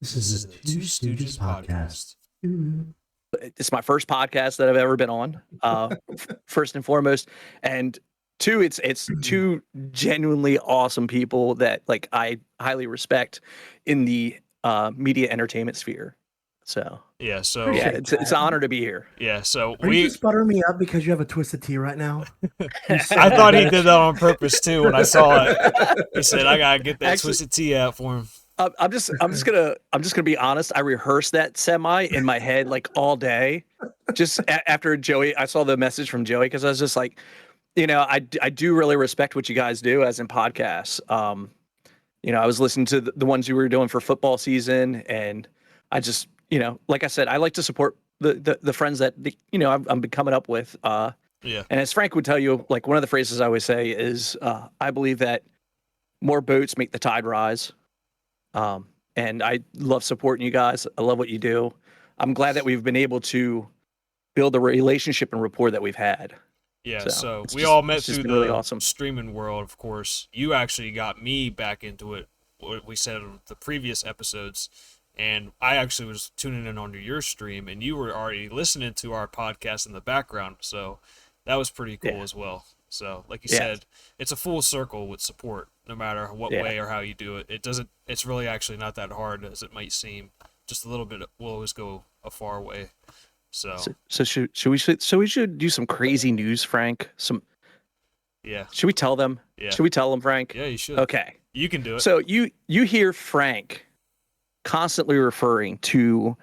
This is the Two Stooges podcast. It's my first podcast that I've ever been on. First and foremost, and two, it's two genuinely awesome people that like I highly respect in the media entertainment sphere. So Yeah, so Appreciate yeah, it's an honor to be here. yeah, so Are you just buttering me up because you have a twisted tea right now? I thought he did that on purpose too when I saw it. He said, "I gotta get that Actually- twisted tea out for him." I'm just gonna be honest. I rehearsed that semi in my head like all day. Just after Joey, I saw the message from Joey because I was just like, I do really respect what you guys do as in podcasts. I was listening to the ones you were doing for football season, and I just, like I said, I like to support the friends that I'm been coming up with. Yeah, And as Frank would tell you, like one of the phrases I always say is, I believe that more boats make the tide rise. And I love supporting you guys. I love what you do. I'm glad that we've been able to build the relationship and rapport that we've had. yeah. So it's we just- all met it's just through been the really awesome. streaming world, of course. You actually got me back into it. What we said in the previous episodes, and I actually was tuning in onto your stream, and you were already listening to our podcast in the background. So that was pretty cool as well. So, like you said, it's a full circle with support, no matter what way or how you do it. It's really actually not that hard as it might seem. Just a little bit will always go a far way. So should we do some crazy news, Frank? yeah, Should we tell them? Yeah. Should we tell them, Frank? yeah, you should. Okay. You can do it. So you hear Frank constantly referring to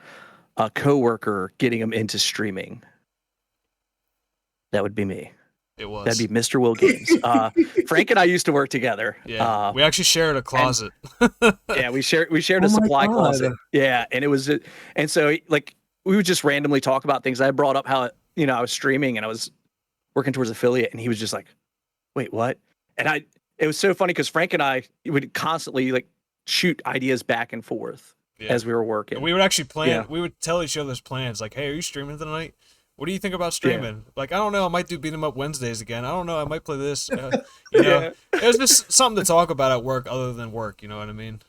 a coworker getting him into streaming. That would be me. It was. That'd be MrWillGames. Frank and I used to work together. Yeah, we actually shared a closet. Yeah, we shared a Oh my supply God. closet. Yeah, and it was, and so like we would just randomly talk about things. I brought up how I was streaming and I was working towards affiliate, and he was just like, "Wait, what?" And it was so funny because Frank and I would constantly like shoot ideas back and forth as we were working. And we would actually plan. Yeah. We would tell each other's plans. Like, "Hey, are you streaming tonight? What do you think about streaming?" Like, I don't know. I might do beat 'em up Wednesdays again. I don't know. I might play this. It was just something to talk about at work other than work. You know what I mean?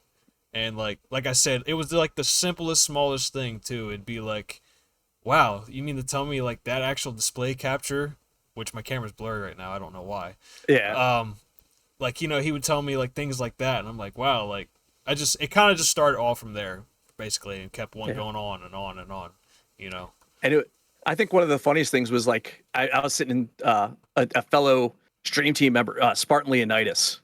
And like I said, it was like the simplest, smallest thing too. It'd be like, wow, you mean to tell me like that actual display capture, which my camera's blurry right now. I don't know why. Yeah. Like, he would tell me like things like that, and I'm like, wow, like it kind of just started all from there basically, and kept going on and on and on. And I think one of the funniest things was like I was sitting in a fellow stream team member, Spartan Leonidas,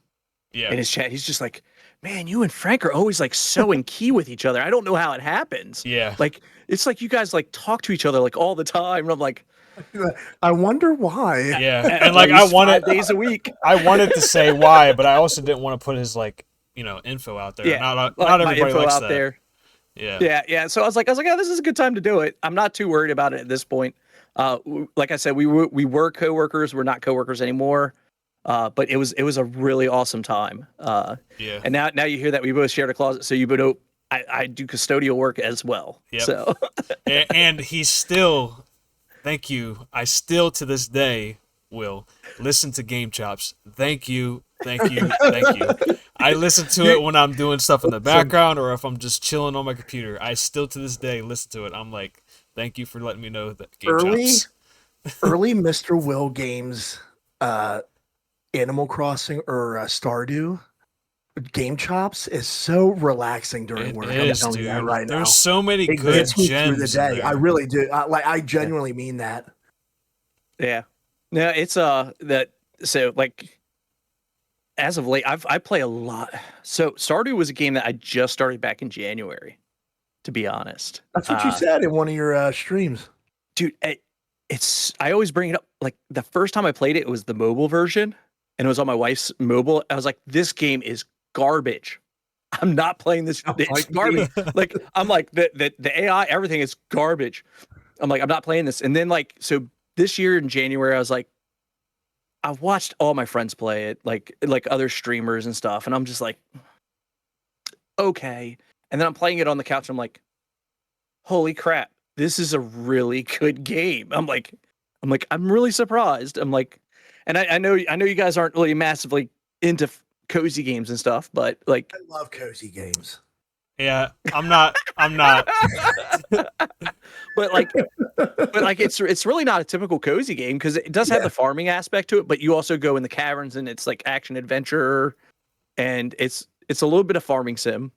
in his chat. He's just like, "Man, you and Frank are always like so in key with each other. I don't know how it happens. Yeah. Like it's like you guys like talk to each other like all the time." And I'm like, I wonder why. Yeah, and like I wanted 5 days a week. I wanted to say why, but I also didn't want to put his like info out there. Yeah, not my everybody info likes out that. there. Yeah. So I was like, yeah, this is a good time to do it. I'm not too worried about it at this point. Like I said, we were coworkers. We're not coworkers anymore. But it was a really awesome time. Yeah. And now you hear that we both shared a closet, so you know I do custodial work as well. Yep. So and he's still, thank you. I still to this day will listen to Game Chops. Thank you. I listen to it when I'm doing stuff in the background or if I'm just chilling on my computer. I still to this day listen to it. I'm like, thank you for letting me know that Game Chops. Early MrWill Animal Crossing or Stardew Game Chops is so relaxing during work. It is, I'm telling you dude. that right now. There's so many It good gets me through gems the in day. there. I really do. I genuinely mean that. yeah, no, it's so like as of late, I play a lot. So Stardew was a game that I just started back in January. To be honest, That's what you said in one of your streams, dude. I always bring it up. Like the first time I played it, it was the mobile version, and it was on my wife's mobile. I was like, this game is garbage. I'm not playing this. It's garbage. Like I'm like the AI, everything is garbage. I'm like, I'm not playing this. And then like so this year in January, I was like, I've watched all my friends play it, like other streamers and stuff, and I'm just like, okay. And then I'm playing it on the couch. And I'm like, holy crap, this is a really good game. I'm I'm really surprised. I'm like, and I know you guys aren't really massively into cozy games and stuff, but like, I love cozy games. Yeah, I'm not. But like it's really not a typical cozy game because it does have the farming aspect to it, but you also go in the caverns and it's like action adventure, and it's a little bit of farming sim.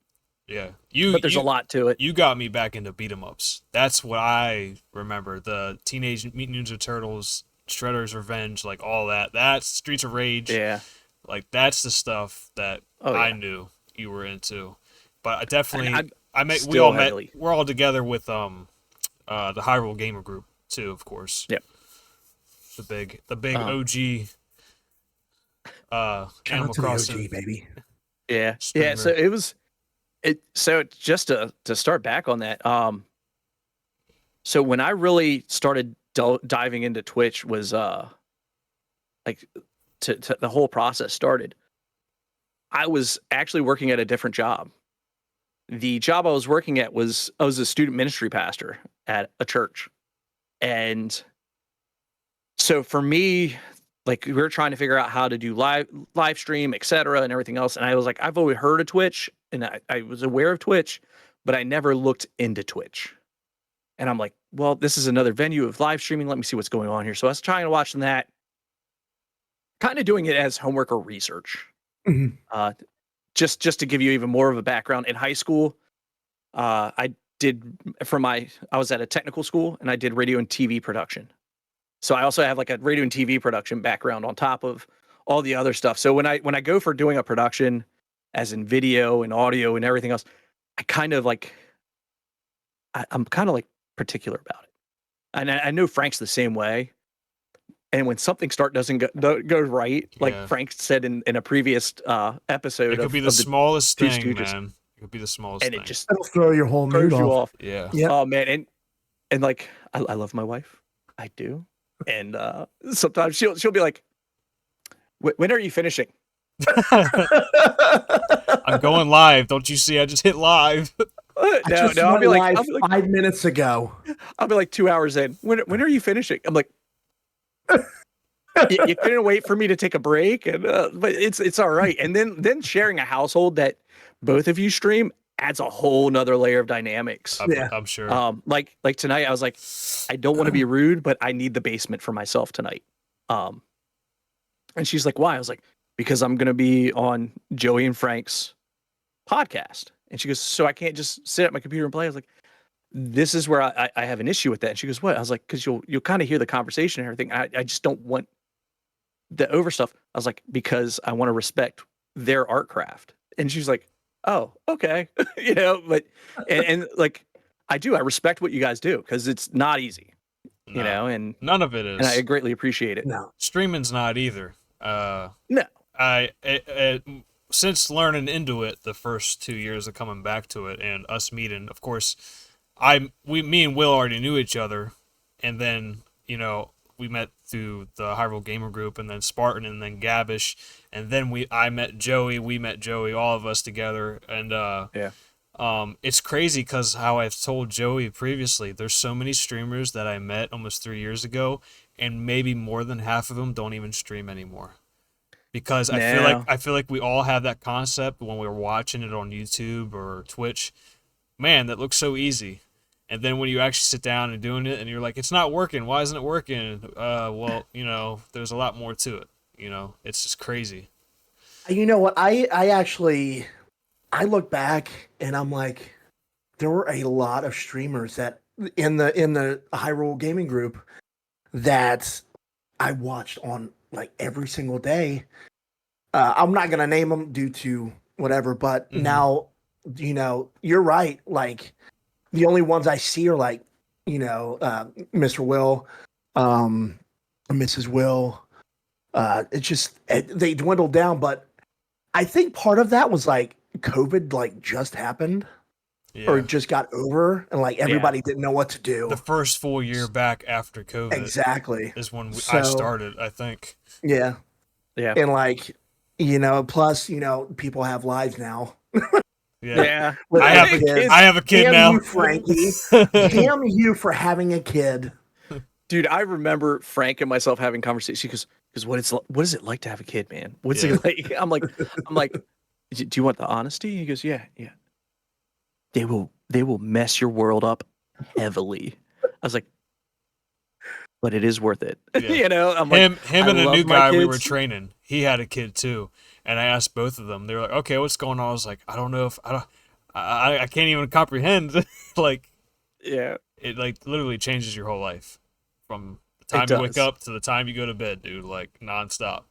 Yeah, but there's a lot to it. You got me back into beat 'em ups. That's what I remember. The Teenage Mutant Ninja Turtles, Shredder's Revenge, like all that. That's Streets of Rage. Yeah, like that's the stuff that I knew you were into. But I definitely, we're all together with the Hyrule Gamer Group too, of course. Yep. The big OG. Animal Crossing, OG, baby. Yeah, streamer. yeah. So it was. So just to start back on that, so when I really started diving into Twitch was like to the whole process started. I was actually working at a different job. The job I was working at was I was a student ministry pastor at a church, and so for me, like we were trying to figure out how to do live stream, etc., and everything else. And I was like, I've always heard of Twitch, and I was aware of Twitch, but I never looked into Twitch. And I'm like, well, this is another venue of live streaming. Let me see what's going on here. So I was trying to watch that, kind of doing it as homework or research. Mm-hmm. Just to give you even more of a background, in high school, I was at a technical school and I did radio and TV production. So I also have like a radio and TV production background on top of all the other stuff. So when I go for doing a production, as in video and audio and everything else, I kind of like, I'm kind of like particular about it. And I know Frank's the same way. And when something doesn't go right, like Frank said in a previous episode, it could be the smallest thing, man. It could be the smallest thing. It just it'll throw your whole mood off. Yeah. Oh man, and like I love my wife, I do, and sometimes she'll be like, "When are you finishing?" I'm going live. Don't you see? I just hit live. No, I'll be like 5 minutes ago. I'll be like 2 hours in. When are you finishing? I'm like, you couldn't wait for me to take a break, and but it's all right. And then sharing a household that both of you stream adds a whole nother layer of dynamics. I'm sure. Like tonight, I was like, I don't want to be rude, but I need the basement for myself tonight. And she's like, why? I was like, because I'm gonna be on Joey and Frank's podcast. And she goes, so I can't just sit at my computer and play. I was like, this is where I have an issue with that. And she goes, what? I was like, because you'll kind of hear the conversation and everything. I just don't want the over stuff. I was like, because I want to respect their art craft. And she's like, oh, okay. But and like I respect what you guys do because it's not easy. And none of it is. And I greatly appreciate it. No. Streaming's not either. No. Since learning into it the first 2 years of coming back to it and us meeting, of course, me and Will already knew each other, and then we met through the Hyrule Gamer Group, and then Spartan, and then Gabish, and then I met Joey, we met Joey, all of us together, and it's crazy because how I've told Joey previously, there's so many streamers that I met almost 3 years ago, and maybe more than half of them don't even stream anymore. Because I feel like we all have that concept when we're watching it on YouTube or Twitch. Man, that looks so easy. And then when you actually sit down and doing it and you're like, it's not working. Why isn't it working? Well, there's a lot more to it. It's just crazy. You know what? I look back and I'm like, there were a lot of streamers that in the Hyrule Gaming Group that I watched on like every single day. I'm not gonna name them due to whatever, but now you're right. Like the only ones I see are like MrWill, Mrs. Will. It's just they dwindled down, but I think part of that was like COVID like just happened. Yeah. Or just got over, and like everybody didn't know what to do. The first full year back after COVID, exactly, is when I started. I think. Yeah, yeah, and like plus people have lives now. Yeah, I have a kid now. You, Frankie, damn you for having a kid. Dude, I remember Frank and myself having conversations. Because what is it like to have a kid, man? What's it like? I'm like, do you want the honesty? He goes, yeah. they will mess your world up heavily. I was like, but it is worth it. Yeah. I'm him like, him I and a love new my guy we were kids. training. He had a kid too, and I asked both of them. They were like, "Okay, what's going on?" I was like, "I don't know if I can't even comprehend." Like Yeah, it like literally changes your whole life from the it time you wake does. up to the time you go to bed, dude. Like nonstop.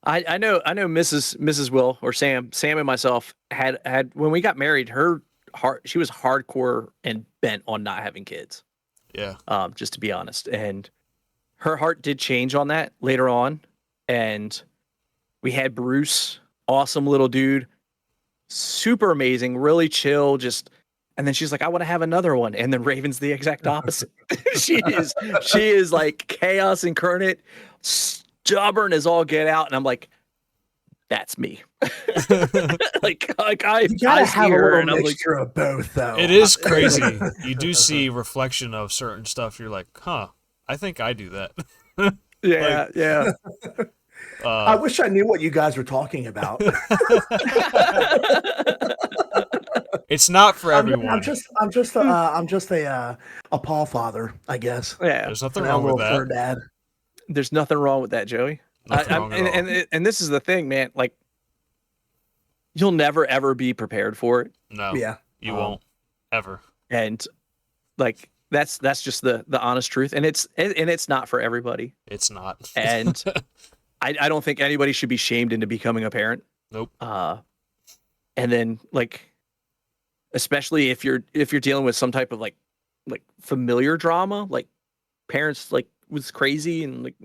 I know Mrs. Will or Sam and myself had when we got married, her heart, she was hardcore and bent on not having kids. Yeah. Just to be honest. And her heart did change on that later on. And we had Bruce, awesome little dude, super amazing, really chill, just and then she's like, I want to have another one. And then Raven's the exact opposite. she is like chaos incarnate, stubborn as all get out. And I'm like, that's me. like You gotta I see have a her little and I'm like, mixture of both, though. It is crazy. You do see reflection of certain stuff. You're like, huh, I think I do that. yeah, yeah. I wish I knew what you guys were talking about. It's not for I'm everyone. just a paw father, I guess. Yeah. There's nothing And a wrong with little fur that. dad. There's nothing wrong with that, Joey. Nothing wrong at all. And this is the thing, man. Like, you'll never ever be prepared for it, No, Yeah. you won't ever. and like that's just the honest truth. And it's not for everybody. It's not. And I don't think anybody should be shamed into becoming a parent. Nope. And then like, especially if you're dealing with some type of like familiar drama, like parents like was crazy and like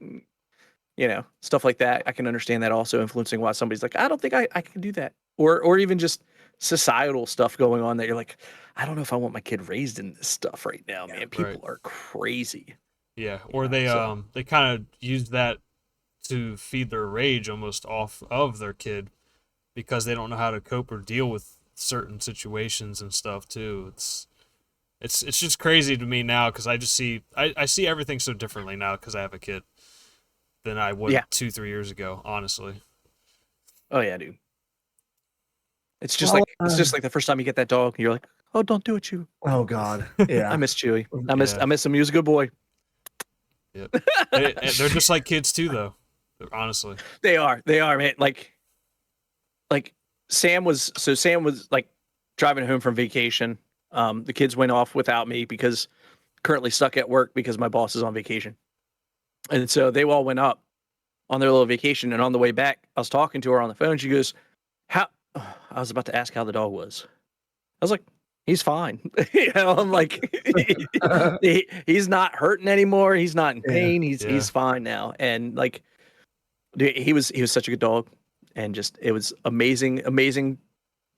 stuff like that. I can understand that also influencing why somebody's like, I don't think I can do that. Or even just societal stuff going on that you're like, I don't know if I want my kid raised in this stuff right now, man. People are crazy. Yeah, or they kind of use that to feed their rage almost off of their kid because they don't know how to cope or deal with certain situations and stuff too. It's just crazy to me now because I just see I see everything so differently now because I have a kid than I would 2-3 years ago, honestly. Oh yeah, dude. It's just like the first time you get that dog, you're like, oh, don't do it, Chewy. Oh God. Yeah. I miss Chewy. I Yeah. miss him. He was a good boy. Yep. And they're just like kids too, though. Honestly, They are, man. Like Sam was like driving home from vacation. The kids went off without me because currently stuck at work because my boss is on vacation. And so they all went up on their little vacation. And on the way back, I was talking to her on the phone. She goes, how, I was about to ask how the dog was. I was like, he's fine. I'm like, he's not hurting anymore. He's not in pain. He's fine now. And like, dude, he was such a good dog. And just, it was amazing.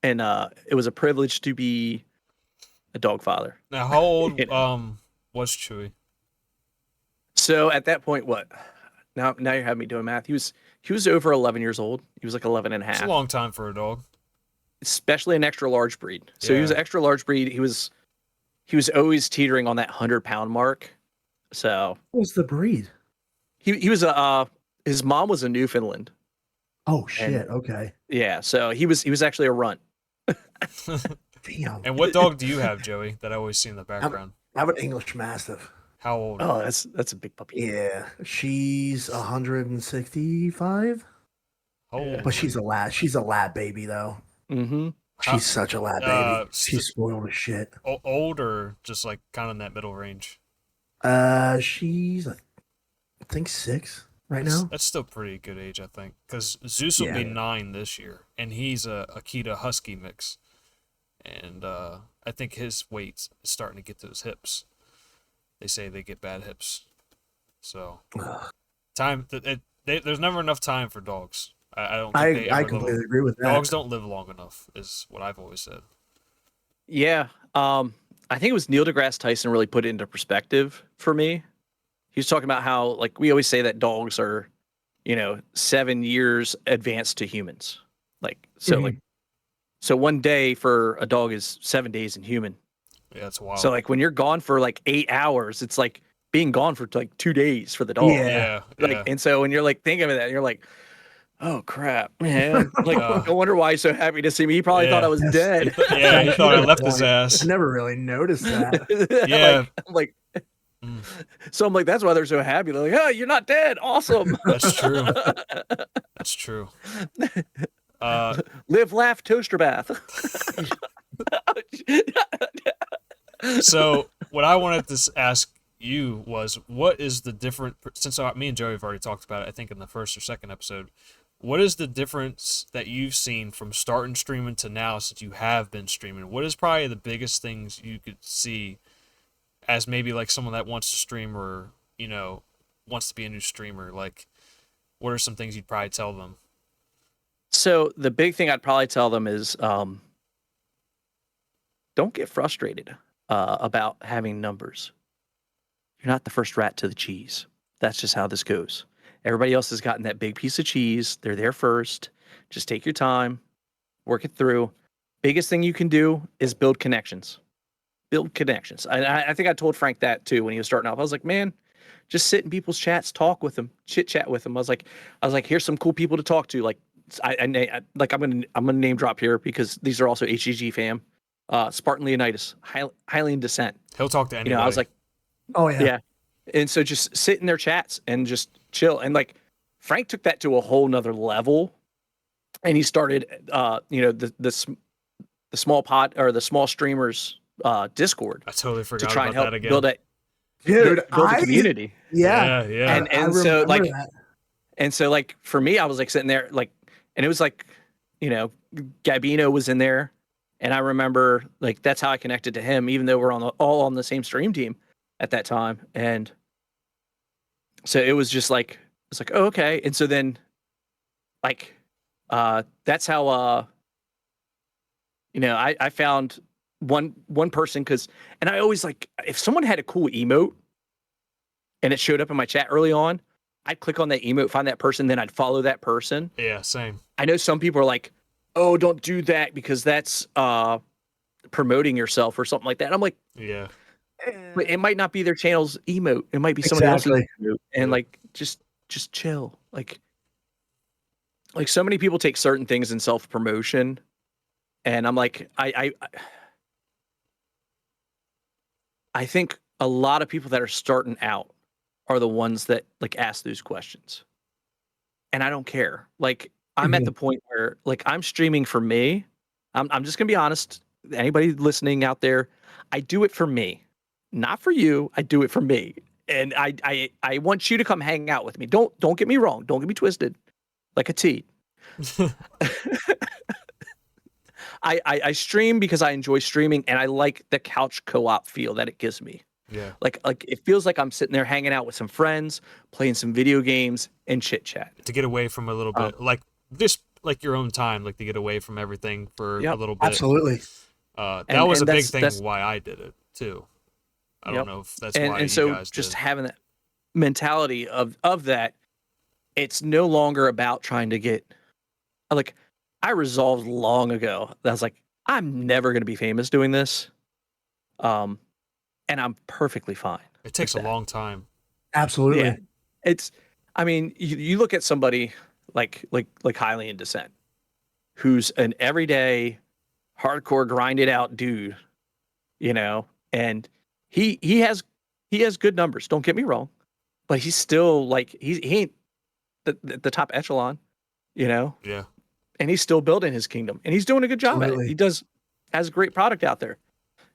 And it was a privilege to be a dog father. now how old was Chewy? So at that point, what? Now you're having me doing math. He was over 11 years old. He was like 11 and a half. It's a long time for a dog, especially an extra large breed. So he was an extra large breed. He was always teetering on that 100-pound mark. So What was the breed? he was his mom was a Newfoundland. Oh shit. Okay. Yeah. So he was actually a runt. Damn. And what dog do you have, Joey? That I always see in the background. I have an English Mastiff. How old? Oh, that's a big puppy. Yeah, she's 165. How old? But she's a lab. She's a lab baby though. Mm-hmm. She's such a lab baby. She's spoiled as shit. Old or just like kind of in that middle range? She's I think 6 right now. That's still pretty good age, I think, because Zeus will be 9 this year, and he's a Akita Husky mix, and I think his weight is starting to get to his hips. They say they get bad hips, so there's never enough time for dogs. I don't. Think I completely agree with that. Dogs don't live long enough, is what I've always said. Yeah. I think it was Neil deGrasse Tyson really put it into perspective for me. He was talking about how, like, we always say that dogs are, 7 years advanced to humans. Like, so so one day for a dog is 7 days in human. Yeah, that's wild. So like when you're gone for like 8 hours, it's like being gone for like 2 days for the dog. Yeah. And so when you're like thinking of that, you're like, Oh crap, man! Like, no wonder why he's so happy to see me. He probably thought I was Yes. dead. Yeah, he thought I left his I ass. never really noticed that. Yeah. I'm like, so I'm like, that's why they're so happy. They're like, oh, you're not dead. Awesome. That's true. That's true. Live, laugh, toaster bath. So what I wanted to ask you was, what is the different? Since me and Joey have already talked about it, I think in the first or second episode, what is the difference that you've seen from starting streaming to now since you have been streaming? What is probably the biggest things you could see as maybe like someone that wants to stream or, you know, wants to be a new streamer? Like, what are some things you'd probably tell them? So the big thing I'd probably tell them is, don't get frustrated about having numbers. You're not the first rat to the cheese. That's just how this goes. Everybody else has gotten that big piece of cheese. They're there first. Just take your time, work it through. Biggest thing you can do is build connections. Build connections. I think I told Frank that too when he was starting off. I was like, man, just sit in people's chats, talk with them, chit chat with them. I was like, here's some cool people to talk to. Like, I'm gonna name drop here because these are also HGG fam. Spartan Leonidas, Hylian Descent. He'll talk to anybody. You know, I was like, Oh yeah. yeah. And so just sit in their chats and just chill. And like Frank took that to a whole nother level. And he started, you know, the small pod or the small streamers Discord. I totally to forgot try about and help that again. build a Dude, build a community. Yeah. Yeah. And so like that. and so like for me, I was like sitting there like, and it was like, you know, Gabino was in there. And I remember like that's how I connected to him, even though we're all on the same stream team at that time. And so it was just like, it's like, oh, okay. And so then like, that's how, you know, I found one person and I always like, if someone had a cool emote and it showed up in my chat early on, I'd click on that emote, find that person, then I'd follow that person. Yeah, same. I know some people are like, oh, don't do that because that's promoting yourself or something like that. I'm like, yeah, but it might not be their channel's emote. It might be someone else's emote. And like, just chill. Like so many people take certain things in self-promotion. And I'm like, I think a lot of people that are starting out are the ones that like ask those questions. And I don't care. Like, I'm at the point where like I'm streaming for me. I'm just gonna be honest. Anybody listening out there, I do it for me, not for you. I do it for me, and I want you to come hang out with me. Don't get me wrong. Don't get me twisted, like a T. I stream because I enjoy streaming, and I like the couch co-op feel that it gives me. yeah. Like it feels like I'm sitting there hanging out with some friends, playing some video games, and chit chat. To get away from a little bit, like just like your own time, like to get away from everything for a little bit. Absolutely. That was a big thing why I did it too. I don't know if that's why you so guys just did. having that mentality of that, it's no longer about trying to get like I resolved long ago that I was like, I'm never gonna be famous doing this. And I'm perfectly fine. It takes a long time. Absolutely. Yeah. It's I mean, you look at somebody like Hylian Descent, who's an everyday hardcore grinded out dude, you know, and he has good numbers, don't get me wrong, but he's still like he ain't the top echelon, you know. Yeah. And he's still building his kingdom, and he's doing a good job at it. He has a great product out there,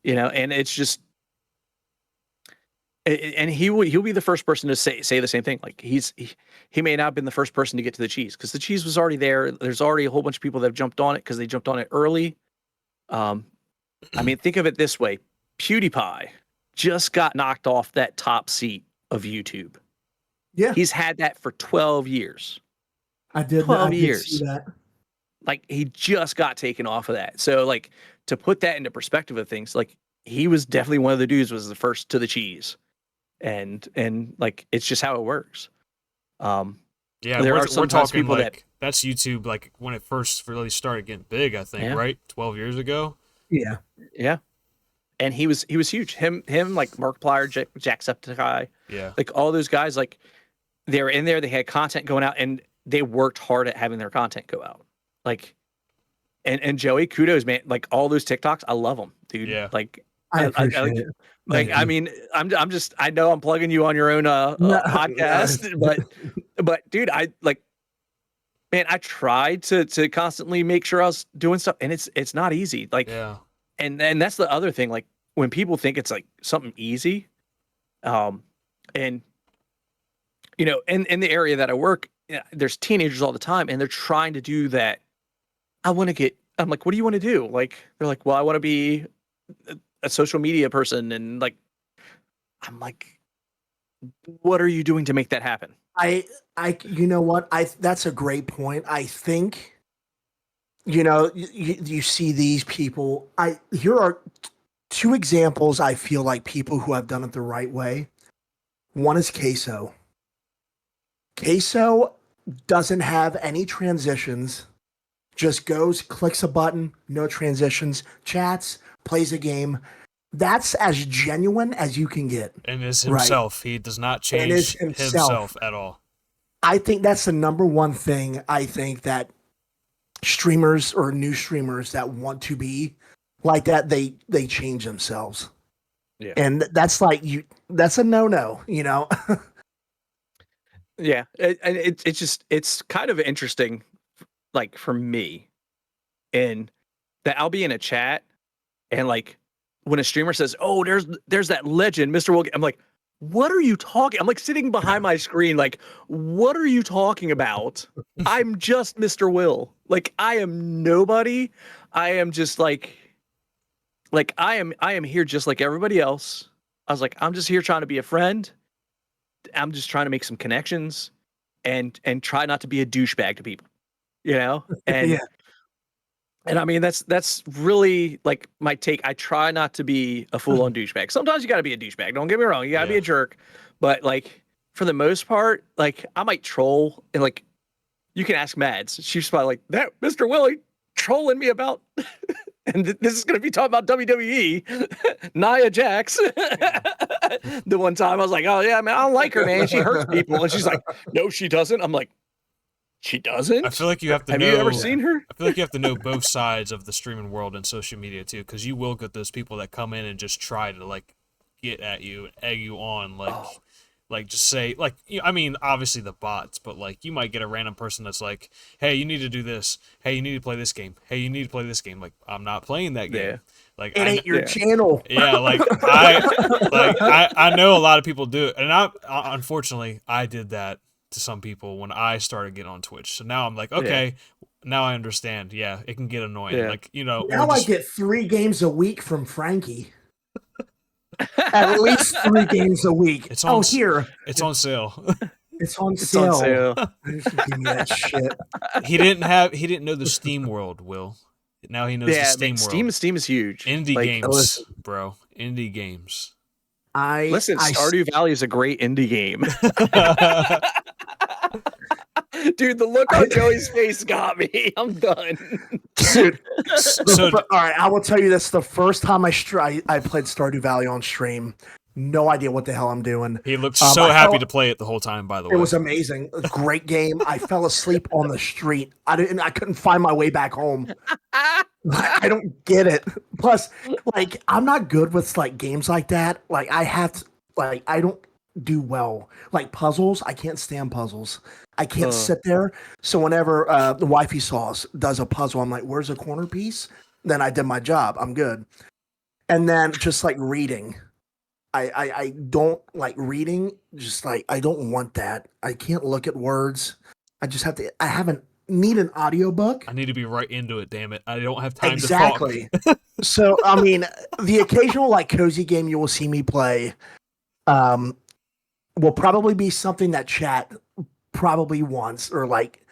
you know, and it's just and he'll be the first person to say the same thing. Like he may not have been the first person to get to the cheese because the cheese was already there. There's already a whole bunch of people that have jumped on it because they jumped on it early. I mean, think of it this way: PewDiePie just got knocked off that top seat of YouTube. Yeah, he's had that for 12 years. I did 12 years. See that. Like he just got taken off of that. So like to put that into perspective of things, like he was definitely one of the dudes was the first to the cheese. And like it's just how it works. Yeah, there are we're talking people like that's YouTube like when it first really started getting big, I think, right? 12 years ago. Yeah. Yeah. And he was huge. Him like Markiplier, Jacksepticeye. Yeah. Like all those guys, like they were in there, they had content going out, and they worked hard at having their content go out. Like, and Joey, kudos, man. Like all those TikToks, I love them, dude. Yeah. Like I appreciate it. Like, I mean, I'm just, I know I'm plugging you on your own podcast, but dude, I like, man, I tried to constantly make sure I was doing stuff, and it's not easy. Like, Yeah. and that's the other thing. Like when people think it's like something easy, and you know, in the area that I work, there's teenagers all the time, and they're trying to do that. I'm like, what do you want to do? Like, they're like, well, I want to be a social media person, and like, I'm like, what are you doing to make that happen? You know what? That's a great point. I think, you know, you see these people. Here are two examples. I feel like people who have done it the right way. One is Queso. Queso doesn't have any transitions. Just goes, clicks a button, no transitions, chats, plays a game. That's as genuine as you can get. And is himself. Right? He does not change himself at all. I think that's the number one thing I think that streamers or new streamers that want to be like that, they change themselves. Yeah. And that's like that's a no-no, you know? Yeah. It's kind of interesting, like for me, in that I'll be in a chat and like when a streamer says, "Oh, there's that legend, MrWill," I'm like, "What are you talking?" I'm like sitting behind my screen, like, "What are you talking about? I'm just MrWill. Like, I am nobody. I am just like I am here just like everybody else." I was like, "I'm just here trying to be a friend. I'm just trying to make some connections and try not to be a douchebag to people, you know?" And yeah. And I mean, that's really like my take. I try not to be a full-on douchebag. Sometimes you got to be a douchebag. Don't get me wrong. You got to be a jerk. But like for the most part, like I might troll, and like you can ask Mads. She's probably like, "That MrWill trolling me about," and this is going to be talking about WWE, Nia Jax. The one time I was like, "Oh yeah, man, I don't like her, man. She hurts people," and she's like, "No, she doesn't." I'm like, "She doesn't?" I feel like you have to know. Have you ever seen her? I feel like you have to know both sides of the streaming world and social media too, because you will get those people that come in and just try to like get at you, egg you on, like just say like, I mean, obviously the bots, but like you might get a random person that's like, "Hey, you need to do this. Hey, you need to play this game. Hey, you need to play this game." Like, I'm not playing that game. Yeah. Like, it ain't your channel. Yeah, like I know a lot of people do it, and I unfortunately I did that to some people when I started getting on Twitch. So now I'm like, okay, now I understand. Yeah, it can get annoying. Yeah. Like, you know, now I get 3 games a week from Frankie. At least 3 games a week. It's on, here. It's on sale. It's on sale. Give me that shit. He didn't know the Steam world, Will. Now he knows the Steam world. Steam is huge. Indie games, bro. Indie games. Stardew Valley is a great indie game. Dude, the look on Joey's face got me. I'm done. Dude, all right, I will tell you this. The first time I played Stardew Valley on stream, no idea what the hell I'm doing. He looked so happy to play it the whole time, by the way. It was amazing. A great game. I fell asleep on the street. I couldn't find my way back home. I don't get it. Plus, like, I'm not good with like games like that. Like, I don't do well. Like puzzles, I can't stand puzzles. I can't sit there. So whenever the wifey sauce does a puzzle, I'm like, "Where's a corner piece?" Then I did my job. I'm good. And then just like reading. I don't like reading. Just like, I don't want that. I can't look at words. I just have to. Need an audiobook. I need to be right into it, damn it. I don't have time to talk. So, I mean, the occasional like cozy game you will see me play will probably be something that chat probably wants, or like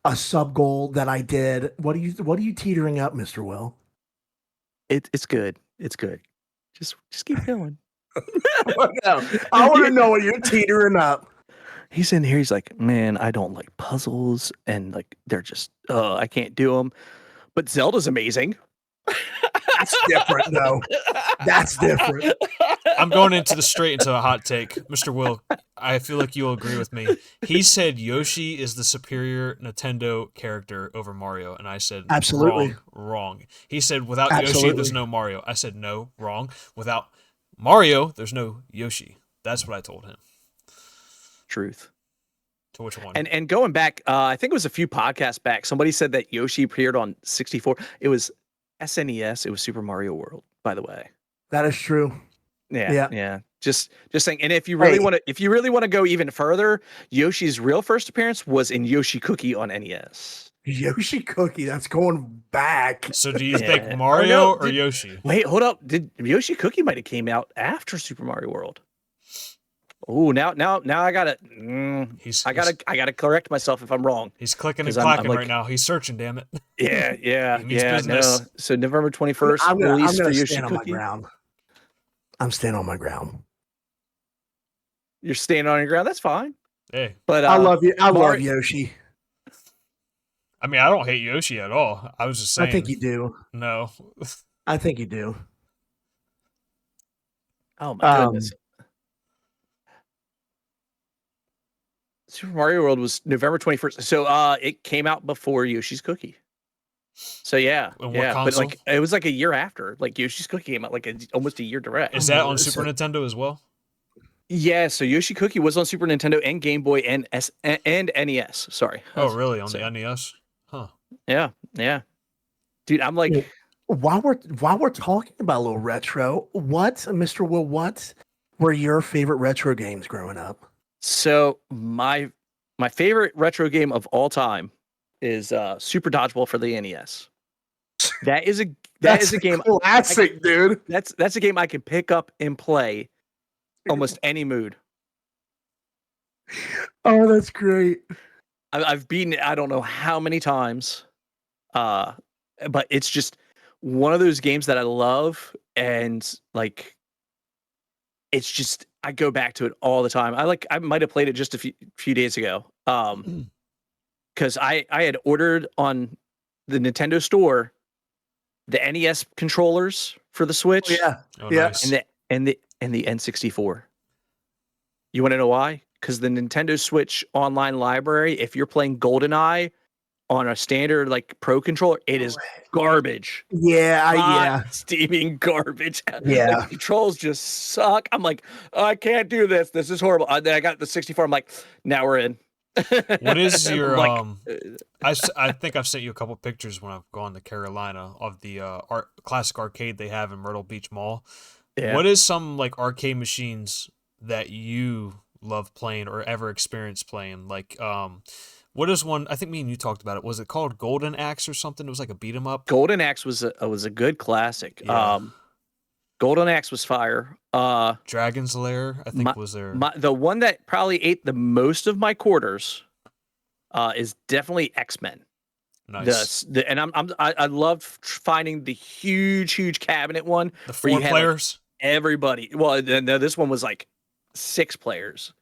a sub goal that I did. What are you teetering up, MrWill? It's good. It's good. Just keep going. I want to know what you're teetering up. He's in here. He's like, "Man, I don't like puzzles, and like they're just, I can't do them." But Zelda's amazing. That's different, though. That's different. I'm going straight into a hot take, MrWill. I feel like you'll agree with me. He said Yoshi is the superior Nintendo character over Mario, and I said Absolutely. wrong. He said without Yoshi, there's Absolutely. no Mario. I said no, wrong. Without Mario, there's no Yoshi. That's what I told him. Truth. To which one? And going back, I think it was a few podcasts back. Somebody said that Yoshi appeared on 64. It was SNES. It was Super Mario World, by the way. That is true. Yeah. Yeah. Just saying. And if you really Hey. want to go even further, Yoshi's real first appearance was in Yoshi Cookie on NES. Yoshi Cookie, that's going back. So do you think Yeah. Mario Or no, Yoshi? Wait, hold up. Did Yoshi Cookie might have came out after Super Mario World? Oh, now I gotta I gotta correct myself if I'm wrong. He's clicking and 'Cause clacking like- right now. He's searching, damn it. Yeah. He means business. No. So November 21st, I'm release gonna for Yoshi stand on my Cookie. ground. I'm standing on my ground. You're standing on your ground. That's fine. Hey, But I love you. I love Mario- Yoshi. I mean, I don't hate Yoshi at all. I was just saying. I think you do. No. I think you do. Oh my goodness. Super Mario World was November 21st. So it came out before Yoshi's Cookie. So yeah. And what yeah. But console? like it was like a year after. Like Yoshi's Cookie came out like almost a year direct. Is that on Super Nintendo as well? Yeah, so Yoshi Cookie was on Super Nintendo and Game Boy and NES. Sorry. Oh, really? On the NES? Huh. Yeah. Dude, I'm like, while we're talking about a little retro, what, MrWill, what were your favorite retro games growing up? so my favorite retro game of all time is Super Dodgeball for the NES. That is a game classic, dude. That's a game I can pick up and play almost any mood. Oh, that's great. I've beaten it I don't know how many times. But it's just one of those games that I love, and like it's just I go back to it all the time. I might have played it just a few days ago. Because I had ordered on the Nintendo store the NES controllers for the Switch. Oh, Yeah. nice. And the N64. You want to know why? Because the Nintendo Switch online library, if you're playing GoldenEye on a standard like Pro controller, it is garbage. Yeah. Steaming garbage. Yeah. Like, the controls just suck. I'm like, I can't do this. This is horrible. Then I got the 64. I'm like, now we're in. What is your like, I think I've sent you a couple pictures when I've gone to Carolina of the classic arcade they have in Myrtle Beach Mall. Yeah. What is some like arcade machines that you love playing or ever experienced playing? Like what is one? I think me and you talked about it. Was it called Golden Axe or something? It was like a beat 'em up. Golden Axe was a good classic. Yeah. Golden Axe was fire. Dragon's Lair, I think was there. The one that probably ate the most of my quarters is definitely X-Men. Nice. I love finding the huge cabinet one. The where you 4 had, players. like, everybody. Well, no, this one was like 6 players.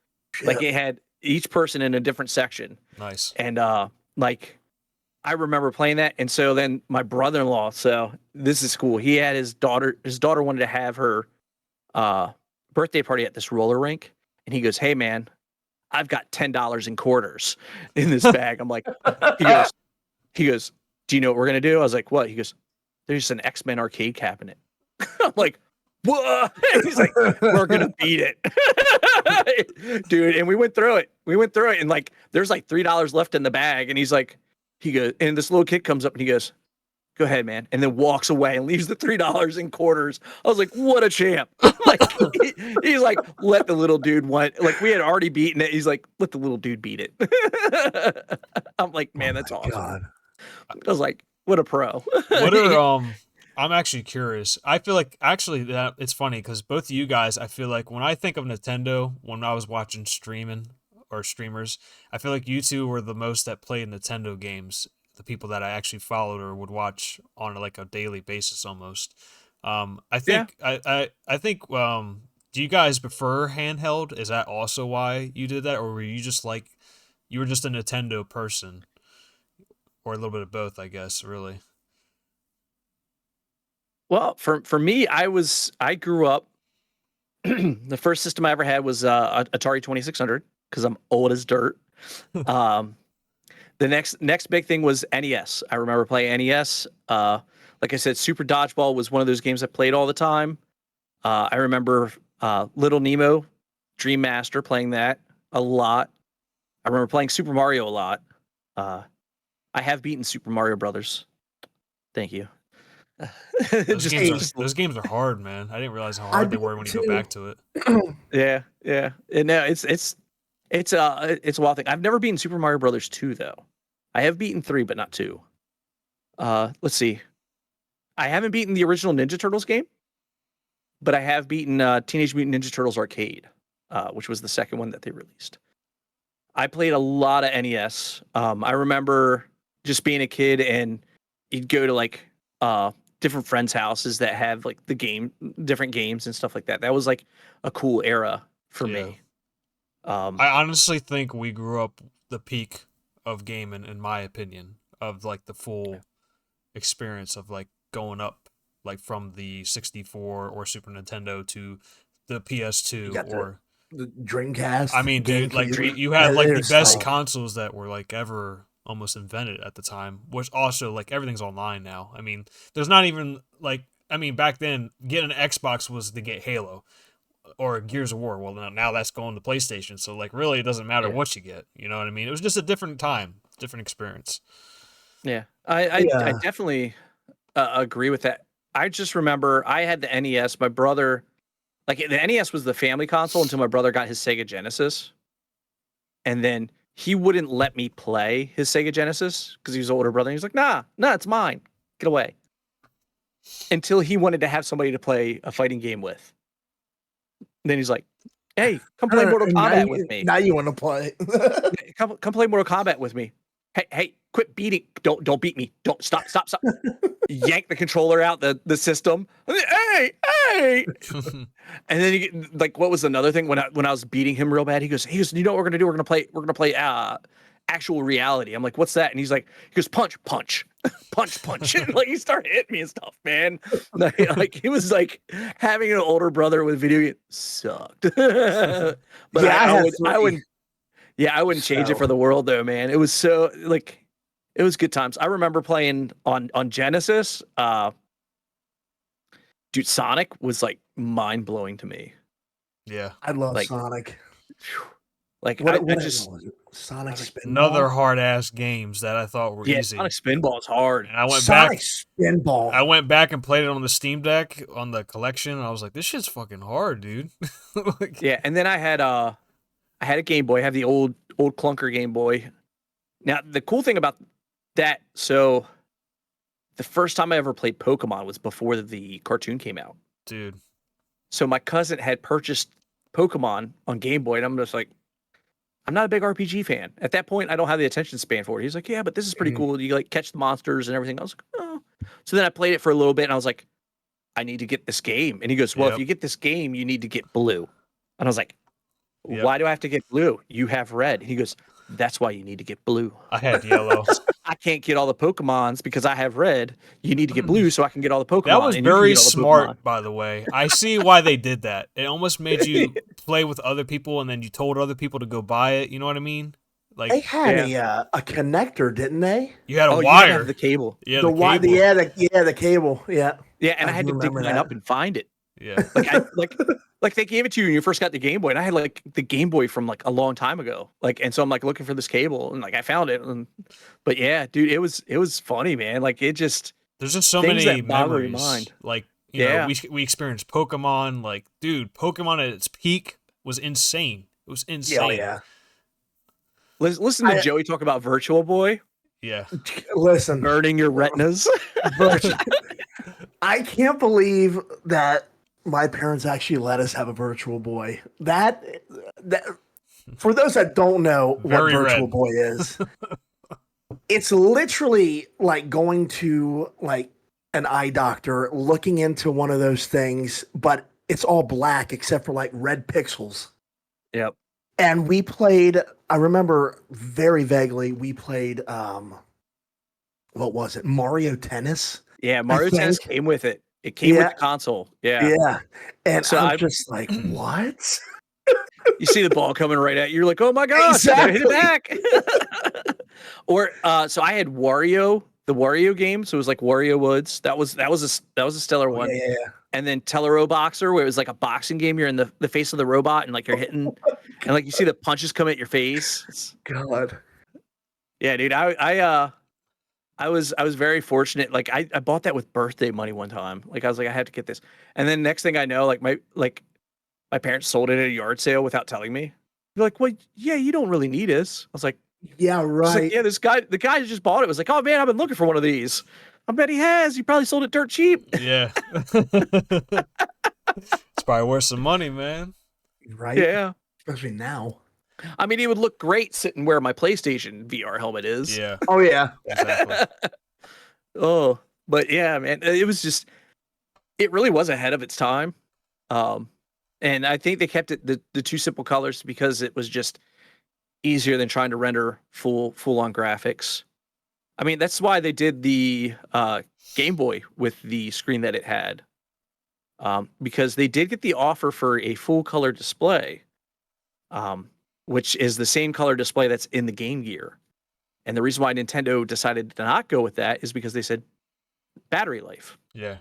Like it had each person in a different section. Nice. And like I remember playing that. And so then my brother-in-law, so this is cool. He had his daughter wanted to have her birthday party at this roller rink. And he goes, "Hey man, I've got $10 in quarters in this bag." I'm like, he goes, "Do you know what we're gonna do?" I was like, "What?" He goes, "There's an X-Men arcade cabinet." I'm like, "What?" He's like, "We're gonna beat it." Dude, and we went through it. And like there's like $3 left in the bag. And he goes, and this little kid comes up and he goes, "Go ahead, man," and then walks away and leaves the $3 in quarters. I was like, what a champ. Like he's like, let the little dude want, like we had already beaten it. He's like, let the little dude beat it. I'm like, man, that's awesome. God. I was like, what a pro. What are I'm actually curious. I feel like actually that it's funny because both of you guys, I feel like when I think of Nintendo, when I was watching streaming or streamers, I feel like you two were the most that played Nintendo games. The people that I actually followed or would watch on like a daily basis almost. I think I think do you guys prefer handheld? Is that also why you did that, or were you just like you were just a Nintendo person, or a little bit of both? I guess really. Well, for me, I grew up The first system I ever had was Atari 2600 because I'm old as dirt. The next big thing was NES. I remember playing NES. Like I said, Super Dodgeball was one of those games I played all the time. I remember Little Nemo, Dream Master, playing that a lot. I remember playing Super Mario a lot. I have beaten Super Mario Brothers. Thank you. Those games are hard, man. I didn't realize how hard they were when you go back to it. Yeah. And no, it's a wild thing. I've never beaten Super Mario Brothers 2 though. I have beaten 3, but not 2. Let's see. I haven't beaten the original Ninja Turtles game, but I have beaten Teenage Mutant Ninja Turtles Arcade, which was the second one that they released. I played a lot of NES. I remember just being a kid and you'd go to like different friends' houses that have like different games and stuff like that. That was like a cool era for me. I honestly think we grew up the peak of gaming, in my opinion, of like the full experience of like going up like from the 64 or Super Nintendo to the PS2 or the Dreamcast. I mean, dude, like you had like the best consoles that were like ever almost invented at the time, which also like everything's online now. I mean, there's not even like, I mean, back then getting an Xbox was to get Halo or Gears of War. Well, now that's going to PlayStation. So like, really, it doesn't matter what you get. You know what I mean? It was just a different time, different experience. Yeah, I definitely agree with that. I just remember I had the NES. My brother, like the NES was the family console until my brother got his Sega Genesis. And then he wouldn't let me play his Sega Genesis because he was an older brother. And he's like, nah, it's mine. Get away. Until he wanted to have somebody to play a fighting game with. And then he's like, hey, come play Mortal Kombat with me. Now you want to play. come play Mortal Kombat with me. Hey, quit beating. Don't beat me. Don't stop. Yank the controller out the system. Hey. And then like, what was another thing when I was beating him real bad? He goes, you know what we're gonna do? We're gonna play actual reality. I'm like, what's that? And he goes, punch. And like he started hitting me and stuff, man. Like he was like having an older brother with video games sucked. But yeah, I wouldn't change it for the world though, man. It was so like it was good times. I remember playing on Genesis. Dude, Sonic was like mind blowing to me. Yeah, I love Sonic. Like Sonic Spinball. Another hard ass games that I thought were easy. Sonic Spinball is hard. And I went Spinball. I went back and played it on the Steam Deck on the collection. And I was like, this shit's fucking hard, dude. Like, yeah, and then I had a Game Boy. I had the old clunker Game Boy. Now the cool thing about that, so the first time I ever played Pokemon was before the cartoon came out, dude. So my cousin had purchased Pokemon on Game Boy, and I'm just like, I'm not a big RPG fan. At that point, I don't have the attention span for it. He's like, yeah, but this is pretty cool. You like catch the monsters and everything. I was like, oh. So then I played it for a little bit, and I was like, I need to get this game. And he goes, well, if you get this game, you need to get blue. And I was like, why do I have to get blue? You have red. And he goes, that's why you need to get blue. I had yellow. I can't get all the Pokemons because I have red. You need to get blue so I can get all the Pokemon. That was very smart, by the way. I see why they did that. It almost made you play with other people, and then you told other people to go buy it. You know what I mean? Like they had a connector, didn't they? You had a wire. You had the cable. Yeah, the cable. The cable. Yeah. Yeah, and I had to dig mine up and find it. Yeah. Like they gave it to you when you first got the Game Boy, and I had like the Game Boy from like a long time ago. Like, and so I'm like looking for this cable, and like I found it. But yeah, dude, it was funny, man. Like there's just so many memories. Like you know, we experienced Pokemon. Like, dude, Pokemon at its peak was insane. It was insane. Yeah. Listen to Joey talk about Virtual Boy. Yeah. Listen, burning your retinas. I can't believe that my parents actually let us have a Virtual Boy. That for those that don't know what Virtual Boy is, it's literally like going to like an eye doctor, looking into one of those things, but it's all black except for like red pixels. Yep. And we played, I remember very vaguely, we played what was it? Mario Tennis? Yeah, Mario Tennis came with it. It came with the console. Yeah. Yeah. And So I'm just like, what? You see the ball coming right at you. You're like, oh my gosh, Exactly. hit it back. Or so I had Wario, the Wario game. So it was like Wario Woods. That was a stellar one. Yeah. And then Telero Boxer, where it was like a boxing game. You're in the face of the robot and like you're hitting, and like you see the punches come at your face. God. Yeah, dude. I was very fortunate. Like I bought that with birthday money one time. Like I was like, I had to get this. And then next thing I know, like my parents sold it at a yard sale without telling me. They're like, well, yeah, you don't really need this. I was like, yeah, right. Like, yeah, the guy who just bought it was like, oh man, I've been looking for one of these. I bet he has. He probably sold it dirt cheap. Yeah. It's probably worth some money, man. Right? Yeah. Especially now. I mean, he would look great sitting where my PlayStation VR helmet is. Yeah. Oh, yeah. Exactly. Oh, but yeah, man, it really was ahead of its time. And I think they kept it the two simple colors because it was just easier than trying to render full on graphics. I mean, that's why they did the Game Boy with the screen that it had. Because they did get the offer for a full color display, which is the same color display that's in the Game Gear. And the reason why Nintendo decided to not go with that is because they said battery life. Yeah.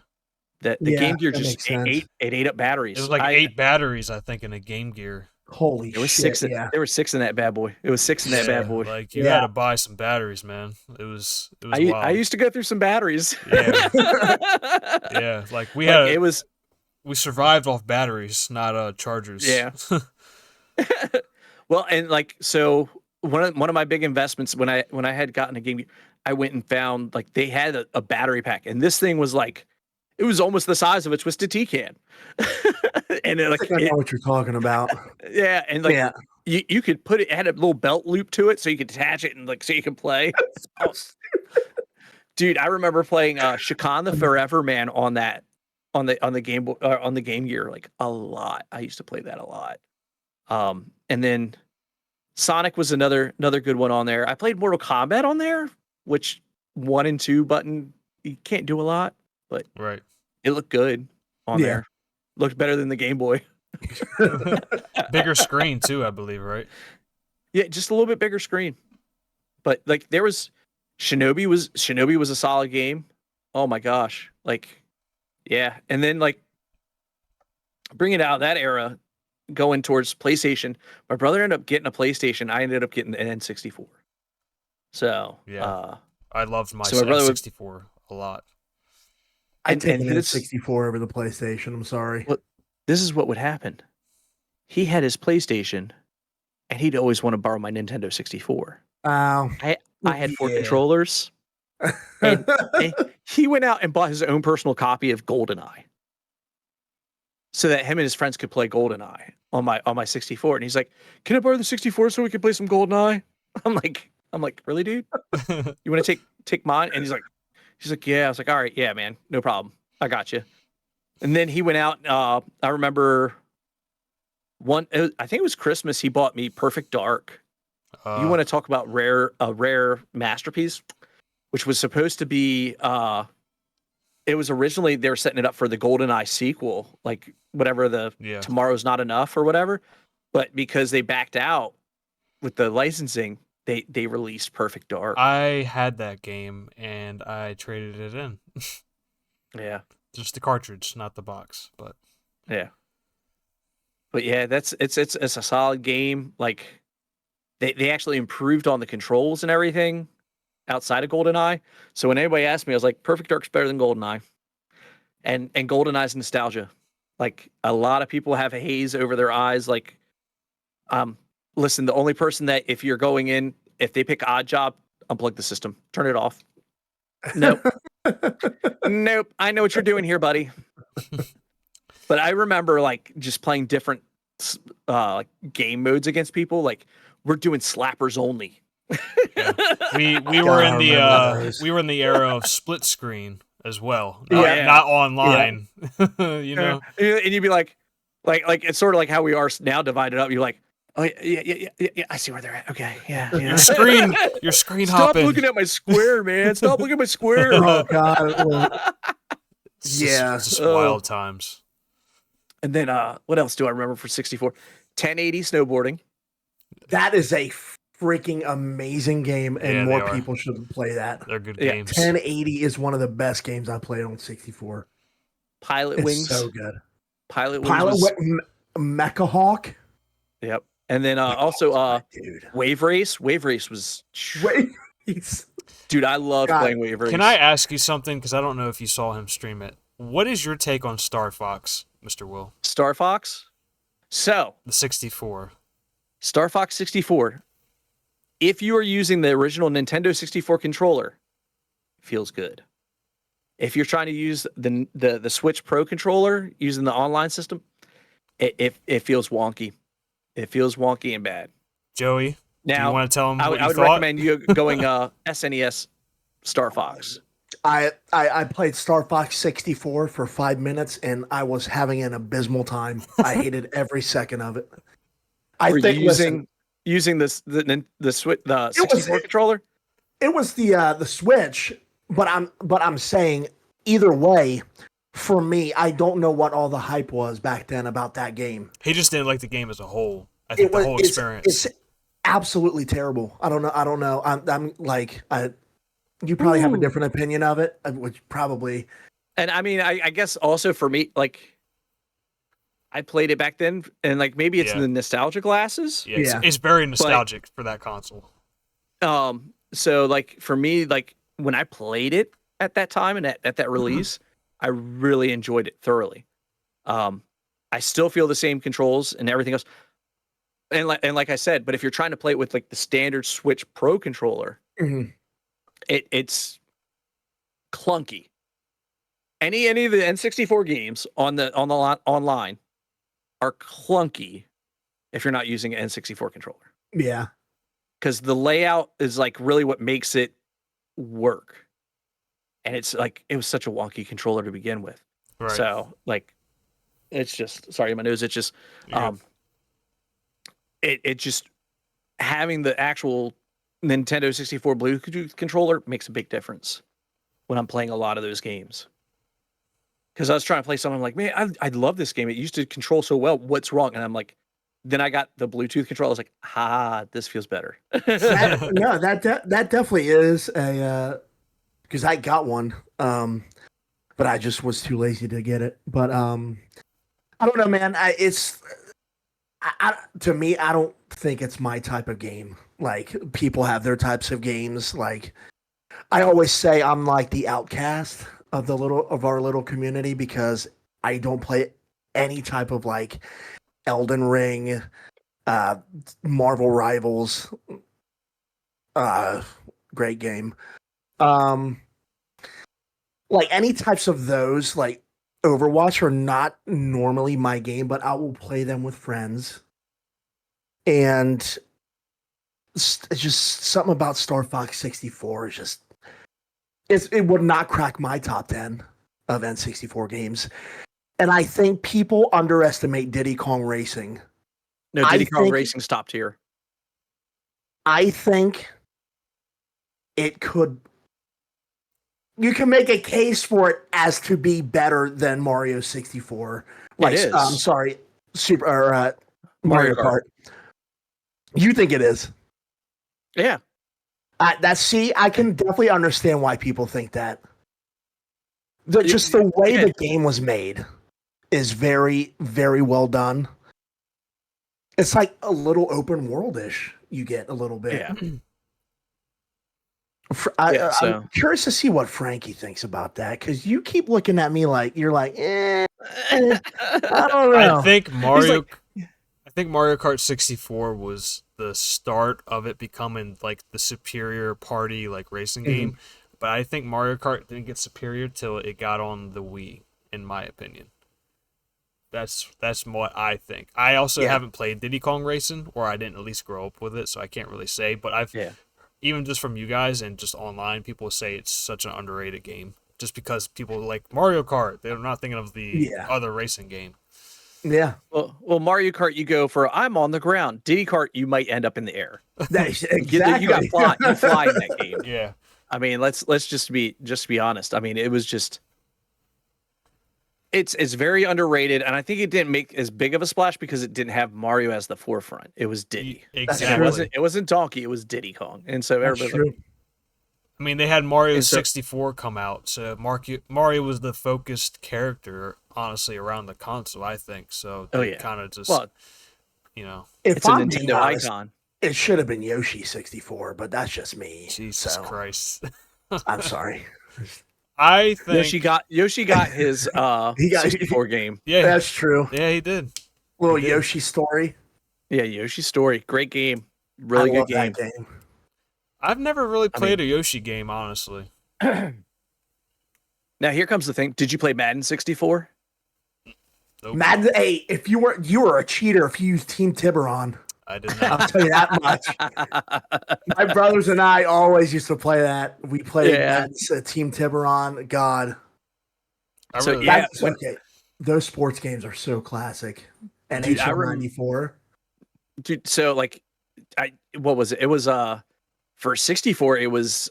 The Game Gear just ate up batteries. It was like 8 batteries, I think, in a Game Gear. Holy shit! There were 6 in that bad boy. It was 6 in that bad boy. Like you had to buy some batteries, man. It was wild. I used to go through some batteries. Yeah. Yeah. Like we survived off batteries, not chargers. Yeah. Well, and like so one of my big investments when I had gotten a Game Gear, I went and found like they had a battery pack, and this thing was like it was almost the size of a Twisted Tea can. And I know what you're talking about. Yeah, and like you could put it had a little belt loop to it so you could attach it and like so you could play. Dude, I remember playing Shakan the Forever Man on the Game Boy on the Game Gear like a lot. I used to play that a lot. And then Sonic was another good one on there. I played Mortal Kombat on there, which 1 and 2 button you can't do a lot, but right. It looked good on there. Looked better than the Game Boy. Bigger screen too, I believe, right? Yeah, just a little bit bigger screen. But like there was Shinobi was a solid game. Oh my gosh. Like yeah, and then like bringing it out of that era going towards PlayStation, my brother ended up getting a PlayStation. I ended up getting an N64. So, yeah. I loved my so N64 a lot. I'd take an N64 over the PlayStation. I'm sorry. Well, this is what would happen. He had his PlayStation, and he'd always want to borrow my Nintendo 64. I had 4 controllers, and he went out and bought his own personal copy of GoldenEye, so that him and his friends could play GoldenEye on my 64. And he's like, "Can I borrow the 64 so we can play some GoldenEye?" I'm like, "Really, dude? You want to take mine?" And he's like, "Yeah." I was like, "All right, yeah, man, no problem. I got you." And then he went out. I remember I think it was Christmas. He bought me Perfect Dark. You want to talk about a rare masterpiece, which was supposed to be. It was originally they were setting it up for the GoldenEye sequel, like whatever Tomorrow's Not Enough or whatever, but because they backed out with the licensing, they released Perfect Dark. I had that game and I traded it in. Yeah, just the cartridge, not the box, but yeah. But yeah, it's a solid game. Like they actually improved on the controls and everything outside of GoldenEye. So when anybody asked me, I was like, Perfect Dark's better than GoldenEye. And GoldenEye's nostalgia. Like a lot of people have a haze over their eyes. Like, listen, the only person that if you're going in, if they pick Odd Job, unplug the system, turn it off. Nope. Nope. I know what you're doing here, buddy. But I remember like just playing different like game modes against people. Like we're doing slappers only. Yeah. We were in the era of split screen as well. Not online. Yeah. You know, and you'd be like it's sort of like how we are now divided up. You're like, oh yeah. I see where they're at. Okay, yeah. Your screen Stop hopping. Stop looking at my square, man. Stop looking at my square. Oh God. It's just wild times. And then what else do I remember for 64? 1080 snowboarding. That is a freaking amazing game, and more people should play that. They're good games. 1080 is one of the best games I played on 64. Pilot Wings. So good. Pilot Wings. Mecha Hawk. Yep. And then also Wave Race. Wave Race was... Dude, I love playing Wave Race. Can I ask you something? Because I don't know if you saw him stream it. What is your take on Star Fox, Mr. Will? Star Fox? So... The 64. Star Fox 64. If you are using the original Nintendo 64 controller, it feels good. If you're trying to use the Switch Pro controller using the online system, it feels wonky. It feels wonky and bad. Joey, do you want to tell him what I would recommend you going SNES Star Fox. I played Star Fox 64 for 5 minutes, and I was having an abysmal time. I hated every second of it. Using the 64 controller. It was the Switch, but I'm saying either way, for me, I don't know what all the hype was back then about that game. He just didn't like the game as a whole. I think the whole experience. It's absolutely terrible. I don't know. I'm like, you probably have a different opinion of it, which probably. And I mean, I guess also for me, like, I played it back then, and like maybe it's the nostalgia glasses. Yeah, it's very nostalgic for that console. So like for me, like when I played it at that time and at that release, I really enjoyed it thoroughly. I still feel the same controls and everything else. And like I said, but if you're trying to play it with like the standard Switch Pro controller, it's clunky. Any of the N64 games on the online are clunky if you're not using an N64 controller. Yeah. Because the layout is like really what makes it work. And it's like, it was such a wonky controller to begin with. Right. So like, it's just, sorry, my nose, it's just, it just, having the actual Nintendo 64 Bluetooth controller makes a big difference when I'm playing a lot of those games. Because I was trying to play something, I'm like, man, I love this game. It used to control so well. What's wrong? And I'm like, then I got the Bluetooth controller. I was like, this feels better. that definitely is a because I got one, but I just was too lazy to get it. But I don't know, man. To me, I don't think it's my type of game. Like, people have their types of games. Like, I always say I'm like the outcast of our little community because I don't play any type of like Elden Ring, Marvel Rivals, great game. Like any types of those, like Overwatch, are not normally my game, but I will play them with friends. And it's just something about Star Fox 64 is just. It would not crack my top 10 of N64 games. And I think people underestimate Diddy Kong Racing. No, Diddy Kong Racing's top tier. I think it could. You can make a case for it as to be better than Mario 64. Like, it is. I'm sorry, Mario Kart. You think it is? Yeah. I can definitely understand why people think that. Just the way the game was made is very, very well done. It's like a little open world-ish. You get a little bit. Yeah. I'm curious to see what Frankie thinks about that, because you keep looking at me like you're like, I don't know. I think Mario Kart 64 was the start of it becoming like the superior party like racing game. But I think Mario Kart didn't get superior till it got on the Wii, in my opinion. That's what I think. I also haven't played Diddy Kong Racing, or I didn't at least grow up with it, so I can't really say. But I've even just from you guys and just online, people say it's such an underrated game. Just because people like Mario Kart, they're not thinking of the other racing game. Yeah. Well, Mario Kart, you go for I'm on the ground. Diddy Kart, you might end up in the air. Exactly. You got fly. You fly in that game. Yeah. I mean, let's just be honest. I mean, it was just It's very underrated, and I think it didn't make as big of a splash because it didn't have Mario as the forefront. It was Diddy. Exactly. It wasn't Donkey. It was Diddy Kong, and so That's everybody's true. like, I mean, they had Mario And so- 64 come out, so Mario was the focused character, honestly, around the console, I think. So they kind of just, well, If it's a I'm being Nintendo honest, icon. it should have been Yoshi 64, but that's just me. Jesus so, Christ. I'm sorry. I think Yoshi got his He got- 64 game. yeah, That's true. yeah, he did. Little He did. Yoshi story. Yeah, Yoshi Story, great game, really I good love game. that game. I've never really played a Yoshi game, honestly. Now here comes the thing. Did you play Madden 64? Nope. Madden, hey, if you were a cheater if you used Team Tiburon. I did not. I'll tell you that much. My brothers and I always used to play that. We played Team Tiburon. God. So yeah, Okay. Those sports games are so classic. Dude, NHL 94. Dude, so like, what was it? It was for 64. It was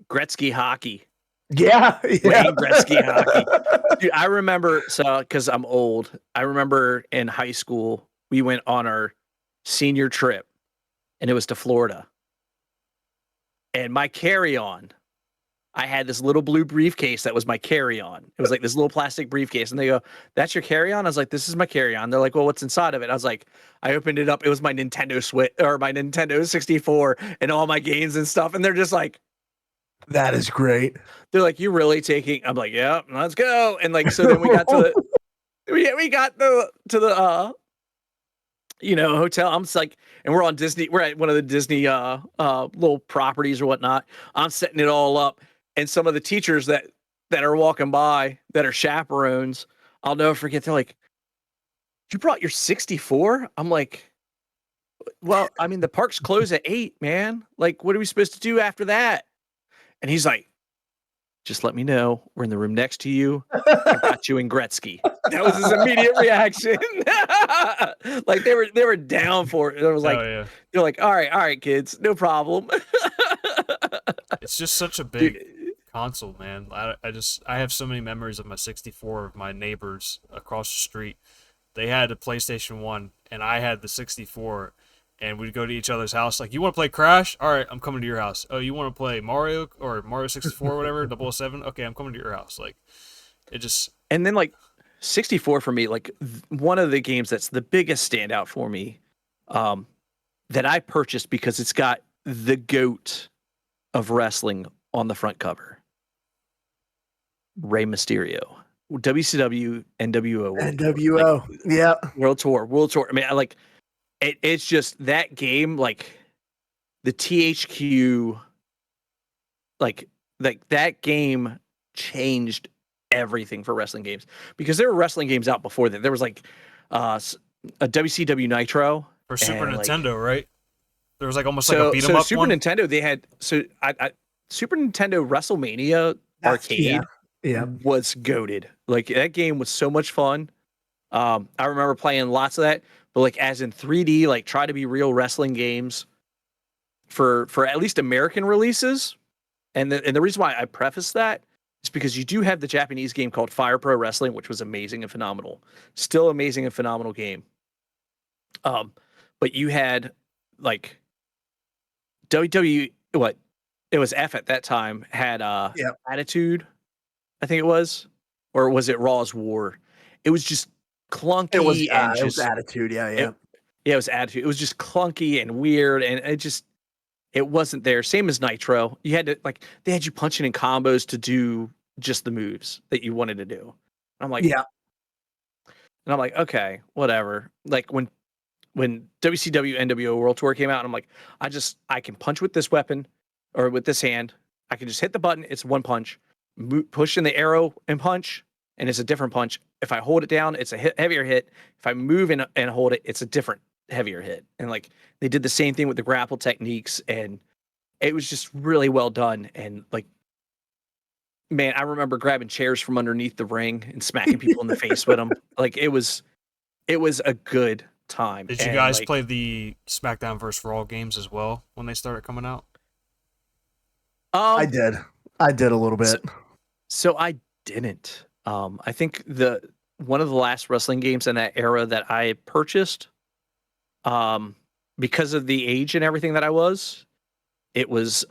Gretzky hockey. Yeah, Wayne Gretzky hockey. Dude, I remember because I'm old. I remember in high school we went on our senior trip, and it was to Florida. And my carry-on, I had this little blue briefcase that was my carry-on. It was like this little plastic briefcase, and they go, "That's your carry-on?" I was like, "This is my carry-on." They're like, "Well, what's inside of it?" I was like, I opened it up. It was my Nintendo Switch or my Nintendo 64 and all my games and stuff. And they're just like, that is great. They're like, "You really taking?" I'm like, "Yeah, let's go." And like, so then we got to the we got to the hotel. I'm just like, and we're on Disney. We're at one of the Disney little properties or whatnot. I'm setting it all up, and some of the teachers that are walking by that are chaperones, I'll never forget. They're like, "You brought your 64?" I'm like, "Well, I mean, the park's closed at 8, man. Like, what are we supposed to do after that?" And he's like, "Just let me know. We're in the room next to you. I got you in Gretzky." That was his immediate reaction. Like they were down for it. It was like, they're like, all right, kids, no problem. It's just such a big console, man. I have so many memories of my 64 of my neighbors across the street. They had a PlayStation 1 and I had the 64. And we'd go to each other's house. Like, you want to play Crash? All right, I'm coming to your house. Oh, you want to play Mario or Mario 64 or whatever, 007? Okay, I'm coming to your house. Like, it just... And then, like, 64 for me, like, one of the games that's the biggest standout for me that I purchased because it's got the GOAT of wrestling on the front cover. Rey Mysterio. WCW, NWO. NWO, like, yeah. World Tour. I mean, it's just that game, like the THQ, like that game changed everything for wrestling games because there were wrestling games out before that. There was like a WCW Nitro for Super Nintendo, right? There was like almost like a beat 'em up Super one. Nintendo. They had Super Nintendo WrestleMania arcade was goated. Like that game was so much fun. I remember playing lots of that. But like as in 3D, like try to be real wrestling games for at least American releases. And the reason why I preface that is because you do have the Japanese game called Fire Pro Wrestling, which was amazing and phenomenal. Still amazing and phenomenal game. But you had like WWE, it was F at that time, had Attitude, I think it was. Or was it Raw's War? It was just clunky. It was Attitude, yeah. It was Attitude. It was just clunky and weird, and it wasn't there. Same as Nitro. You had to they had you punching in combos to do just the moves that you wanted to do. And I'm like, yeah. And I'm like, okay, whatever. Like when WCW NWO World Tour came out, and I'm like, I can punch with this weapon or with this hand. I can just hit the button. It's one punch. Push in the arrow and punch, and it's a different punch. If I hold it down, it's a heavier hit. If I move and hold it, it's a different heavier hit. And like they did the same thing with the grapple techniques, and it was just really well done. And like, man, I remember grabbing chairs from underneath the ring and smacking people in the face with them. Like it was a good time. Did you guys play the SmackDown vs. Raw games as well when they started coming out? I did a little bit. So I didn't. I think one of the last wrestling games in that era that I purchased, because of the age and everything that I was, it was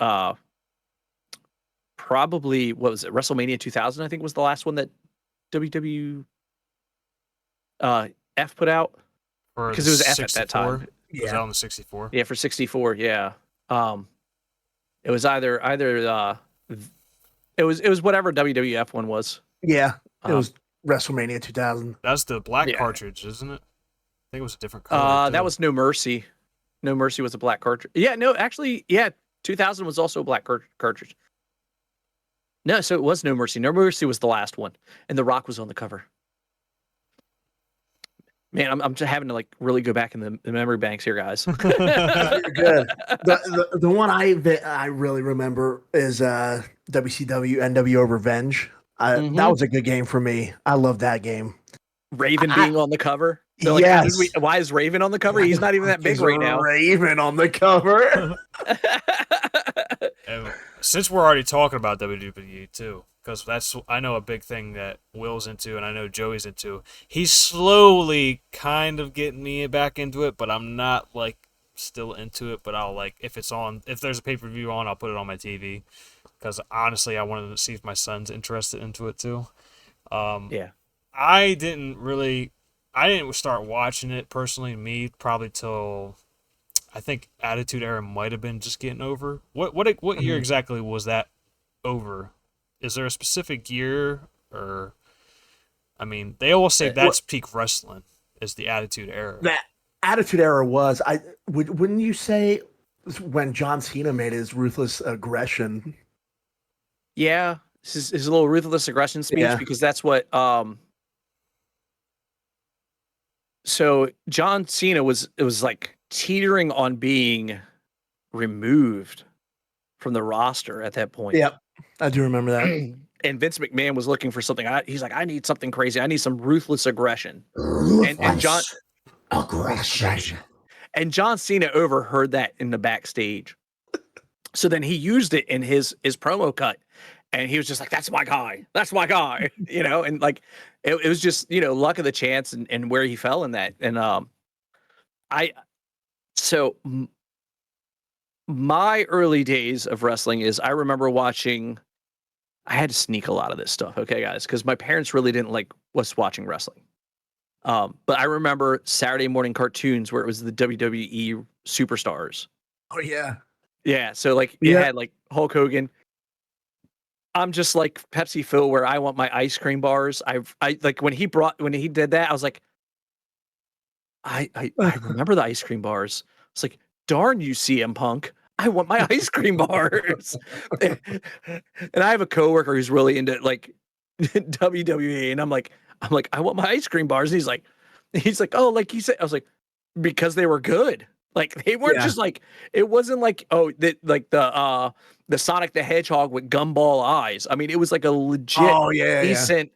probably, what was it, WrestleMania 2000, I think was the last one that WWF put out, For because the it was F at 64? that time. Was that on the 64? Yeah, for 64, yeah. It was either it was whatever WWF one was. Yeah, it was WrestleMania 2000. That's the black cartridge, isn't it? I think it was a different color. That was No Mercy. No Mercy was a black cartridge. Yeah, no, actually, yeah, 2000 was also a black cartridge. No, so it was No Mercy. No Mercy was the last one, and The Rock was on the cover. Man, I'm just having to like really go back in the memory banks here, guys. You're good. The one I really remember is WCW NWO Revenge. That was a good game for me. I love that game. Raven being on the cover. So like, yes. Why is Raven on the cover? He's not even that big right now. Raven on the cover. And since we're already talking about WWE too, because I know a big thing that Will's into and I know Joey's into. He's slowly kind of getting me back into it, but I'm not like still into it. But I'll like if there's a pay-per-view on, I'll put it on my TV. Because honestly, I wanted to see if my son's interested into it too. Yeah. I didn't start watching it personally, probably till I think Attitude Era might have been just getting over. What year exactly was that over? Is there a specific year, or I mean, they always say that's peak wrestling is the Attitude Era. That Attitude Era was wouldn't you say when John Cena made his Ruthless Aggression? Yeah, his little Ruthless Aggression speech, because that's what so John Cena was like teetering on being removed from the roster at that point. Yep, I do remember that. And Vince McMahon was looking for something. He's like, I need something crazy. I need some ruthless aggression. And John aggression. And John Cena overheard that in the backstage. So then he used it in his promo cut. And he was just like, that's my guy. That's my guy. And like, it was just, luck of the chance and where he fell in that. And my early days of wrestling is I remember watching, I had to sneak a lot of this stuff. Okay, guys, because my parents really didn't like us watching wrestling. But I remember Saturday morning cartoons where it was the WWE superstars. Oh yeah. Yeah. So like it had like Hulk Hogan. I'm just like Pepsi Phil, where I want my ice cream bars. I like when he did that, I was like, I remember the ice cream bars. It's like, darn you, CM Punk. I want my ice cream bars. And I have a coworker who's really into like WWE, and I'm like, I want my ice cream bars. And he's like, oh, like he said, I was like, because they were good. Like they weren't just like, it wasn't like, oh, the Sonic the Hedgehog with gumball eyes. I mean, it was like a legit decent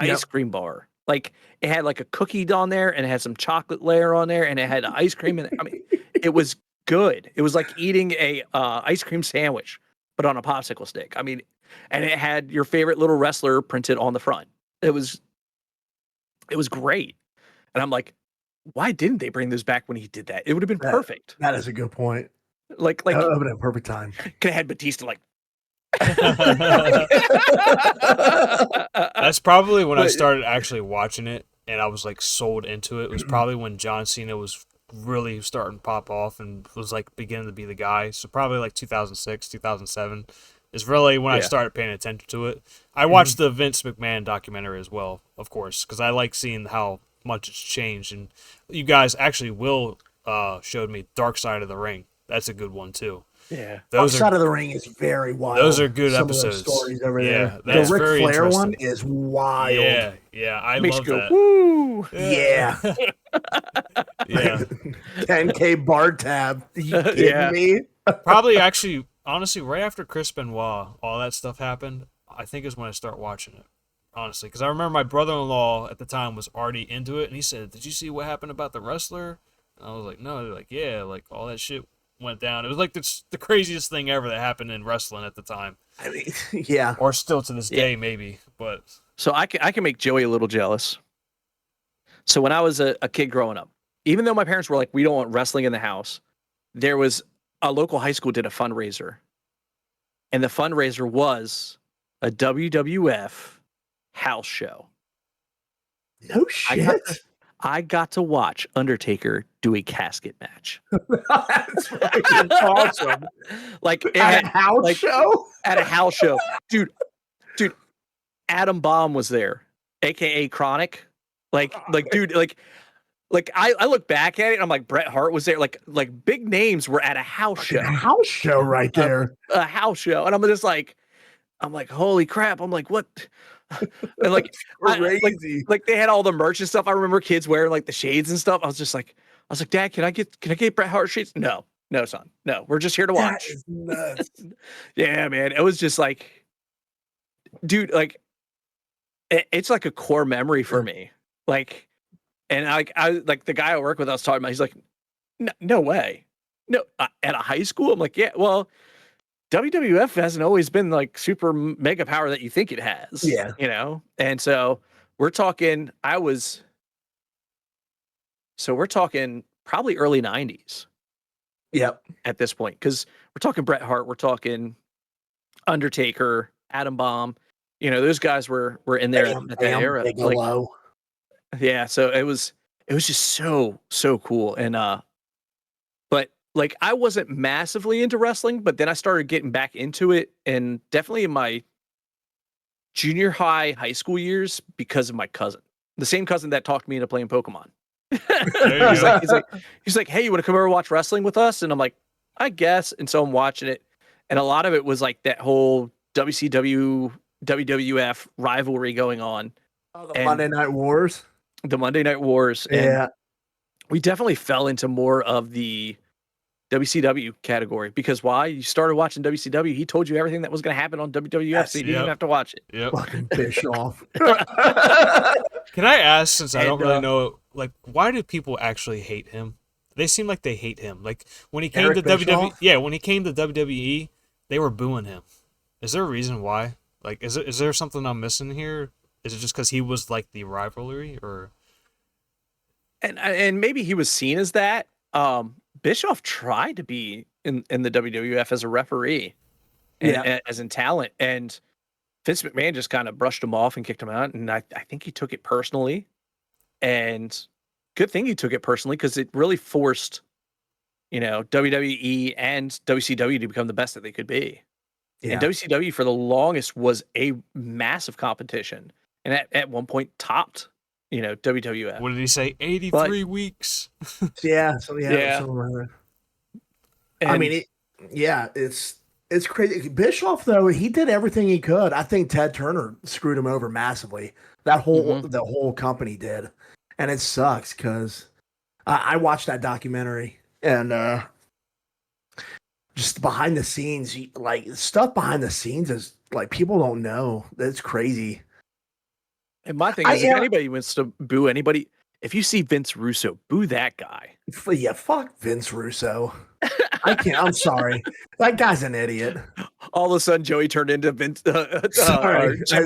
ice cream bar. Like it had like a cookie on there, and it had some chocolate layer on there, and it had ice cream in it. I mean, it was good. It was like eating a ice cream sandwich, but on a popsicle stick. I mean, and it had your favorite little wrestler printed on the front. It was great. And I'm like, why didn't they bring those back when he did that? It would have been perfect. That is a good point. Like that would have been a perfect time. Could have had Batista like. That's probably when I started actually watching it, and I was like sold into it. It was probably when John Cena was really starting to pop off and was like beginning to be the guy. So probably like 2006, 2007 is really when I started paying attention to it. I watched the Vince McMahon documentary as well, of course, because I like seeing how much it's changed. And you guys actually Will showed me Dark Side of the Ring. That's a good one too. Yeah, Dark Side of the Ring is very wild. Those are good Some episodes. Of those stories over there. The Ric Flair one is wild. Yeah, I love that. Woo! Yeah. Yeah. 10K bar tab. You kidding me? Probably actually, honestly, right after Chris Benoit, all that stuff happened, I think is when I start watching it. Honestly, because I remember my brother-in-law at the time was already into it, and he said, "Did you see what happened about the wrestler?" And I was like, "No." They're like, "Yeah, like all that shit went down." It was like the craziest thing ever that happened in wrestling at the time. I mean, yeah. Or still to this day, maybe. But So I can make Joey a little jealous. So when I was a kid growing up, even though my parents were like, we don't want wrestling in the house, there was a local high school did a fundraiser. And the fundraiser was a WWF house show. No shit. I got to watch Undertaker do a casket match. That's fucking awesome. Like At a house show? At a house show. Dude, Adam Bomb was there, aka Chronic. Dude, I look back at it and I'm like, Bret Hart was there. Like big names were at a house show. A house show right there. A house show. And I'm just like, holy crap. I'm like, what? And like, crazy. Like they had all the merch and stuff. I remember kids wearing like the shades and stuff. I was like, Dad, can I get Bret Hart shades? No, son. No, we're just here to watch. That is nuts. Yeah, man. It was just like, dude, like, it's like a core memory for me. Like, and I like the guy I work with, I was talking about, he's like, no way. No, at a high school? I'm like, yeah, well, WWF hasn't always been like super mega power that you think it has. Yeah. You know? And so we're talking probably early 90s. Yep. At this point. Because we're talking Bret Hart, we're talking Undertaker, Adam Bomb. You know, those guys were in there at that era. Like, yeah, so it was just so cool. And but like I wasn't massively into wrestling, but then I started getting back into it, and definitely in my junior high school years because of my cousin. The same cousin that talked me into playing Pokemon. he's like, hey, you want to come over and watch wrestling with us? And I'm like, I guess. And so I'm watching it. And a lot of it was like that whole WCW, WWF rivalry going on. Oh, the Monday Night Wars. The Monday Night Wars. Yeah. And we definitely fell into more of the WCW category because why? You started watching WCW. He told you everything that was going to happen on WWF, so you didn't even have to watch it. Yep. Fucking Bischoff. Can I ask, since I don't really know, like, why do people actually hate him? They seem like they hate him. Like when he came to WWE, when he came to WWE, they were booing him. Is there a reason why? Like, is there something I'm missing here? Is it just because he was like the rivalry, or? And maybe he was seen as that. Bischoff tried to be in the WWF as a referee, as in talent, and Vince McMahon just kind of brushed him off and kicked him out. And I think he took it personally, and good thing he took it personally because it really forced, WWE and WCW to become the best that they could be. Yeah. And WCW for the longest was a massive competition, and at one point topped, WWF. What did he say? 83 weeks. Yeah. So something like that. I mean, it's crazy. Bischoff, though, he did everything he could. I think Ted Turner screwed him over massively. The whole company did, and it sucks because I watched that documentary and just behind the scenes, like stuff behind the scenes is like people don't know. That's crazy. And my thing is, if anybody wants to boo anybody, if you see Vince Russo, boo that guy. Yeah, fuck Vince Russo. I can't. I'm sorry. That guy's an idiot. All of a sudden, Joey turned into Vince, Jim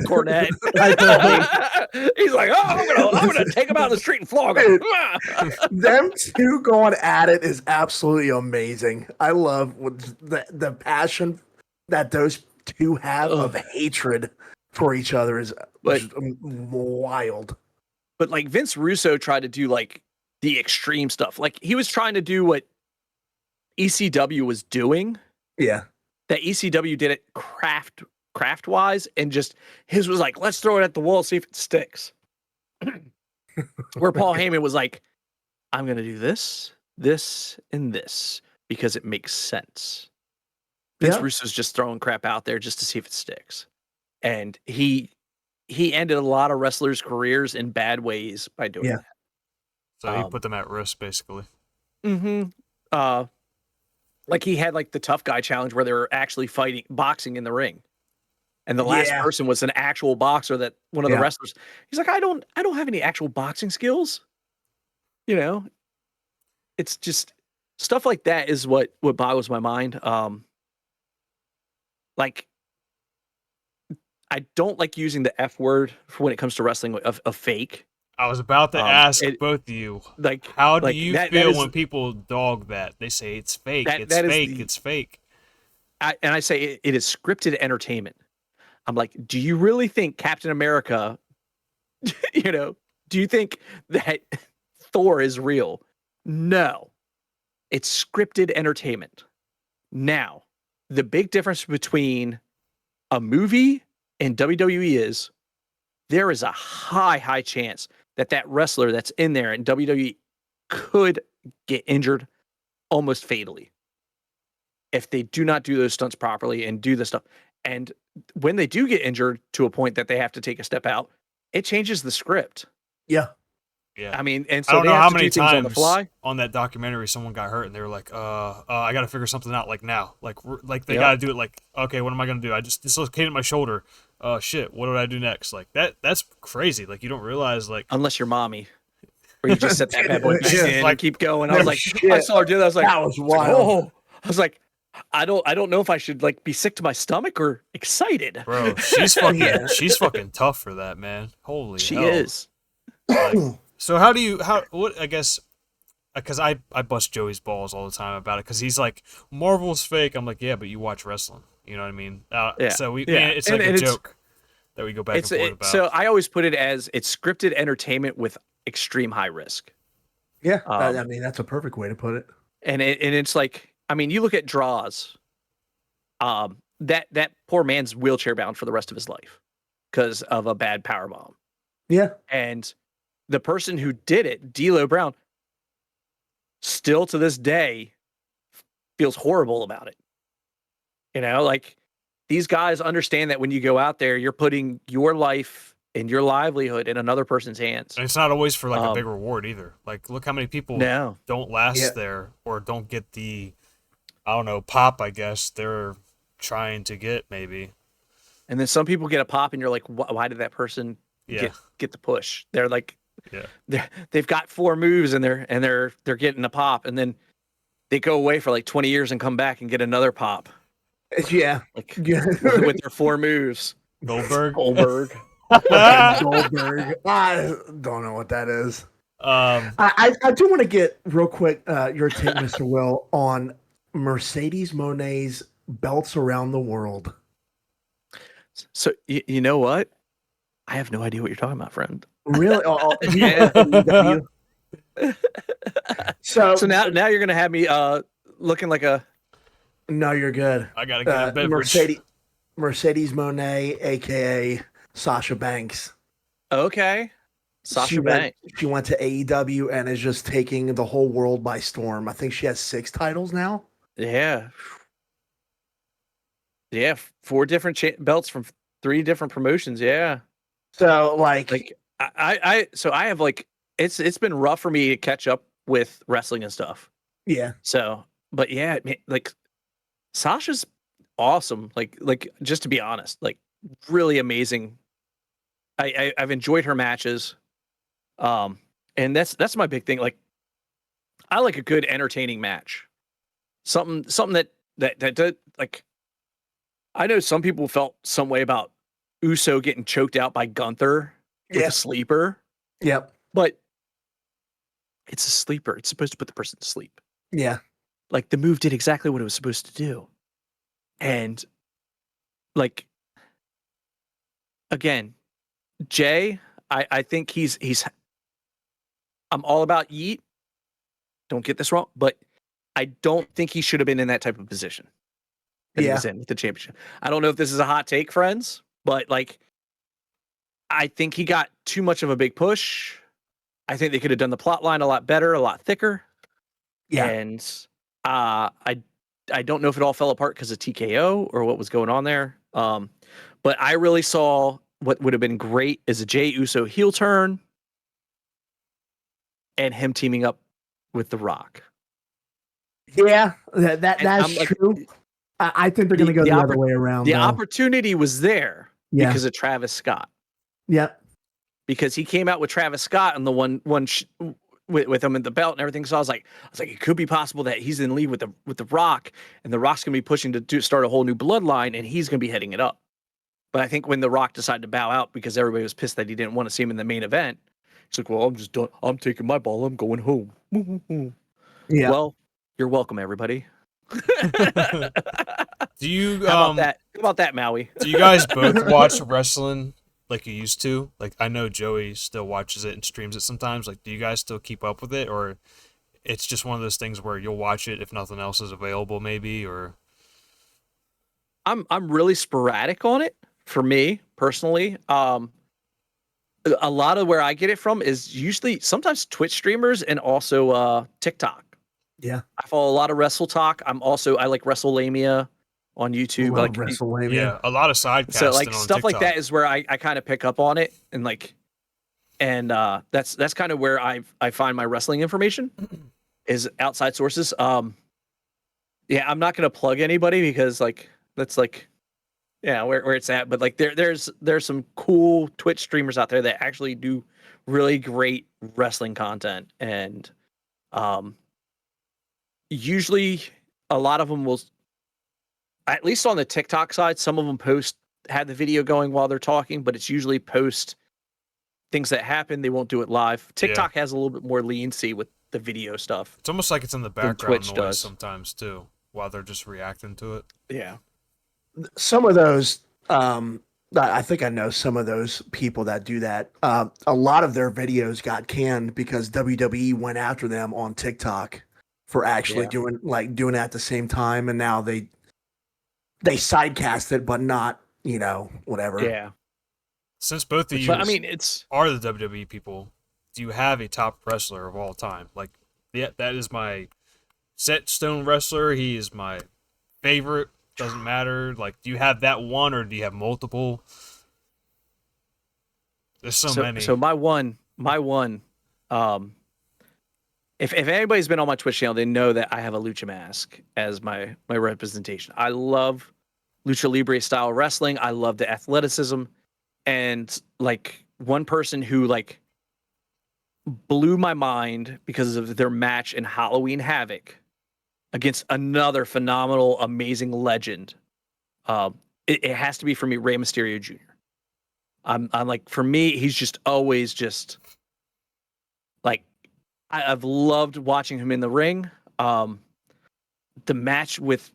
Cornette. He's like, oh, I'm gonna take him out on the street and flog him. Them two going at it is absolutely amazing. I love the passion that those two have of hatred for each other is wild. But like Vince Russo tried to do like the extreme stuff. Like he was trying to do what ECW was doing. Yeah. That ECW did it craft wise, and just his was like, let's throw it at the wall, see if it sticks. Where Paul Heyman was like, I'm gonna do this, and this because it makes sense. Vince Russo's just throwing crap out there just to see if it sticks. And he ended a lot of wrestlers' careers in bad ways by doing that. So he put them at risk, basically. Mm-hmm. Like he had like the tough guy challenge where they were actually boxing in the ring. And the last person was an actual boxer that one of the wrestlers, he's like, I don't have any actual boxing skills. It's just stuff like that is what boggles my mind. Like I don't like using the F word when it comes to wrestling of fake. I was about to ask both of you, like, how do you that feel is, when people dog that? They say it's fake, it's fake. And I say it is scripted entertainment. I'm like, do you really think Captain America, do you think that Thor is real? No, it's scripted entertainment. Now, the big difference between a movie and WWE is there is a high chance that wrestler that's in there in WWE could get injured almost fatally if they do not do those stunts properly and do the stuff. And when they do get injured to a point that they have to take a step out, it changes the script. Yeah. I mean, and so I don't they know have how to many do things times on the fly. on that documentary someone got hurt and they were like, I got to figure something out like now. Like they got to do it like, okay, what am I going to do? I just dislocated my shoulder. Shit, what do I do next? Like that's crazy. Like you don't realize like unless you're mommy, or you just set that bad boy back in like, and keep going. I was like, shit. I saw her do that. I was like, that was wild. I was like, I don't know if I should like be sick to my stomach or excited. Bro, she's fucking tough for that, man. Holy she hell. is. Like, so I guess because I bust Joey's balls all the time about it because he's like, Marvel's fake. I'm like, yeah, but you watch wrestling. You know what I mean? So it's like a joke that we go back and forth about. So I always put it as it's scripted entertainment with extreme high risk. Yeah, I mean that's a perfect way to put it. And it's like, I mean, you look at Draws. That poor man's wheelchair bound for the rest of his life because of a bad power bomb. Yeah, and the person who did it, D'Lo Brown, still to this day feels horrible about it. Like these guys understand that when you go out there, you're putting your life and your livelihood in another person's hands. And it's not always for like a big reward either. Like, look how many people don't last there or don't get the, I don't know, pop, I guess they're trying to get maybe. And then some people get a pop and you're like, why did that person get the push? They're like, they've got 4 moves and they're getting a pop, and then they go away for like 20 years and come back and get another pop. Yeah, with their 4 moves. Goldberg. Goldberg. I don't know what that is. I do want to get real quick your take, Mr. Will, on Mercedes Monet's belts around the world. So you know what? I have no idea what you're talking about, friend. Really? So now you're gonna have me looking like a. No, you're good. I gotta get a beverage. Mercedes Monet, aka Sasha Banks. Okay, Sasha Banks. She went to AEW and is just taking the whole world by storm. I think she has 6 titles now. Yeah. 4 different belts from 3 different promotions. Yeah. So I have like it's been rough for me to catch up with wrestling and stuff. Yeah. So, but yeah, like Sasha's awesome. Like just to be honest, like really amazing. I've enjoyed her matches. And that's my big thing. Like I like a good entertaining match. Something that like I know some people felt some way about Uso getting choked out by Gunther with a sleeper. Yep. But it's a sleeper. It's supposed to put the person to sleep. Yeah. Like the move did exactly what it was supposed to do. And like again, Jay, I think he's I'm all about Yeet. Don't get this wrong, but I don't think he should have been in that type of position that he was in with the championship. I don't know if this is a hot take, friends, but like I think he got too much of a big push. I think they could have done the plot line a lot better, a lot thicker. Yeah. And I don't know if it all fell apart because of TKO or what was going on there. But I really saw what would have been great is a Jey Uso heel turn and him teaming up with The Rock. Yeah, that's true. I think they're going to go the other way around. The opportunity was there because of Travis Scott. Yeah. Because he came out with Travis Scott and the one with him in the belt and everything. So I was like, it could be possible that he's in league with the Rock, and the Rock's gonna be pushing to start a whole new bloodline, and he's gonna be heading it up. But I think when The Rock decided to bow out because everybody was pissed that he didn't want to see him in the main event, he's like, well, I'm just done. I'm taking my ball. I'm going home. Yeah. Well, you're welcome, everybody. Do you How about that, Maui? Do you guys both watch wrestling like you used to? Like, I know Joey still watches it and streams it sometimes. Like, do you guys still keep up with it, or it's just one of those things where you'll watch it if nothing else is available, maybe? Or I'm really sporadic on it for me personally. A lot of where I get it from is usually sometimes Twitch streamers and also TikTok. Yeah. I follow a lot of Wrestle Talk. I like WrestleLamia on YouTube. Love Like WrestleLamia. yeah, a lot of sidecasting so like on stuff TikTok. like that is where I kind of pick up on it and that's kind of where I find my wrestling information is outside sources. Yeah, I'm not gonna plug anybody because like that's like yeah where it's at, but like there's some cool Twitch streamers out there that actually do really great wrestling content, and usually a lot of them will, at least on the TikTok side, some of them had the video going while they're talking, but it's usually post things that happen. They won't do it live. TikTok has a little bit more leniency with the video stuff. It's almost like it's in the background Twitch noise does. sometimes too, while they're just reacting to it. Yeah. Some of those, I think I know some of those people that do that. A lot of their videos got canned because WWE went after them on TikTok for actually doing it at the same time, and now they sidecast it, but not, whatever. Yeah. Since both of you But I mean, are the WWE people, do you have a top wrestler of all time? Like, yeah, that is my set stone wrestler. He is my favorite. Doesn't matter. Like, do you have that one, or do you have multiple? There's so many. So my one, if anybody's been on my Twitch channel, they know that I have a lucha mask as my representation. I love lucha libre style wrestling. I love the athleticism, and like one person who like blew my mind because of their match in Halloween Havoc against another phenomenal, amazing legend. It has to be for me, Rey Mysterio Jr. I'm like, for me, he's just always just like, I've loved watching him in the ring. The match with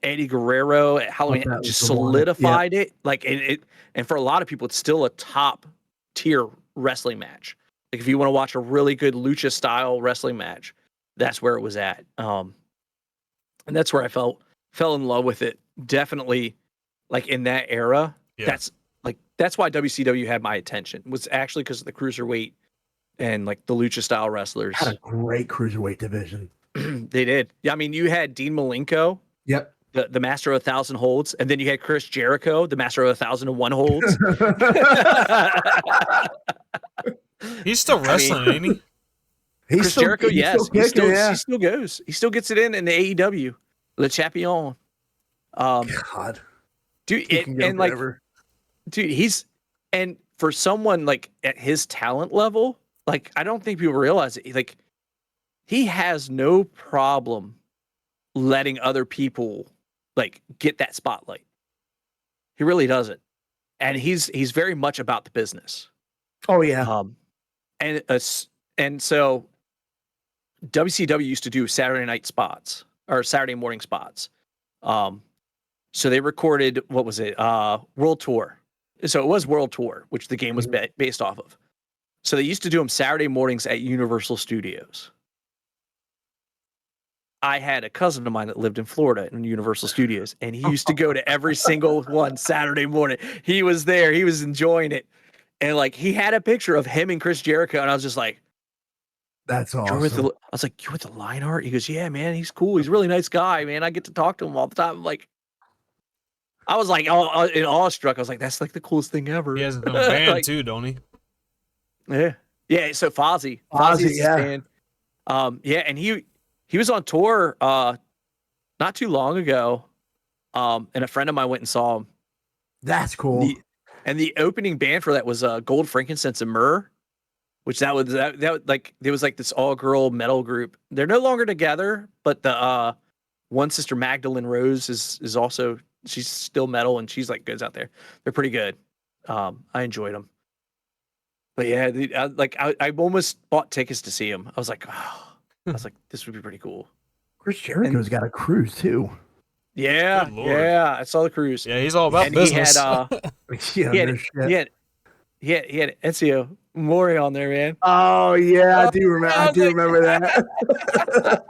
Eddie Guerrero at Halloween just solidified it. Like and for a lot of people, it's still a top tier wrestling match. Like if you want to watch a really good lucha style wrestling match, that's where it was at. And that's where I fell in love with it. Definitely, like in that era. Yeah. That's why WCW had my attention. Was actually because of the cruiserweight and like the lucha style wrestlers. Had a great cruiserweight division. They did. Yeah, I mean, you had Dean Malenko. Yep. The master of 1,000 holds, and then you had Chris Jericho, the master of 1,001 holds. He's still wrestling, ain't he? Chris Jericho, yes, he still goes. He still gets it in the AEW, Le Champion. God, dude, and for someone like at his talent level, like I don't think people realize it. Like he has no problem letting other people like get that spotlight. He really doesn't, and he's very much about the business. Oh yeah. And so WCW used to do Saturday night spots or Saturday morning spots. So they recorded, what was it? World Tour. So it was World Tour, which the game was based off of. So they used to do them Saturday mornings at Universal Studios. I had a cousin of mine that lived in Florida in Universal Studios, and he used to go to every single one Saturday morning. He was there. He was enjoying it. And like, he had a picture of him and Chris Jericho. And I was just like, that's awesome. I was like, you're with the Lionheart? He goes, yeah, man, he's cool. He's a really nice guy, man. I get to talk to him all the time. I'm like, I was like, awestruck. I was like, that's like the coolest thing ever. He has his own band like, too, don't he? Yeah. Yeah. So Fozzy is his band. Yeah. And he was on tour not too long ago. And a friend of mine went and saw him. That's cool. And the opening band for that was Gold, Frankincense, and Myrrh, which that was like, there was like this all girl metal group. They're no longer together, but the one sister Magdalene Rose is also she's still metal, and she's like goes out there. They're pretty good. I enjoyed them. But yeah, I almost bought tickets to see him. I was like, this would be pretty cool. Chris Jericho's got a cruise too. Yeah, Good Lord. yeah, I saw the cruise. Yeah, he's all about And business. he had Ezio Mori on there, man. Oh yeah, I do remember that.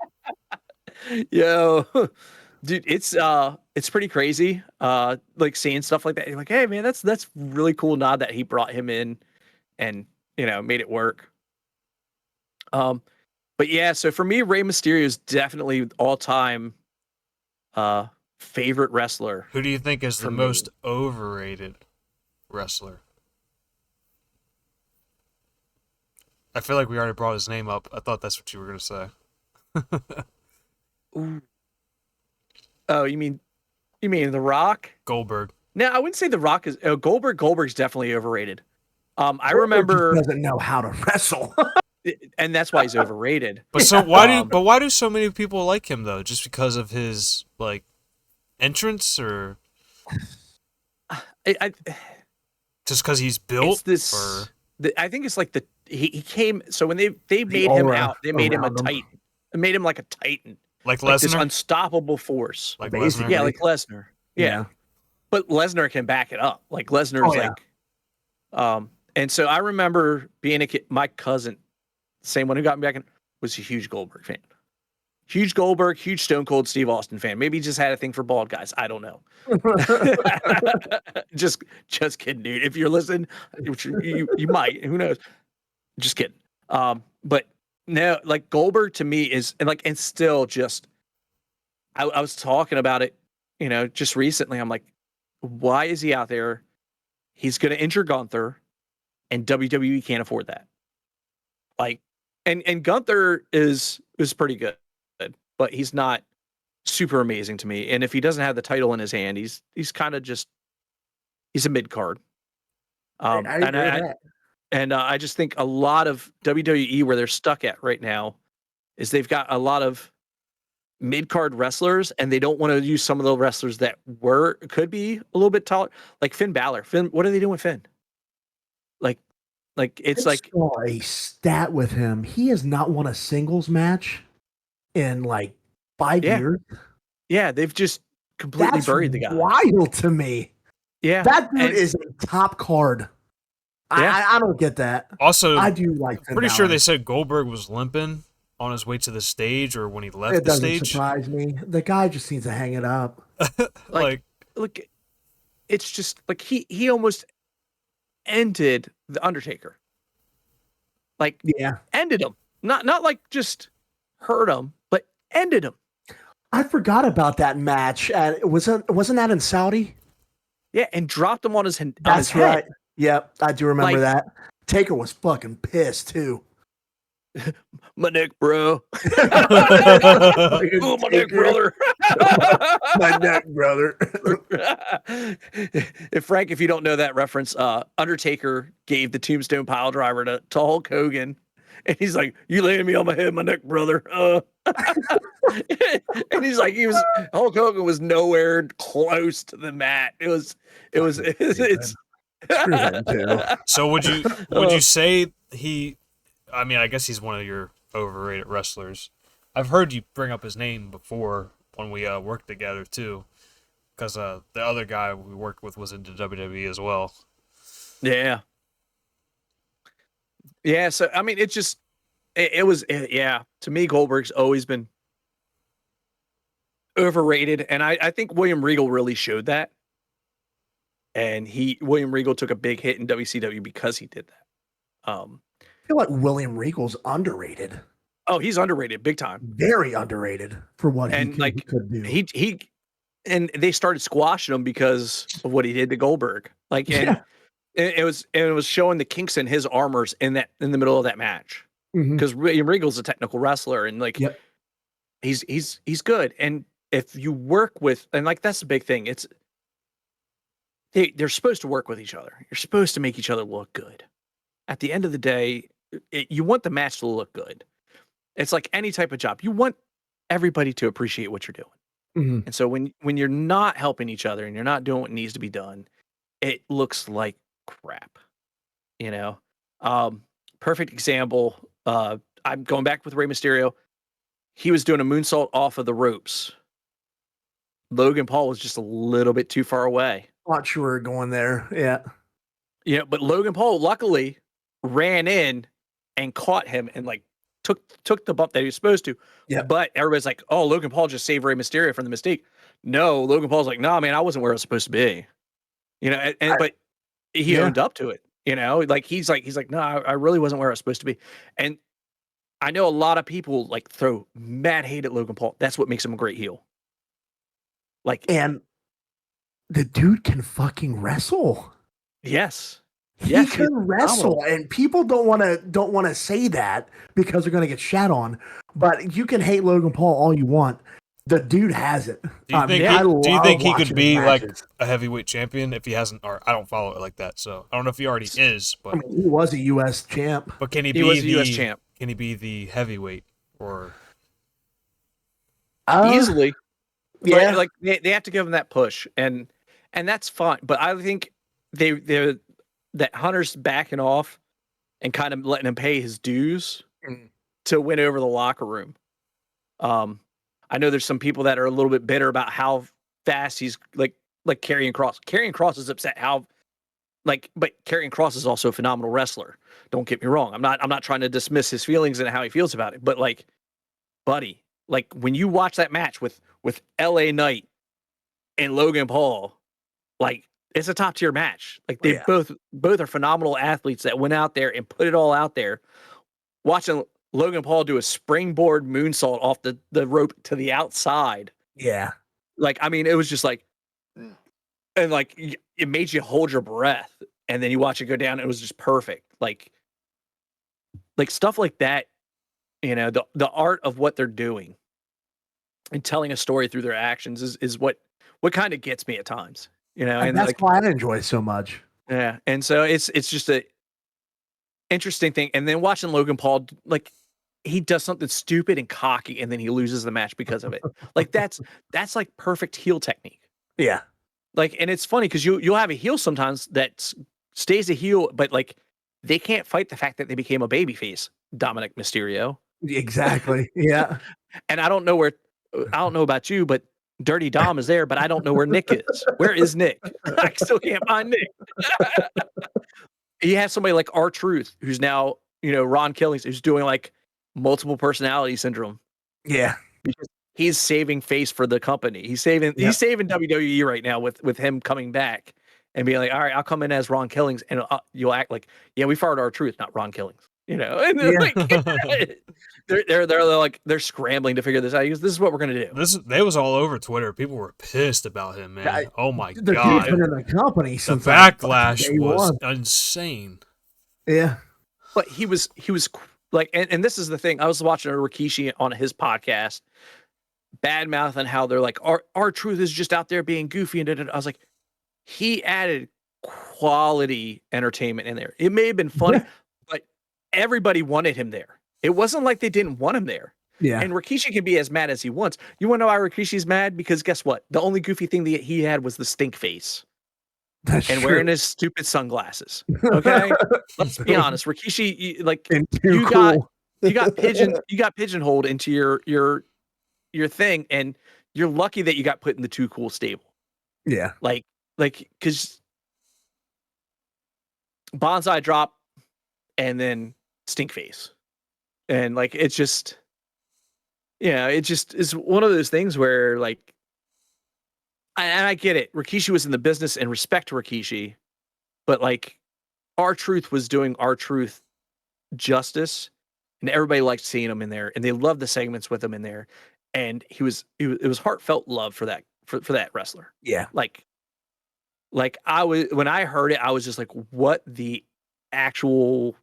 Yo, dude, it's pretty crazy. Like seeing stuff like that. You're like, hey man, that's really cool nod that he brought him in and made it work. But yeah, so for me, Rey Mysterio is definitely all-time favorite wrestler. Who do you think is the most overrated wrestler? I feel like we already brought his name up. I thought that's what you were going to say. Ooh. Oh, you mean The Rock? Goldberg. No, I wouldn't say The Rock is. Goldberg. Goldberg's definitely overrated. I Goldberg remember just doesn't know how to wrestle, and that's why he's overrated. But so why do so many people like him though? Just because of his like entrance, or just because he's built? I think it's like he came. So when they made him out, they made him a titan. They made him like a titan, like Lesnar, this unstoppable force, like Lesnar. Yeah, like Lesnar. Yeah. But Lesnar can back it up. Like Lesnar's and so I remember being a kid. My cousin, same one who got me back in, was a huge Goldberg fan. Huge Goldberg, huge Stone Cold Steve Austin fan. Maybe he just had a thing for bald guys. I don't know. just kidding, dude. If you're listening, you might. Who knows? Just kidding. But no, like Goldberg to me is and still just. I was talking about it, just recently. I'm like, why is he out there? He's going to injure Gunther, and WWE can't afford that. Like, and Gunther is pretty good, but he's not super amazing to me. And if he doesn't have the title in his hand, he's kind of just he's a mid card. I just think a lot of WWE where they're stuck at right now is they've got a lot of mid card wrestlers, and they don't want to use some of the wrestlers that could be a little bit taller, like Finn Balor. What are they doing with Finn? Like it's like a stat with him. He has not won a singles match in like 5 years. Yeah, they've just completely buried the guy. Wild to me. Yeah, that dude is a top card. Yeah. I don't get that. Also, I do like. Finn Balor. Sure they said Goldberg was limping on his way to the stage, or when he left the stage. It doesn't surprise me. The guy just needs to hang it up. Look, it's just like he almost ended the Undertaker. Ended him. Not like just hurt him, but ended him. I forgot about that match. Wasn't that in Saudi? Yeah, and dropped him on his head. That's right. Yep, I do remember that. Taker was fucking pissed too. My neck, bro. Oh, my neck, brother. My neck, brother. Frank, if you don't know that reference, Undertaker gave the Tombstone pile driver to Hulk Hogan, and he's like, "You laying me on my head, my neck, brother." And he's like, Hulk Hogan was nowhere close to the mat. It's. So would you say he? I mean, I guess he's one of your overrated wrestlers. I've heard you bring up his name before when we worked together too, because the other guy we worked with was into WWE as well. Yeah. Yeah. So I mean, it was to me, Goldberg's always been overrated, and I think William Regal really showed that. And William Regal took a big hit in WCW because he did that. I feel like William Regal's underrated. Oh, he's underrated big time. Very underrated for what he could do. He and they started squashing him because of what he did to Goldberg. It was showing the kinks in his armors in the middle of that match. Because William Regal's a technical wrestler, and he's good. And if you work with, and that's the big thing, they're supposed to work with each other. You're supposed to make each other look good. At the end of the day, you want the match to look good. It's like any type of job. You want everybody to appreciate what you're doing. Mhm. And so when you're not helping each other and you're not doing what needs to be done, it looks like crap. You know, perfect example. I'm going back with Rey Mysterio. He was doing a moonsault off of the ropes. Logan Paul was just a little bit too far away. Not sure we're going there. Yeah. Yeah, but Logan Paul luckily ran in and caught him and like took the bump that he was supposed to. Yep. But everybody's like, "Oh, Logan Paul just saved Rey Mysterio from the mistake." No, Logan Paul's like, "Nah, man, I wasn't where I was supposed to be." You know, but he Yeah. owned up to it. You know, like he's like, "No, I really wasn't where I was supposed to be." And I know a lot of people like throw mad hate at Logan Paul. That's what makes him a great heel. Like, And the dude can fucking wrestle. yes, He yes, he's can wrestle, phenomenal. and people don't want to say that because they're going to get shat on. But you can hate Logan Paul all you want. The dude has it. Do you think I do you love think he watching could his be like matches. a heavyweight champion if he hasn't? Or I don't follow it like that, so I don't know if he already is. I But mean, he was a U.S. champ. can he He be was a U.S. the champ. can he be the heavyweight or? Easily. Yeah. But, like they have to give him that push, and that's fine. But I think they're that Hunter's backing off and kind of letting him pay his dues Mm. to win over the locker room. I know there's some people that are a little bit bitter about how fast he's like Karrion Kross. Karrion Kross is upset how but Karrion Kross is also a phenomenal wrestler. Don't get me wrong. I'm not trying to dismiss his feelings and how he feels about it, but like, buddy, like when you watch that match with LA Knight and Logan Paul, like it's a top tier match. Like they Yeah. both are phenomenal athletes that went out there and put it all out there. Watching Logan Paul do a springboard moonsault off the rope to the outside. Yeah. Like, I mean, it was just like, and like it made you hold your breath, and then you watch it go down. And it was just perfect. Like stuff like that. You know, the art of what they're doing and telling a story through their actions is what kind of gets me at times. You know, And and that's like, why I enjoy it so much. yeah, and so it's just a interesting thing. And then watching Logan Paul, like he does something stupid and cocky, and then he loses the match because of it. Like that's like perfect heel technique. Yeah. Like, and it's funny because you'll have a heel sometimes that stays a heel, but like they can't fight the fact that they became a babyface. Dominic Mysterio. Exactly. Yeah. And I don't know about you, but Dirty Dom is there, but I don't know where Nick is. Where is Nick? I still can't find Nick. He has somebody like R-Truth, who's now, Ron Killings, who's doing like multiple personality syndrome. Yeah. Because he's saving face for the company. He's saving WWE right now with him coming back and being like, all right, I'll come in as Ron Killings, and you'll act like, yeah, we fired R-Truth, not Ron Killings. And they're like, they're scrambling to figure this out. He goes, this is what we're gonna do. They was all over Twitter. People were pissed about him, man. Oh my The dude's god, been in the company the since backlash day was one. insane. Yeah. But he was like, and this is the thing. I was watching a Rikishi on his podcast, bad mouth on how they're like, R-Truth is just out there being goofy, and I was like, he added quality entertainment in there. It may have been funny, but everybody wanted him there. It wasn't like they didn't want him there. Yeah. And Rikishi can be as mad as he wants. You want to know why Rikishi's mad? Because guess what? The only goofy thing that he had was the stink face. That's and true. wearing his stupid sunglasses. Okay, let's be honest. Rikishi, you got pigeonholed into your thing, and you're lucky that you got put in the Too Cool stable. Yeah, like because Bonsai drop, and then stink face, and like it's just, it just is one of those things where like, I get it. Rikishi was in the business, and respect to Rikishi. But like, R-Truth was doing R-Truth justice, and everybody liked seeing him in there, and they loved the segments with him in there. And it was heartfelt love for that wrestler. Yeah. Like when I heard it, I was just like, what the actual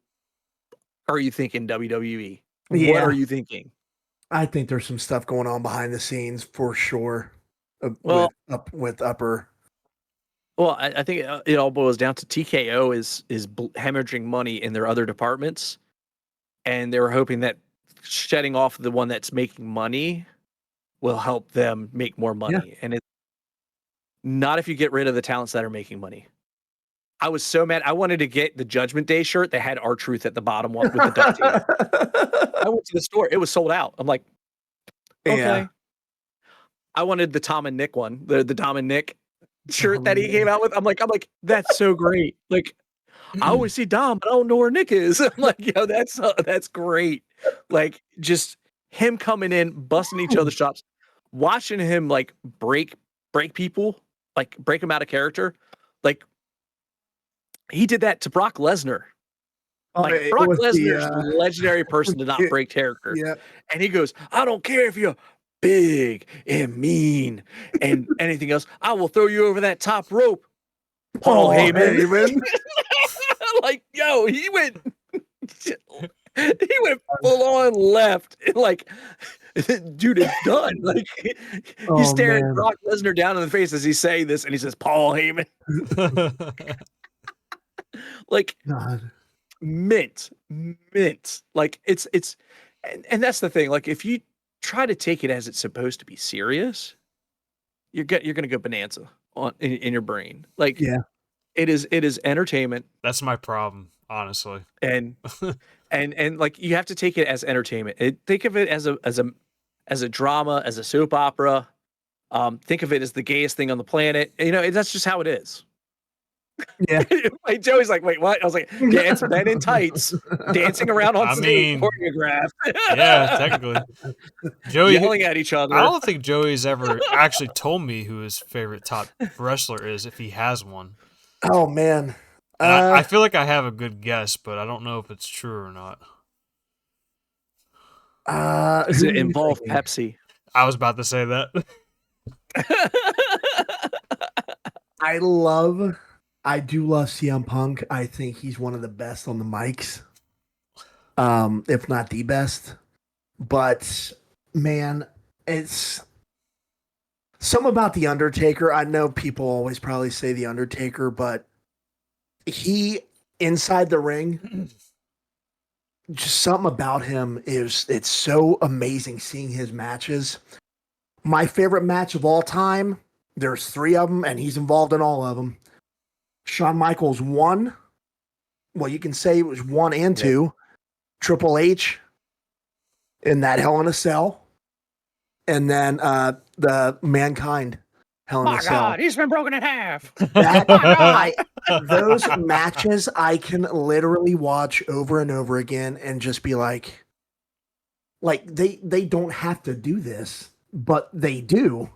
are you thinking, WWE? Yeah. What are you thinking? I think there's some stuff going on behind the scenes for sure. With Upper. Well, I think it all boils down to TKO is hemorrhaging money in their other departments, and they were hoping that shedding off the one that's making money will help them make more money. And it's not if you get rid of the talents that are making money. I was so mad. I wanted to get the Judgment Day shirt that had R-Truth at the bottom with the duct tape. I went to the store. It was sold out. I'm like, okay. Yeah. I wanted the Tom and Nick one, the Dom and Nick shirt that he came out with. I'm like, that's so great. Like, I always see Dom, but I don't know where Nick is. I'm like, yo, that's great. Like, just him coming in, busting each other's chops, watching him like break people, like break them out of character. Like, he did that to Brock Lesnar. Like, Brock Lesnar's a legendary person to not break character. Yeah. And he goes, I don't care if you're big and mean and anything else. I will throw you over that top rope. Paul Heyman. Like, yo, he went full on left. Like, dude is done. Like, he's staring Brock Lesnar down in the face as he's saying this, and he says, Paul Heyman. Like, God. Mint. Like, it's and that's the thing. Like, if you try to take it as it's supposed to be serious, you're gonna go bonanza in your brain. Like, yeah, it is entertainment. That's my problem, honestly. And like, you have to take it as entertainment. Think of it as a drama, as a soap opera. Think of it as the gayest thing on the planet. You know, that's just how it is. Yeah. Like, Joey's like, wait, what? I was like, yeah, it's men in tights dancing around on stage, choreographed. Yeah, technically. Joey yelling at each other. I don't think Joey's ever actually told me who his favorite top wrestler is, if he has one. Oh, man. I feel like I have a good guess, but I don't know if it's true or not. Does it involve Pepsi? I was about to say that. I do love CM Punk. I think he's one of the best on the mics, if not the best. But, man, it's something about The Undertaker. I know people always probably say The Undertaker, but he, inside the ring, just something about him it's so amazing seeing his matches. My favorite match of all time, there's 3 of them, and he's involved in all of them. Shawn Michaels 1. Well, you can say it was 1 and 2. Yeah. Triple H in that Hell in a Cell. And then the Mankind Hell in a Cell. My God, he's been broken in half. Those matches I can literally watch over and over again and just be like they don't have to do this, but they do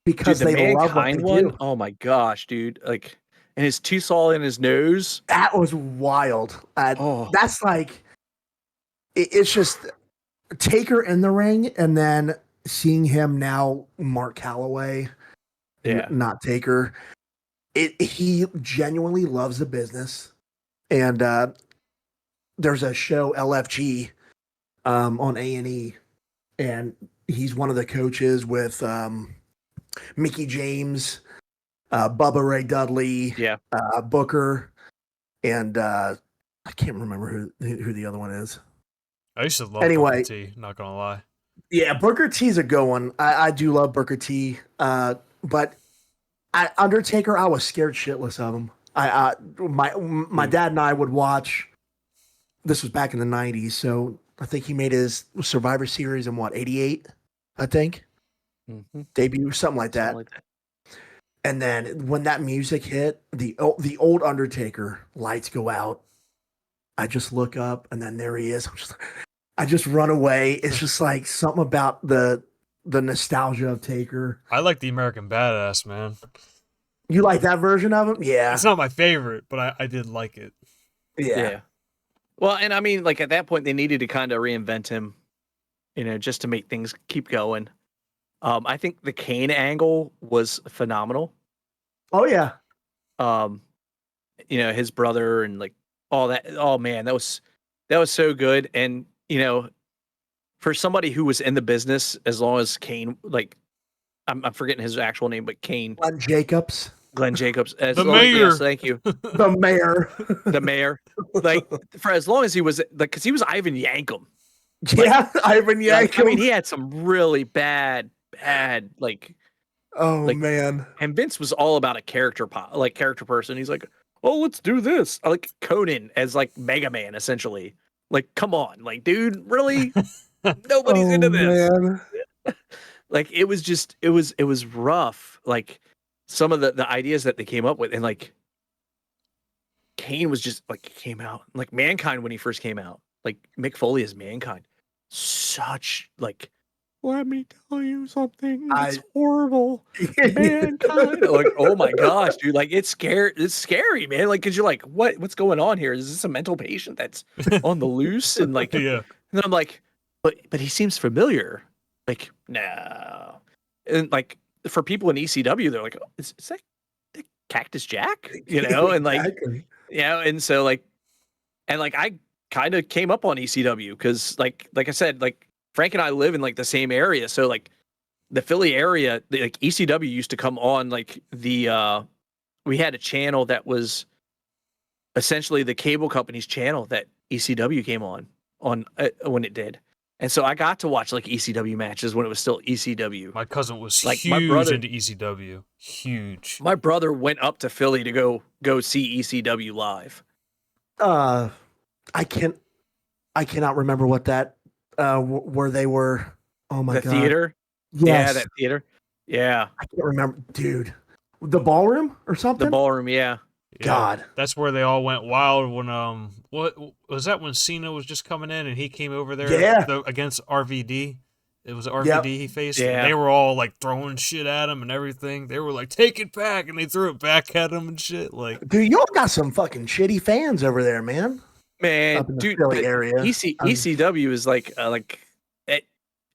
because they love what they do. Oh my gosh, dude. Like, and his tooth all in his nose. That was wild. That's like, it's just Taker in the ring, and then seeing him now, Mark Calloway, not Taker. He genuinely loves the business, and there's a show LFG on A&E, and he's one of the coaches with Mickey James, Bubba Ray Dudley, Booker, and I can't remember who the other one is. I used to love Booker T, not gonna lie. Yeah, Booker T's a good one. I do love Booker T, but Undertaker, I was scared shitless of him. My dad and I would watch. This was back in the 90s, so I think he made his Survivor Series in 88, I think. Debut, something like that. And then when that music hit, the old Undertaker, lights go out. I just look up, and then there he is. I just run away. It's just like something about the nostalgia of Taker. I like the American Badass, man. You like that version of him? Yeah. It's not my favorite, but I did like it. Yeah. Well, and I mean, like, at that point, they needed to kind of reinvent him, just to make things keep going. I think the Kane angle was phenomenal. Oh, yeah. His brother and, like, all that. Oh, man, that was so good. And, for somebody who was in the business as long as Kane, like, I'm forgetting his actual name, but Kane. Glenn Jacobs. The mayor. Yes, thank you. The mayor. The mayor. Like, for as long as he was, like, because he was Ivan Yankum. Yeah, Ivan Yankum. I mean, he had some really bad had like Oh man. and Vince was all about a character person. He's like, oh, let's do this. I like Conan as like Mega Man, essentially. Like, come on, like, dude, really? Nobody's into this. Man. Like, it was rough. Like, some of the ideas that they came up with, and like, Kane was just like came out like Mankind when he first came out. Like Mick Foley as Mankind, such like. Let me tell you something. It's horrible. Mankind. Like, oh my gosh, dude. Like, it's scary. It's scary, man. Like, cause you're like, what's going on here? Is this a mental patient that's on the loose? And like, Yeah. And then I'm like, but he seems familiar. Like, no. And like, for people in ECW, they're like, oh, is that Cactus Jack? You know, and like, Exactly. and so like, and like, I kind of came up on ECW because like I said, like. Frank and I live in like the same area. So like the Philly area, like ECW used to come on like we had a channel that was essentially the cable company's channel that ECW came on when it did. And so I got to watch like ECW matches when it was still ECW. My cousin was like huge into ECW. Huge. My brother went up to Philly to go see ECW live. I cannot remember what that where they were. Oh my god. The theater? Yes. Yeah, that theater. Yeah. I can't remember, dude. The ballroom or something? The ballroom, yeah. God. That's where they all went wild when what was that when Cena was just coming in and he came over there against RVD? It was RVD he faced. Yeah. They were all like throwing shit at him and everything. They were like, take it back, and they threw it back at him and shit. Like, dude, y'all got some fucking shitty fans over there, man. Man, dude, Philly area. ECW is like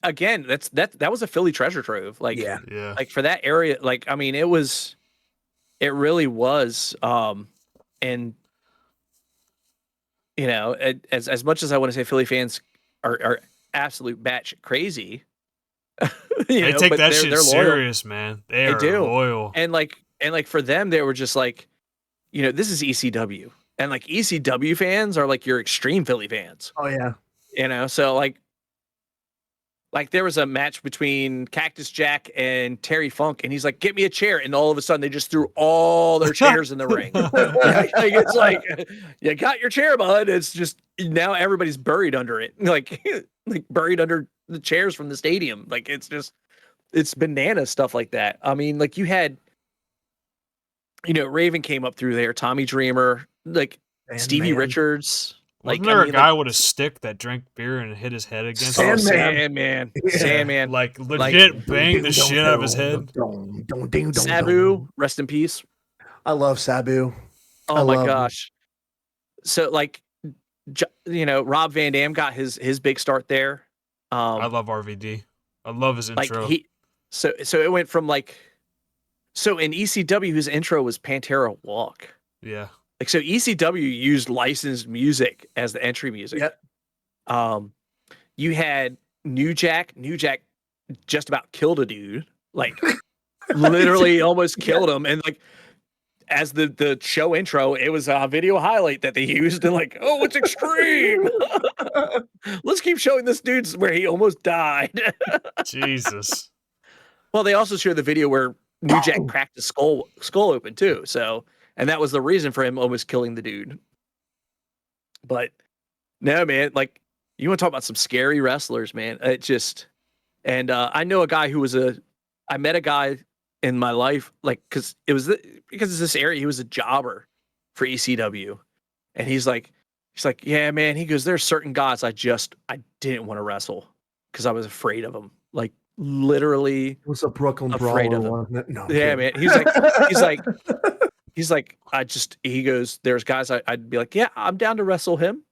again, that was a Philly treasure trove. Like, yeah. Like for that area, like I mean, it really was. And you know, as much as I want to say Philly fans are absolute batshit crazy, they take that shit serious, man. They are loyal. And like for them, they were just like, you know, this is ECW. And like ECW fans are like your extreme Philly fans. Oh yeah. You know, so like there was a match between Cactus Jack and Terry Funk, and he's like, "Get me a chair," and all of a sudden they just threw all their chairs in the ring. Like, it's like, you got your chair, bud. It's just now everybody's buried under it, like buried under the chairs from the stadium. Like it's banana stuff like that. I mean, like you had, you know, Raven came up through there, Tommy Dreamer. Like Stevie Richards. Wasn't there a guy with a stick that drank beer and hit his head against Sandman? Sandman. Like legit banged the shit out of his head. Sabu, rest in peace. I love Sabu. Oh my gosh. So like, you know, Rob Van Dam got his big start there. I love RVD. I love his intro. Like so it went from like, so in ECW his intro was Pantera Walk. Yeah. Like, so ECW used licensed music as the entry music. Yep. You had New Jack. New Jack just about killed a dude. Like, literally almost killed him. And like, as the show intro, it was a video highlight that they used. And like, oh, it's extreme. Let's keep showing this dude's where he almost died. Jesus. Well, they also showed the video where New Jack cracked his skull open too. So. And that was the reason for him almost killing the dude. But no, man, like you want to talk about some scary wrestlers, man. It just, and I know a guy I met a guy in my life, like, because it's this area, he was a jobber for ECW. And he's like, yeah, man. He goes, there's certain guys I didn't want to wrestle because I was afraid of them. Like, literally. It was a Brooklyn afraid Brawler, of them. wasn't it? No, yeah, man. He's like, he goes, there's guys I'd be like, yeah, I'm down to wrestle him.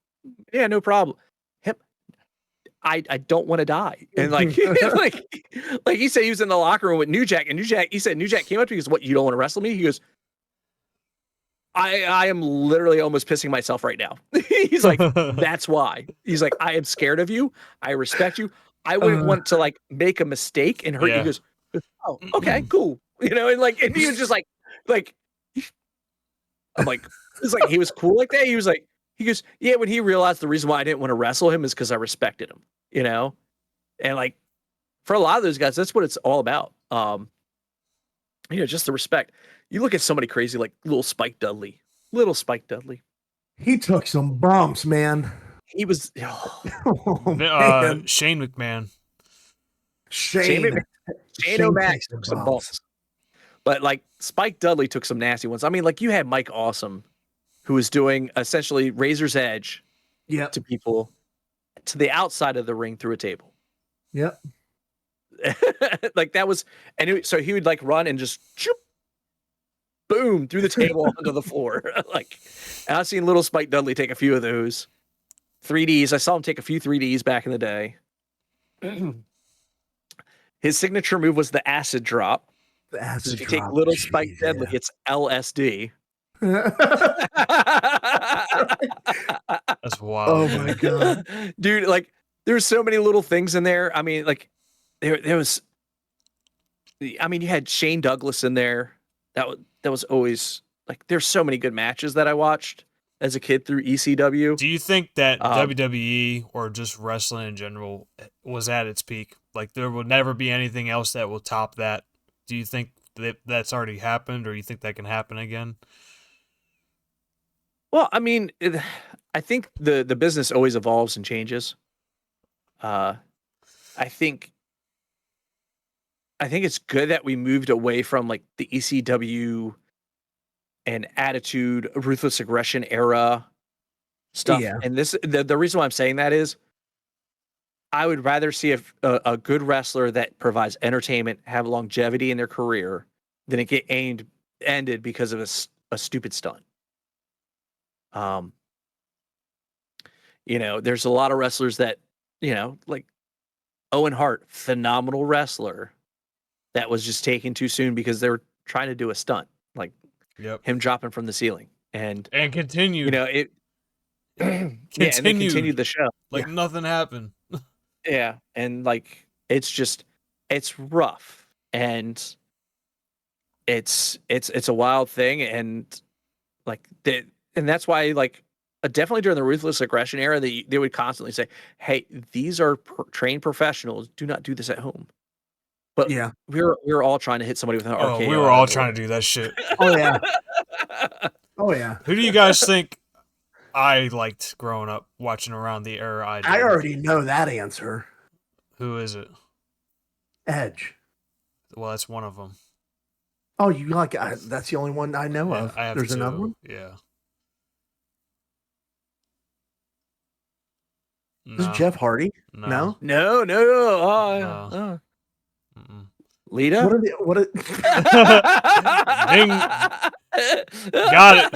Yeah, no problem. Him, I don't want to die. And like, like he said, he was in the locker room with New Jack, and he said New Jack came up to me, he goes, what, you don't want to wrestle me? He goes, I am literally almost pissing myself right now. He's like, that's why. He's like, I am scared of you. I respect you. I wouldn't want to like make a mistake and hurt you. He goes, oh, okay, cool. You know, and like, and he was just like, I'm like, it's like he was cool like that. He goes, yeah, when he realized the reason why I didn't want to wrestle him is because I respected him, you know? And like for a lot of those guys, that's what it's all about. Just the respect. You look at somebody crazy like little Spike Dudley. He took some bumps, man. He was Shane McMahon. Shane O'Mac takes some took some bumps. bumps. But like Spike Dudley took some nasty ones. I mean, like you had Mike Awesome, who was doing essentially Razor's Edge to people to the outside of the ring through a table. Yep. Like that was, so he would like run and just boom through the table onto the floor. Like, and I've seen little Spike Dudley take a few of those 3Ds. I saw him take a few 3Ds back in the day. His signature move was the acid drop. The acid if you drop. take little Spike Dudley, it's LSD. That's wild. Oh my god, dude! Like, there's so many little things in there. I mean, like, there was. I mean, you had Shane Douglas in there. That was always like. There's so many good matches that I watched as a kid through ECW. Do you think that WWE or just wrestling in general was at its peak? Like, there will never be anything else that will top that. Do you think that's already happened, or you think that can happen again? Well, I mean, I think the business always evolves and changes. I think it's good that we moved away from like the ECW and Attitude, Ruthless Aggression era stuff. Yeah. And the reason why I'm saying that is I would rather see a good wrestler that provides entertainment have longevity in their career than it get ended because of a stupid stunt. There's a lot of wrestlers that, like Owen Hart, phenomenal wrestler that was just taken too soon because they were trying to do a stunt, like him dropping from the ceiling and continued. And they continued the show like nothing happened. Yeah, and like it's rough, and it's a wild thing, and like and that's why like definitely during the Ruthless Aggression era, they would constantly say, "Hey, these are trained professionals. Do not do this at home." But yeah, we were all trying to hit somebody with an RKO. We were all trying to do that shit. Oh yeah, oh yeah. Who do you guys think I liked growing up watching around the era I did? I already know that answer. Who is it? Edge. Well, that's one of them. Oh, you like that's the only one I know of. I have There's two. another one? Yeah. Is it Jeff Hardy? No. No. Lita? What Ding. Got it.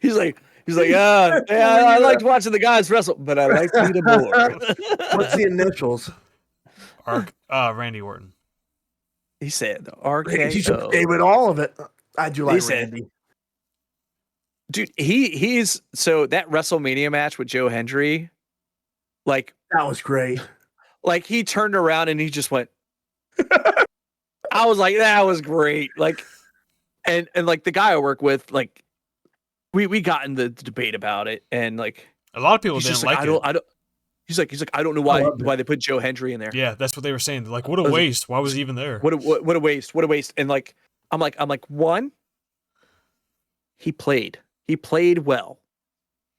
He's like, yeah, I liked watching the guys wrestle, but I liked Lita more. What's the initials? Randy Orton. He said RKO. You should stay with all of it. I do like Randy. Dude, he's so that WrestleMania match with Joe Hendry, like that was great. Like he turned around and he just went. I was like, that was great. Like, and like the guy I work with, like, we got in the debate about it, and like a lot of people didn't like it. I don't. He's like, I don't know why they put Joe Hendry in there. Yeah, that's what they were saying. Like, what a waste. Why was he even there? What a waste. What a waste. And like, I'm like, one, he played well.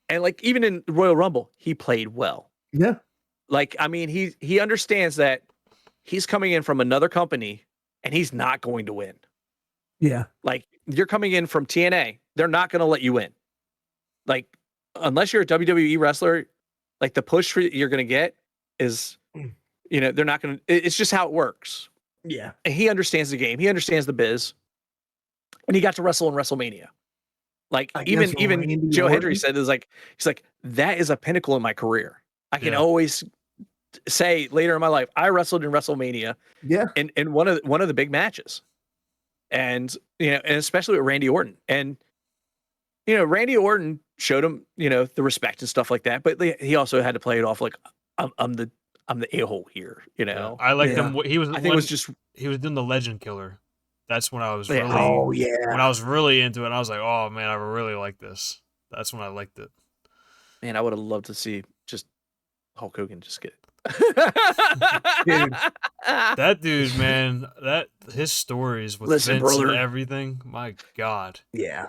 And like, even in Royal Rumble, he played well. Yeah. Like, I mean, he understands that he's coming in from another company and he's not going to win. Yeah. Like, you're coming in from TNA. They're not going to let you win. Like, unless you're a WWE wrestler, like the push you're going to get is, they're not going to, it's just how it works. Yeah. And he understands the game. He understands the biz. And he got to wrestle in WrestleMania. Like, even Joe Hendry said, he's like, that is a pinnacle in my career. I can always say later in my life, I wrestled in WrestleMania. Yeah. In one of the big matches. And, and especially with Randy Orton. And, Randy Orton showed him, the respect and stuff like that. But he also had to play it off like, I'm the a-hole here, Yeah, I liked him. He was doing the Legend Killer. That's when I was really, when I was really into it. And I was like, oh man, I really like this. That's when I liked it. Man, I would have loved to see just Hulk Hogan just get it. Dude, That dude, man, his stories with Listen, Vince brother. and everything, my God. Yeah.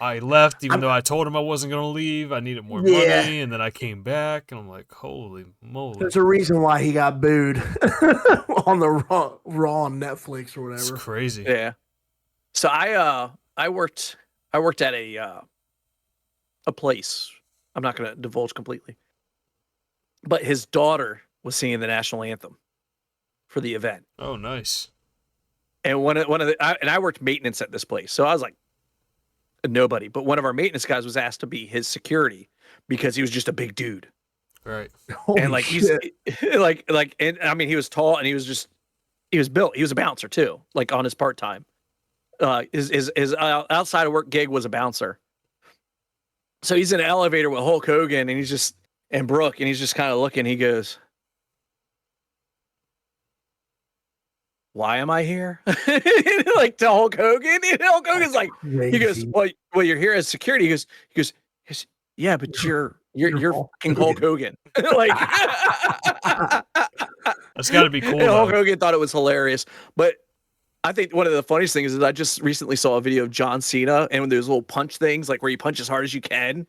I left even though I told him I wasn't going to leave. I needed more money, and then I came back, and I'm like, holy moly. There's a reason why he got booed on the Raw on Netflix or It's whatever. crazy. Yeah. So I worked at a place. I'm not going to divulge completely. But his daughter was singing the national anthem for the event. Oh, nice. And I worked maintenance at this place. So I was like nobody, but one of our maintenance guys was asked to be his security because he was just a big dude. Right. Holy And like shit. he's like and I mean he was tall and he was built. He was a bouncer too, like on his part-time. His outside of work gig was a bouncer. So he's in an elevator with Hulk Hogan and Brooke, and he's just kind of looking. He goes, "Why am I here?" Like to Hulk Hogan. And Hulk Hogan's like, he goes, "Well, you're here as security." He goes, "Yeah, but you're fucking Hulk Hogan." Like, That's got to be cool. and Hulk Though. Hogan thought it was hilarious, but I think one of the funniest things is I just recently saw a video of John Cena and when there's little punch things like where you punch as hard as you can.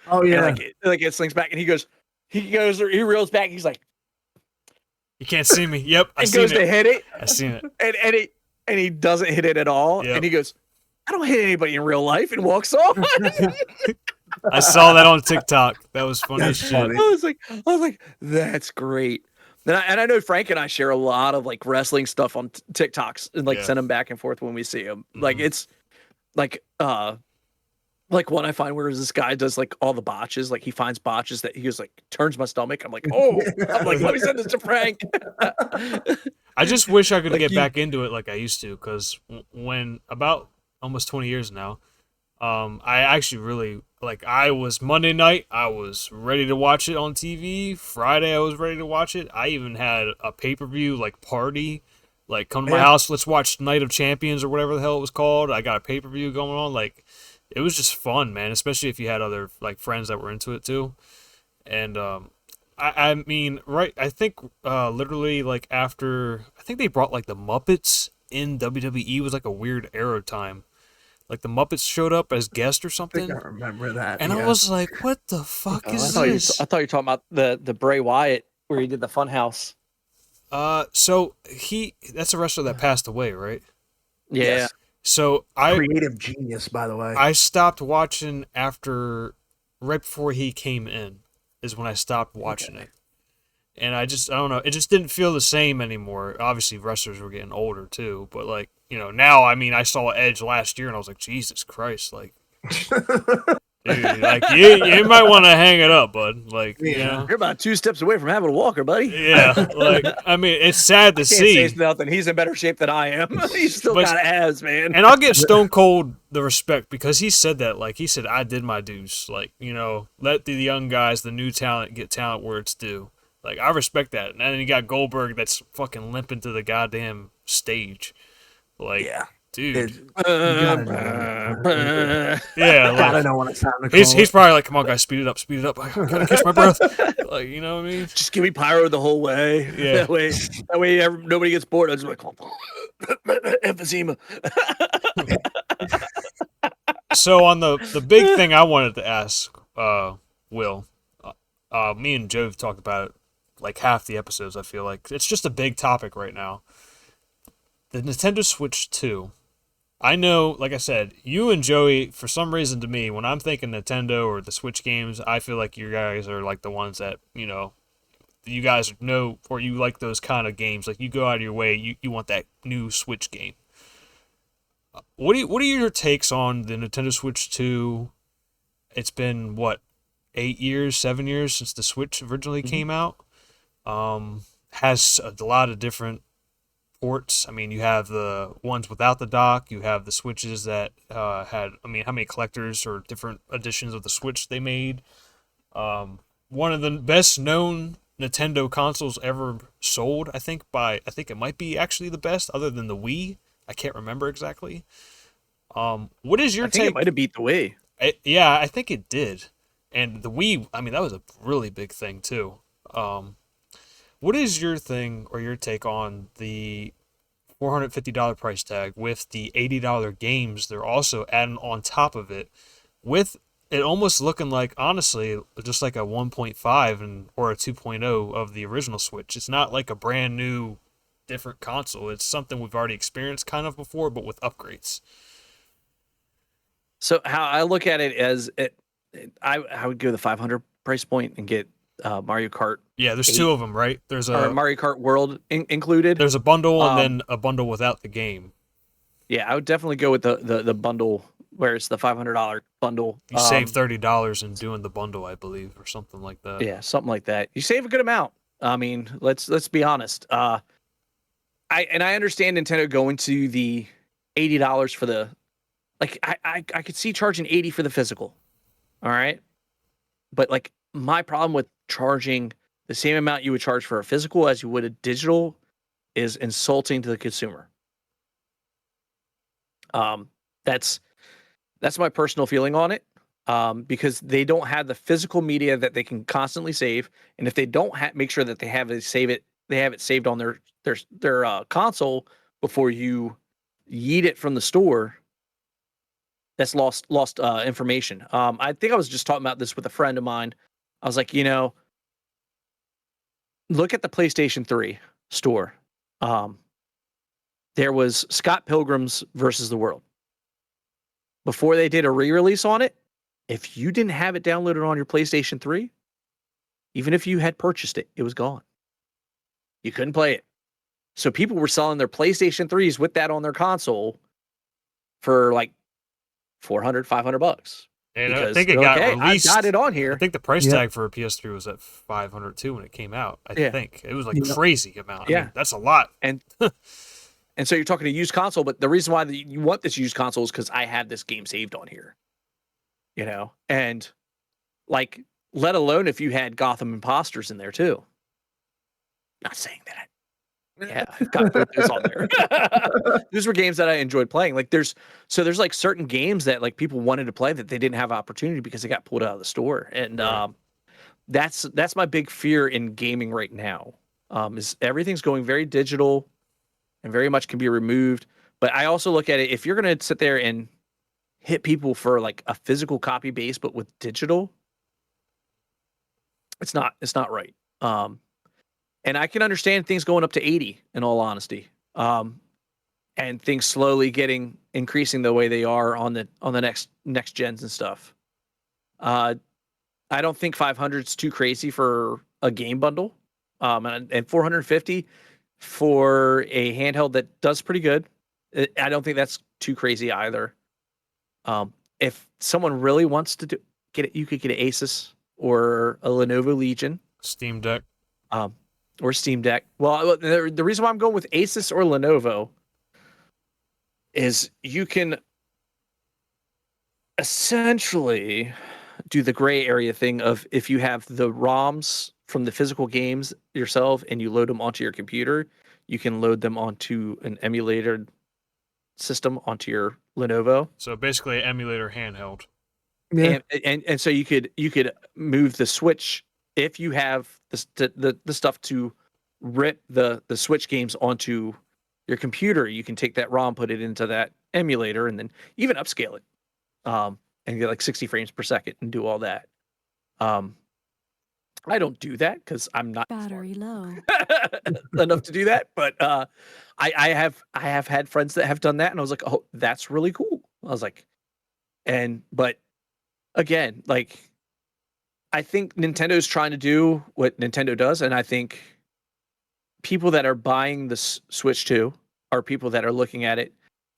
Oh yeah. And like it slings back and he reels back. He's like, You can't see me. Yep, I and seen goes it. to hit it. I seen it. And he doesn't hit it at all. Yep. And he goes, I don't hit anybody in real life, and walks off. I saw that on TikTok. That was funny as shit. funny. I was like, that's great. And I know Frank and I share a lot of like wrestling stuff on TikToks and like send them back and forth when we see them. Mm-hmm. Like it's like one I find where this guy does like all the botches. Like he finds botches that he goes like turns my stomach. I'm like, oh, I'm like, let me send this to Frank. I just wish I could get back into it like I used to, because when about almost 20 years now, I actually really I was Monday night, I was ready to watch it on TV. Friday, I was ready to watch it. I even had a pay-per-view party, come to my house, let's watch Night of Champions or whatever the hell it was called. I got a pay-per-view going on. It was just fun, man, especially if you had other friends that were into it too. And I mean, right, I think literally after, I think they brought the Muppets in WWE was a weird era time. The Muppets showed up as guests or something. I think I remember that. And I was like, what the fuck is this? I thought you were talking about the Bray Wyatt where he did the Funhouse. So that's a wrestler that passed away, right? Yeah. Yes. So creative genius, by the way. I stopped watching right before he came in is when I stopped watching it. And I don't know, it just didn't feel the same anymore. Obviously wrestlers were getting older too, but now, I mean, I saw Edge last year and I was like, Jesus Christ, dude, you might want to hang it up, bud. You're about 2 steps away from having a walker, buddy. Yeah, I mean, it's sad to see. Can't say nothing. He's in better shape than I am. He's still got abs, man. And I'll give Stone Cold the respect because he said that. He said, I did my dues. Let the young guys, the new talent, get talent where it's due. I respect that. And then you got Goldberg that's fucking limping to the goddamn stage. Dude. Yeah, I don't want to sound he's probably come on, guys, speed it up. I gotta catch my breath. You know what I mean? Just give me pyro the whole way. Yeah. That way nobody gets bored. I was like, emphysema. So on the big thing I wanted to ask, Will, me and Joe have talked about it half the episodes. I feel like it's just a big topic right now. The Nintendo Switch 2. I know, like I said, you and Joey, for some reason to me, when I'm thinking Nintendo or the Switch games, I feel like you guys are the ones that, you guys know, or you like those kind of games. You go out of your way, you want that new Switch game. What are your takes on the Nintendo Switch 2? It's been, 8 years, 7 years since the Switch originally came out. Has a lot of different ports. I mean, you have the ones without the dock. You have the Switches that had, how many collectors or different editions of the Switch they made. One of the best known Nintendo consoles ever sold, I think it might be actually the best, other than the Wii. I can't remember exactly. What is your take? I think it might have beat the Wii. Yeah, I think it did. And the Wii, I mean, that was a really big thing too. What is your thing or your take on the $450 price tag with the $80 games they're also adding on top of it, with it almost looking like, honestly, just like a 1.5 or a 2.0 of the original Switch. It's not like a brand new different console. It's something we've already experienced kind of before, but with upgrades. So how I look at it as I would go the 500 price point and get Mario Kart. Yeah, there's 8, two of them, right? There's or a Mario Kart World included. there's a bundle and then a bundle without the game. Yeah, I would definitely go with the bundle where it's the $500 bundle. You save $30 in doing the bundle, I believe, or something like that. Yeah, something like that. You save a good amount. I mean, let's be honest. I understand Nintendo going to the $80 for the, like, I could see charging 80 for the physical. All right. But like, my problem with charging the same amount you would charge for a physical as you would a digital is insulting to the consumer. That's my personal feeling on it. Because they don't have the physical media that they can constantly save, and if they don't make sure that they have it saved on their console before you yeet it from the store, that's lost information. I think I was just talking about this with a friend of mine. I was like, look at the PlayStation 3 store. There was Scott Pilgrim's versus the World. Before they did a re-release on it, if you didn't have it downloaded on your PlayStation 3, even if you had purchased it, it was gone. You couldn't play it. So people were selling their PlayStation 3s with that on their console for like $400-$500. And I think it got released. I got it on here. I think the price tag for a PS3 was at $500 too when it came out. I think it was like crazy amount. I mean, that's a lot. And so you're talking a used console, but the reason why you want this used console is because I have this game saved on here. And like, let alone if you had Gotham Imposters in there too. Not saying that. Yeah, I've got those on there. Those were games that I enjoyed playing. Like there's like certain games that like people wanted to play that they didn't have opportunity because they got pulled out of the store. And that's my big fear in gaming right now. Is everything's going very digital and very much can be removed. But I also look at it, if you're gonna sit there and hit people for like a physical copy base, but with digital, it's not right. And I can understand things going up to 80 in all honesty. And things slowly increasing the way they are on the next gens and stuff. I don't think 500 is too crazy for a game bundle. And 450 for a handheld that does pretty good. I don't think that's too crazy either. If someone really wants to get it, you could get an Asus or a Lenovo Legion, Steam Deck, or Steam Deck. Well, the reason why I'm going with Asus or Lenovo is you can essentially do the gray area thing of, if you have the ROMs from the physical games yourself and you load them onto your computer, you can load them onto an emulated system onto your Lenovo. So basically, an emulator handheld. Yeah. And so you could move the Switch if you have the stuff to rip the Switch games onto your computer. You can take that ROM, put it into that emulator, and then even upscale it, and get like 60 frames per second and do all that. I don't do that because I'm not battery low enough to do that, but I have had friends that have done that, and I was like, oh, that's really cool. I was like, but again, like, I think Nintendo's trying to do what Nintendo does, and I think people that are buying the Switch 2 are people that are looking at it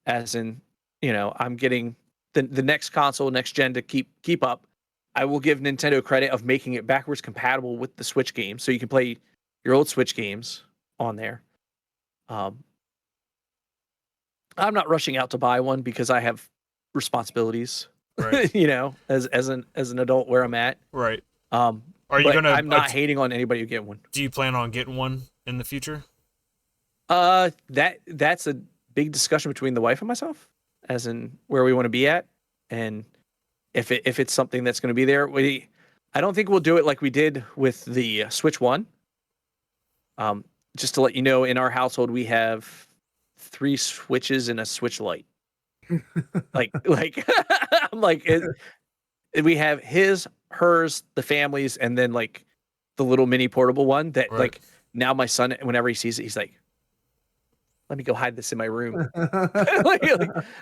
as in, I'm getting the next console, next gen to keep up. I will give Nintendo credit of making it backwards compatible with the Switch games, so you can play your old Switch games on there. I'm not rushing out to buy one because I have responsibilities, right. as an adult where I'm at. Right. Are you gonna? I'm not hating on anybody who get one. Do you plan on getting one in the future? That's a big discussion between the wife and myself, as in where we want to be at, and if it's something that's going to be there. I don't think we'll do it like we did with the Switch 1. Just to let you know, in our household, we have 3 switches and a switch light. like, I'm like, we have his, hers, the family's, and then like the little mini portable one that like now my son, whenever he sees it, he's like, let me go hide this in my room.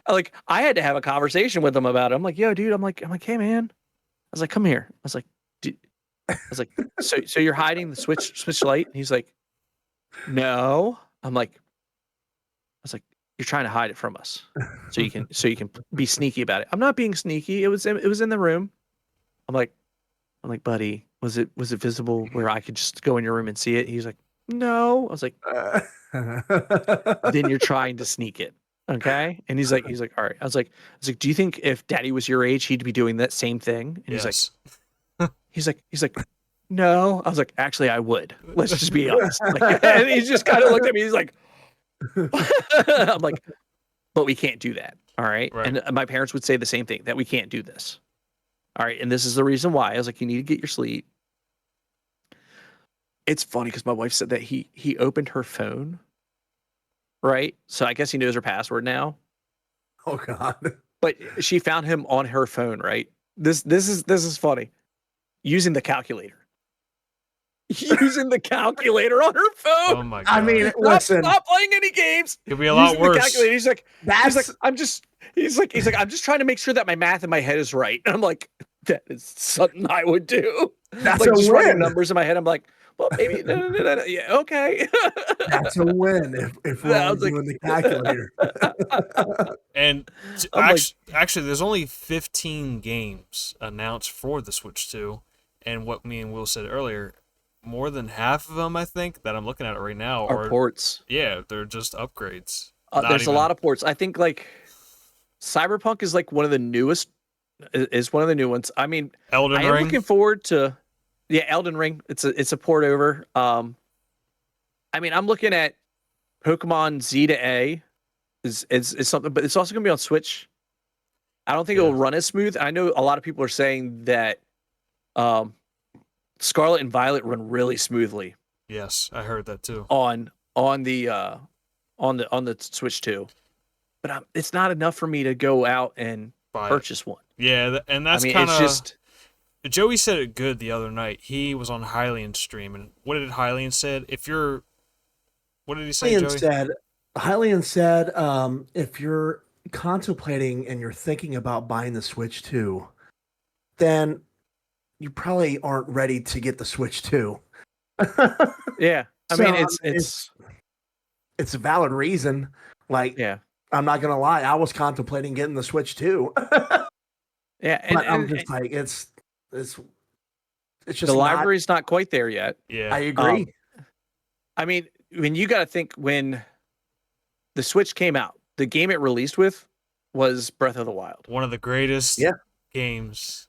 like I had to have a conversation with him about it. I'm like, yo, dude, I'm like, hey man. I was like, come here. I was like, so you're hiding the switch light? And he's like, no. I was like, you're trying to hide it from us. So you can be sneaky about it. I'm not being sneaky. It was in the room. I'm like, buddy, was it visible where I could just go in your room and see it? He's like, no. I was like, then you're trying to sneak it. Okay. And he's like, all right. I was like, do you think if daddy was your age, he'd be doing that same thing? And he's like, no. I was like, actually, I would. Let's just be honest. Like, and he just kind of looked at me. He's like, I'm like, but we can't do that. All right. And my parents would say the same thing, that we can't do this. All right. And this is the reason why. I was like, you need to get your sleep. It's funny because my wife said that he opened her phone. Right. So I guess he knows her password now. Oh God. But she found him on her phone. Right. This is funny. Using the calculator. Using the calculator on her phone. Oh my God. I mean, listen. Not playing any games. It'd be a lot worse. The calculator. He's like, I'm just trying to make sure that my math in my head is right. And I'm like, that is something I would do. That's like a just win. running numbers in my head. I'm like, well, maybe no. Yeah, okay. That's a win if we're all doing the calculator. And actually, there's only 15 games announced for the Switch 2, and what me and Will said earlier, more than half of them, I think, that I'm looking at it right now are ports. Yeah, they're just upgrades. There's a lot of ports. I think like Cyberpunk is like one of the newest. Is one of the new ones. I mean, Elden Ring. I'm looking forward to. Yeah, Elden Ring. It's a port over. I mean, I'm looking at Pokemon Z to A is something, but it's also gonna be on Switch. I don't think it'll run as smooth. I know a lot of people are saying that Scarlet and Violet run really smoothly. Yes, I heard that too. On the Switch 2. But it's not enough for me to go out and purchase one. Yeah, and that's kind of it's just. Joey said it good the other night. He was on Hylian's stream, and what did Hylian said? What did he say, Joey? Hylian said, if you're contemplating and you're thinking about buying the Switch 2, then you probably aren't ready to get the Switch 2. Yeah, I mean it's a valid reason. Like, I'm not gonna lie, I was contemplating getting the Switch 2. Yeah, but I'm just like it's just the library's not quite there yet. Yeah, I agree. I mean, when you got to think, when the Switch came out, the game it released with was Breath of the Wild, one of the greatest games.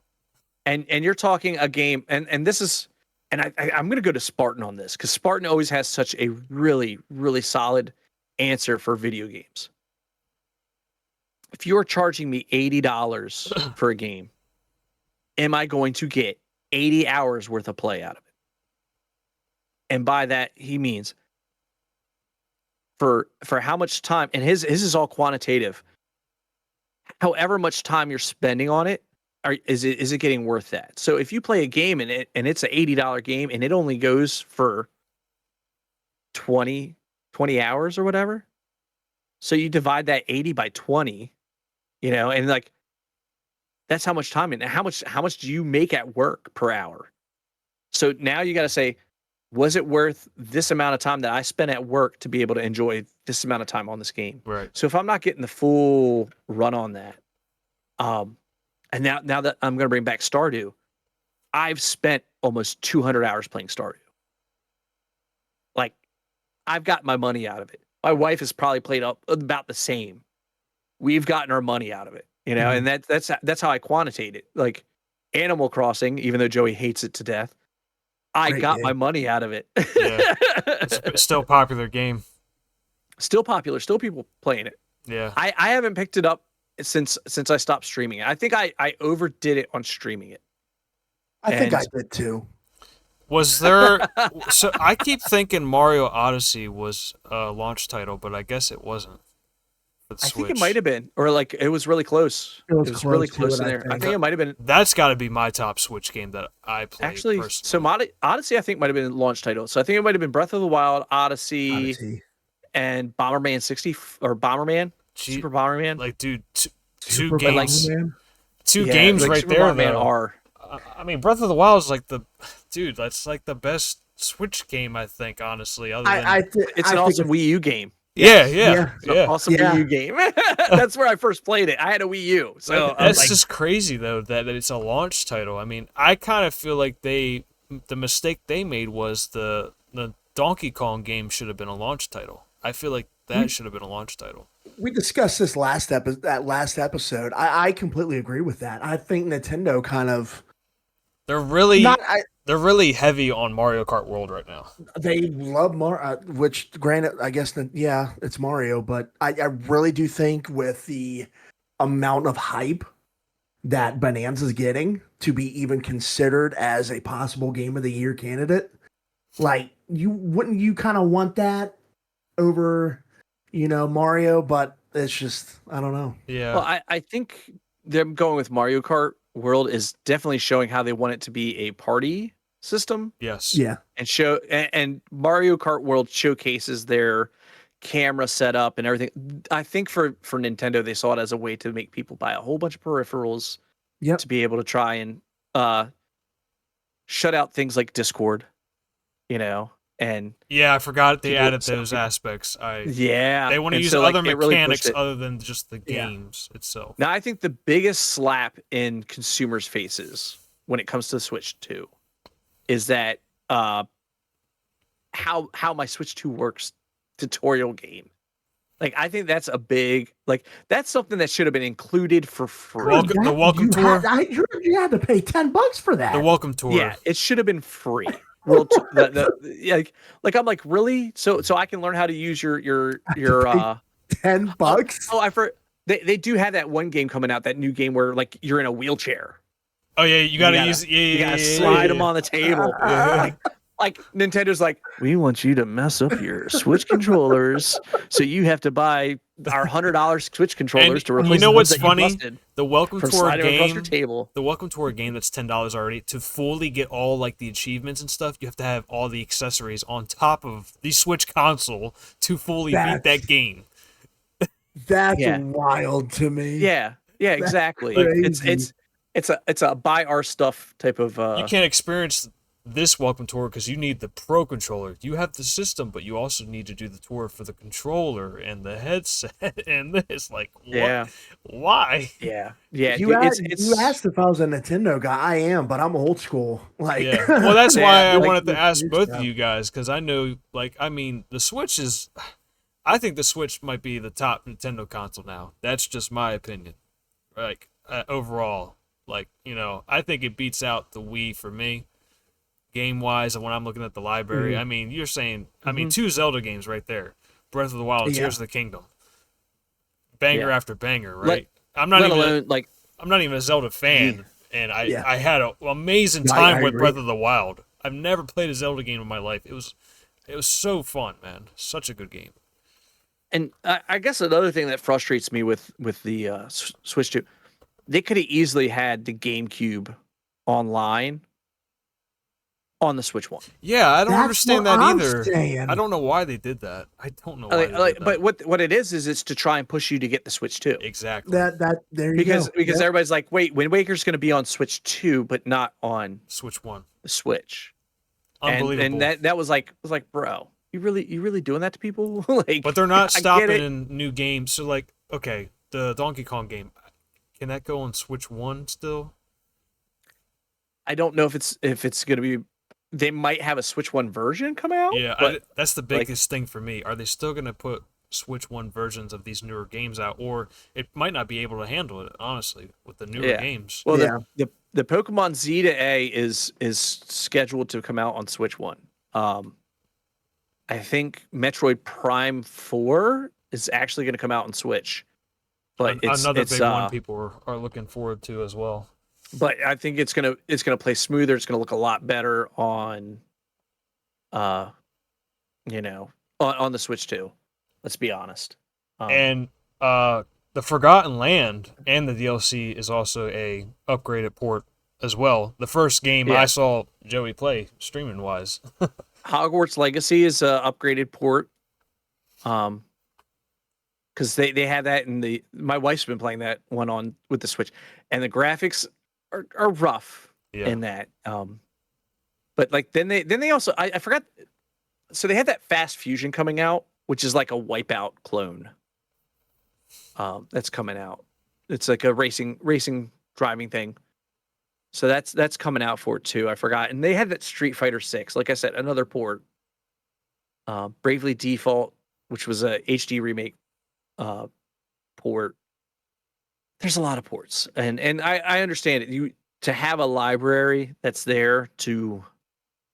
And you're talking a game, and this is, and I'm going to go to Spartan on this because Spartan always has such a really, really solid answer for video games. If you're charging me $80 for a game, am I going to get 80 hours worth of play out of it? And by that, he means for how much time, and his is all quantitative. However much time you're spending on it, is it getting worth that? So if you play a game and it's an $80 game and it only goes for 20 hours or whatever, so you divide that 80 by 20, and like that's how much time and how much do you make at work per hour? So now you got to say, was it worth this amount of time that I spent at work to be able to enjoy this amount of time on this game? Right. So if I'm not getting the full run on that, and now that I'm going to bring back Stardew, I've spent almost 200 hours playing Stardew. Like, I've got my money out of it. My wife has probably played up about the same. We've gotten our money out of it, and that's how I quantitate it. Like Animal Crossing, even though Joey hates it to death, I got my money out of it. Yeah. It's still a popular game. Still popular. Still people playing it. Yeah. I haven't picked it up since I stopped streaming it. I think I overdid it on streaming it. I think I did too. Was there? So I keep thinking Mario Odyssey was a launch title, but I guess it wasn't for the I think it Switch. might have been, or like it was really close. It was really close close to in it, I there. I think. think it might have been. That's got to be my top Switch game that I played Actually, personally. so Odyssey, I think might have been launch title. So I think it might have been Breath of the Wild, Odyssey, and Bomberman 60 or Bomberman, Super Bomberman. Like, dude, two Super games, Bomberman? two Yeah, games like right Super there. Bomberman Though. are. I mean, Breath of the Wild is like that's like the best Switch game I think. Honestly, other than It's an awesome Wii U game. yeah. It's an awesome Wii U game. That's where I first played it. I had a Wii U, so that's just crazy though that it's a launch title. I mean, I kind of feel like the mistake they made was the Donkey Kong game should have been a launch title. I feel like that should have been a launch title. We discussed this last episode. I completely agree with that. I think Nintendo kind of they're really heavy on Mario Kart World right now. They love Mario, which granted, I guess yeah, it's Mario, but I really do think with the amount of hype that Bonanza's getting to be even considered as a possible Game of the Year candidate, like wouldn't you kind of want that over, Mario? But it's just I don't know. Yeah. Well, I think them going with Mario Kart World is definitely showing how they want it to be a party system. Yes. Yeah. And Mario Kart World showcases their camera setup and everything. I think for Nintendo, they saw it as a way to make people buy a whole bunch of peripherals to be able to try and shut out things like Discord, and yeah, I forgot they added those aspects. They want to use other mechanics other than just the games itself. Now, I think the biggest slap in consumers' faces when it comes to the Switch 2 is that how my Switch 2 works tutorial game. Like, I think that's a big, that's something that should have been included for free. The welcome tour. You had to pay $10 for that. The welcome tour. Yeah, it should have been free. I'm like, really? So I can learn how to use your $10? Oh, they do have that one game coming out, that new game where like you're in a wheelchair. Oh yeah, you gotta use you gotta slide them on the table. Like Nintendo's like, we want you to mess up your Switch controllers, so you have to buy our $100 Switch controllers to replace. You know what's funny? The welcome tour game. The welcome tour game that's $10 already. To fully get all like the achievements and stuff, you have to have all the accessories on top of the Switch console to fully beat that game. That's wild to me. Yeah, exactly. It's a buy our stuff type of. You can't experience this welcome tour because you need the Pro controller. You have the system, but you also need to do the tour for the controller and the headset and this. Like, what? Why? Yeah. You asked if I was a Nintendo guy. I am, but I'm old school. Like, well, that's why I wanted to ask both of you guys, because I know, the Switch is. I think the Switch might be the top Nintendo console now. That's just my opinion. Overall, I think it beats out the Wii for me. Game-wise, and when I'm looking at the library, I mean, you're saying, two Zelda games right there. Breath of the Wild and Tears of the Kingdom. Banger after banger, right? I'm not even a Zelda fan, and I had an amazing time with Breath of the Wild. I've never played a Zelda game in my life. It was so fun, man. Such a good game. And I guess another thing that frustrates me with the Switch 2, they could have easily had the GameCube online on the Switch 1. Yeah, I don't understand that either. I don't know why they did that. I don't know why they did that. But what it is it's to try and push you to get the Switch 2. Exactly. There you go. Because everybody's like, wait, Wind Waker's going to be on Switch 2, but not on Switch 1. The Switch. Unbelievable. And that was like, bro, you really doing that to people? But they're not stopping in new games. So the Donkey Kong game, can that go on Switch 1 still? I don't know if it's going to be. They might have a Switch 1 version come out. Yeah, that's the biggest thing for me. Are they still going to put Switch 1 versions of these newer games out, or it might not be able to handle it, honestly, with the newer games? Well, the Pokemon Z to A is scheduled to come out on Switch 1. I think Metroid Prime 4 is actually going to come out on Switch. But another big one people are looking forward to as well. but I think it's gonna play smoother. It's gonna look a lot better on, you know, on the Switch too. Let's be honest. And the Forgotten Land and the DLC is also a upgraded port as well. The first game I Yeah. saw Joey play streaming wise. Hogwarts Legacy is a upgraded port. Because they had that in the my wife's been playing that one on with the Switch, and the graphics are rough Yeah. in that. But like then they also I forgot. So they had that Fast Fusion coming out, which is like a Wipeout clone. That's coming out. It's like a racing driving thing. So that's coming out for it too. I forgot. And they had that Street Fighter 6, like I said, another port. Bravely Default, which was a HD remake port. There's a lot of ports, and I understand it. You to have a library that's there to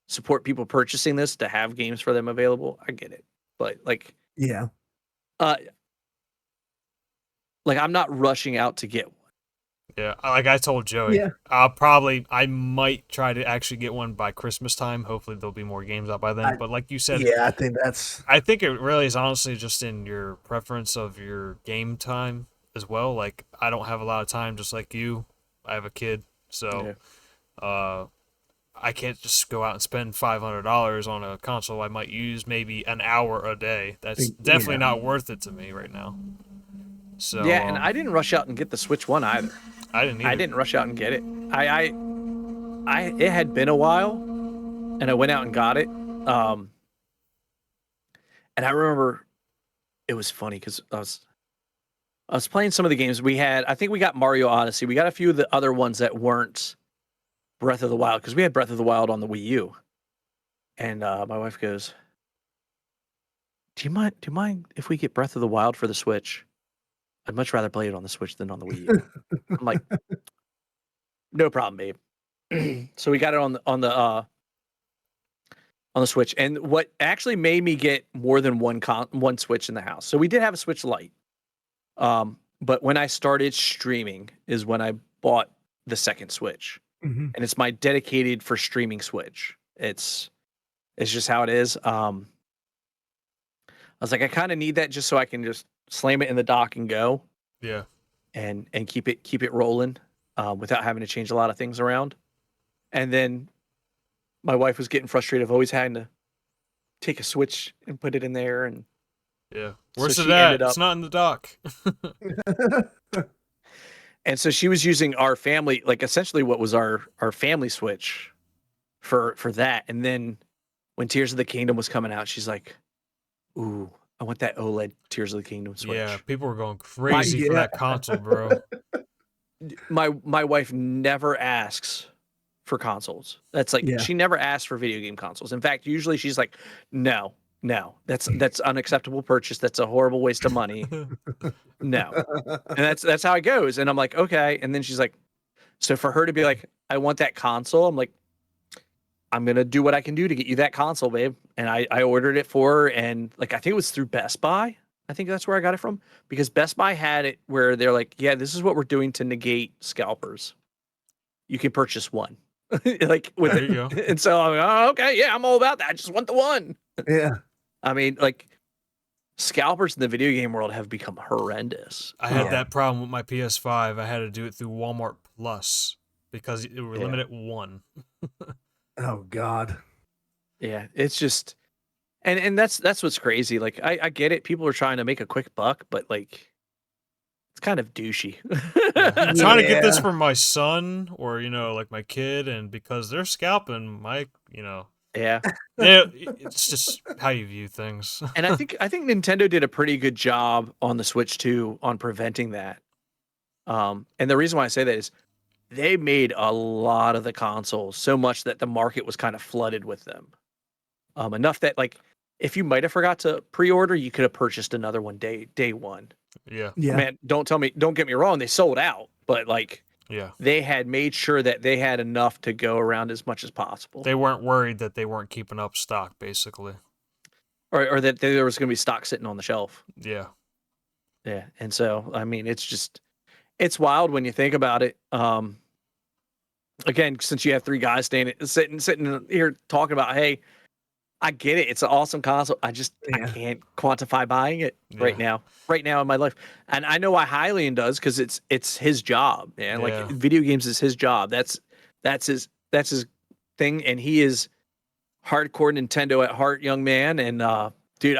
support people purchasing this, to have games for them available. I get it, but like Yeah. uh like I'm not rushing out to get one. Yeah, like I told Joey, Yeah. I might try to actually get one by Christmas time. Hopefully there'll be more games out by then. But like you said, Yeah, I think that's. I think it really is honestly just in your preference of your game time as well. Like I don't have a lot of time, just like you. I have a kid, so I can't just go out and spend $500 on a console I might use maybe an hour a day. That's definitely not worth it to me right now. So Yeah, and I didn't rush out and get the Switch One either. I didn't either. I didn't rush out and get it. I it had been a while, and I went out and got it. And I remember it was funny because I was playing some of the games we had. I think we got Mario Odyssey. We got a few of the other ones that weren't Breath of the Wild, because we had Breath of the Wild on the Wii U. And my wife goes, Do you mind if we get Breath of the Wild for the Switch? I'd much rather play it on the Switch than on the Wii U. I'm like, no problem, babe. So we got it on the Switch. And what actually made me get more than one Switch in the house. So we did have a Switch Lite. But when I started streaming is when I bought the second Switch. Mhm. And it's my dedicated for streaming Switch. It's just how it is. I was like, I kind of need that just so I can just slam it in the dock and go. Yeah. And keep it rolling without having to change a lot of things around. And then my wife was getting frustrated of always having to take a Switch and put it in there. And yeah, where's so it she at? ended up, It's not in the dock. and so she was using our family, like essentially what was our family Switch for that. And then when Tears of the Kingdom was coming out, she's like, "Ooh, I want that OLED Tears of the Kingdom Switch." Yeah, people were going crazy for that console, bro. My wife never asks for consoles. That's like she never asks for video game consoles. In fact, usually she's like, "No, that's unacceptable purchase. That's a horrible waste of money. No." And that's how it goes. And I'm like, "Okay." And then she's like, so for her to be like, "I want that console," I'm like, "I'm gonna do what I can do to get you that console, babe." And I ordered it for her, and like I think it was through Best Buy. I think that's where I got it from, because Best Buy had it where they're like, "Yeah, this is what we're doing to negate scalpers. You can purchase one." Like with There it. you go. And so I'm like, "Oh, okay, yeah, I'm all about that. I just want the one." Yeah. I mean, like scalpers in the video game world have become horrendous. I had that problem with my PS5. I had to do it through Walmart Plus because it were limited at one. Oh God. Yeah, it's just, and that's what's crazy. Like I get it. People are trying to make a quick buck, but like it's kind of douchey. I'm trying to get this for my son or, like my kid, and because they're scalping my, Yeah. it's just how you view things. And I think Nintendo did a pretty good job on the Switch too on preventing that. And the reason why I say that is they made a lot of the consoles so much that the market was kind of flooded with them. Enough that like if you might have forgot to pre-order, you could have purchased another one day one. Yeah. Man, don't get me wrong, they sold out, but like yeah, they had made sure that they had enough to go around as much as possible. They weren't worried that they weren't keeping up stock, basically. Or that there was going to be stock sitting on the shelf. Yeah. Yeah. And so, I mean, it's wild when you think about it. again, since you have 3 guys sitting here talking about, hey, I get it. It's an awesome console. I can't quantify buying it right now in my life. And I know why Hylian does, because it's his job, man. Like video games is his job. That's his thing. And he is hardcore Nintendo at heart, young man. And dude,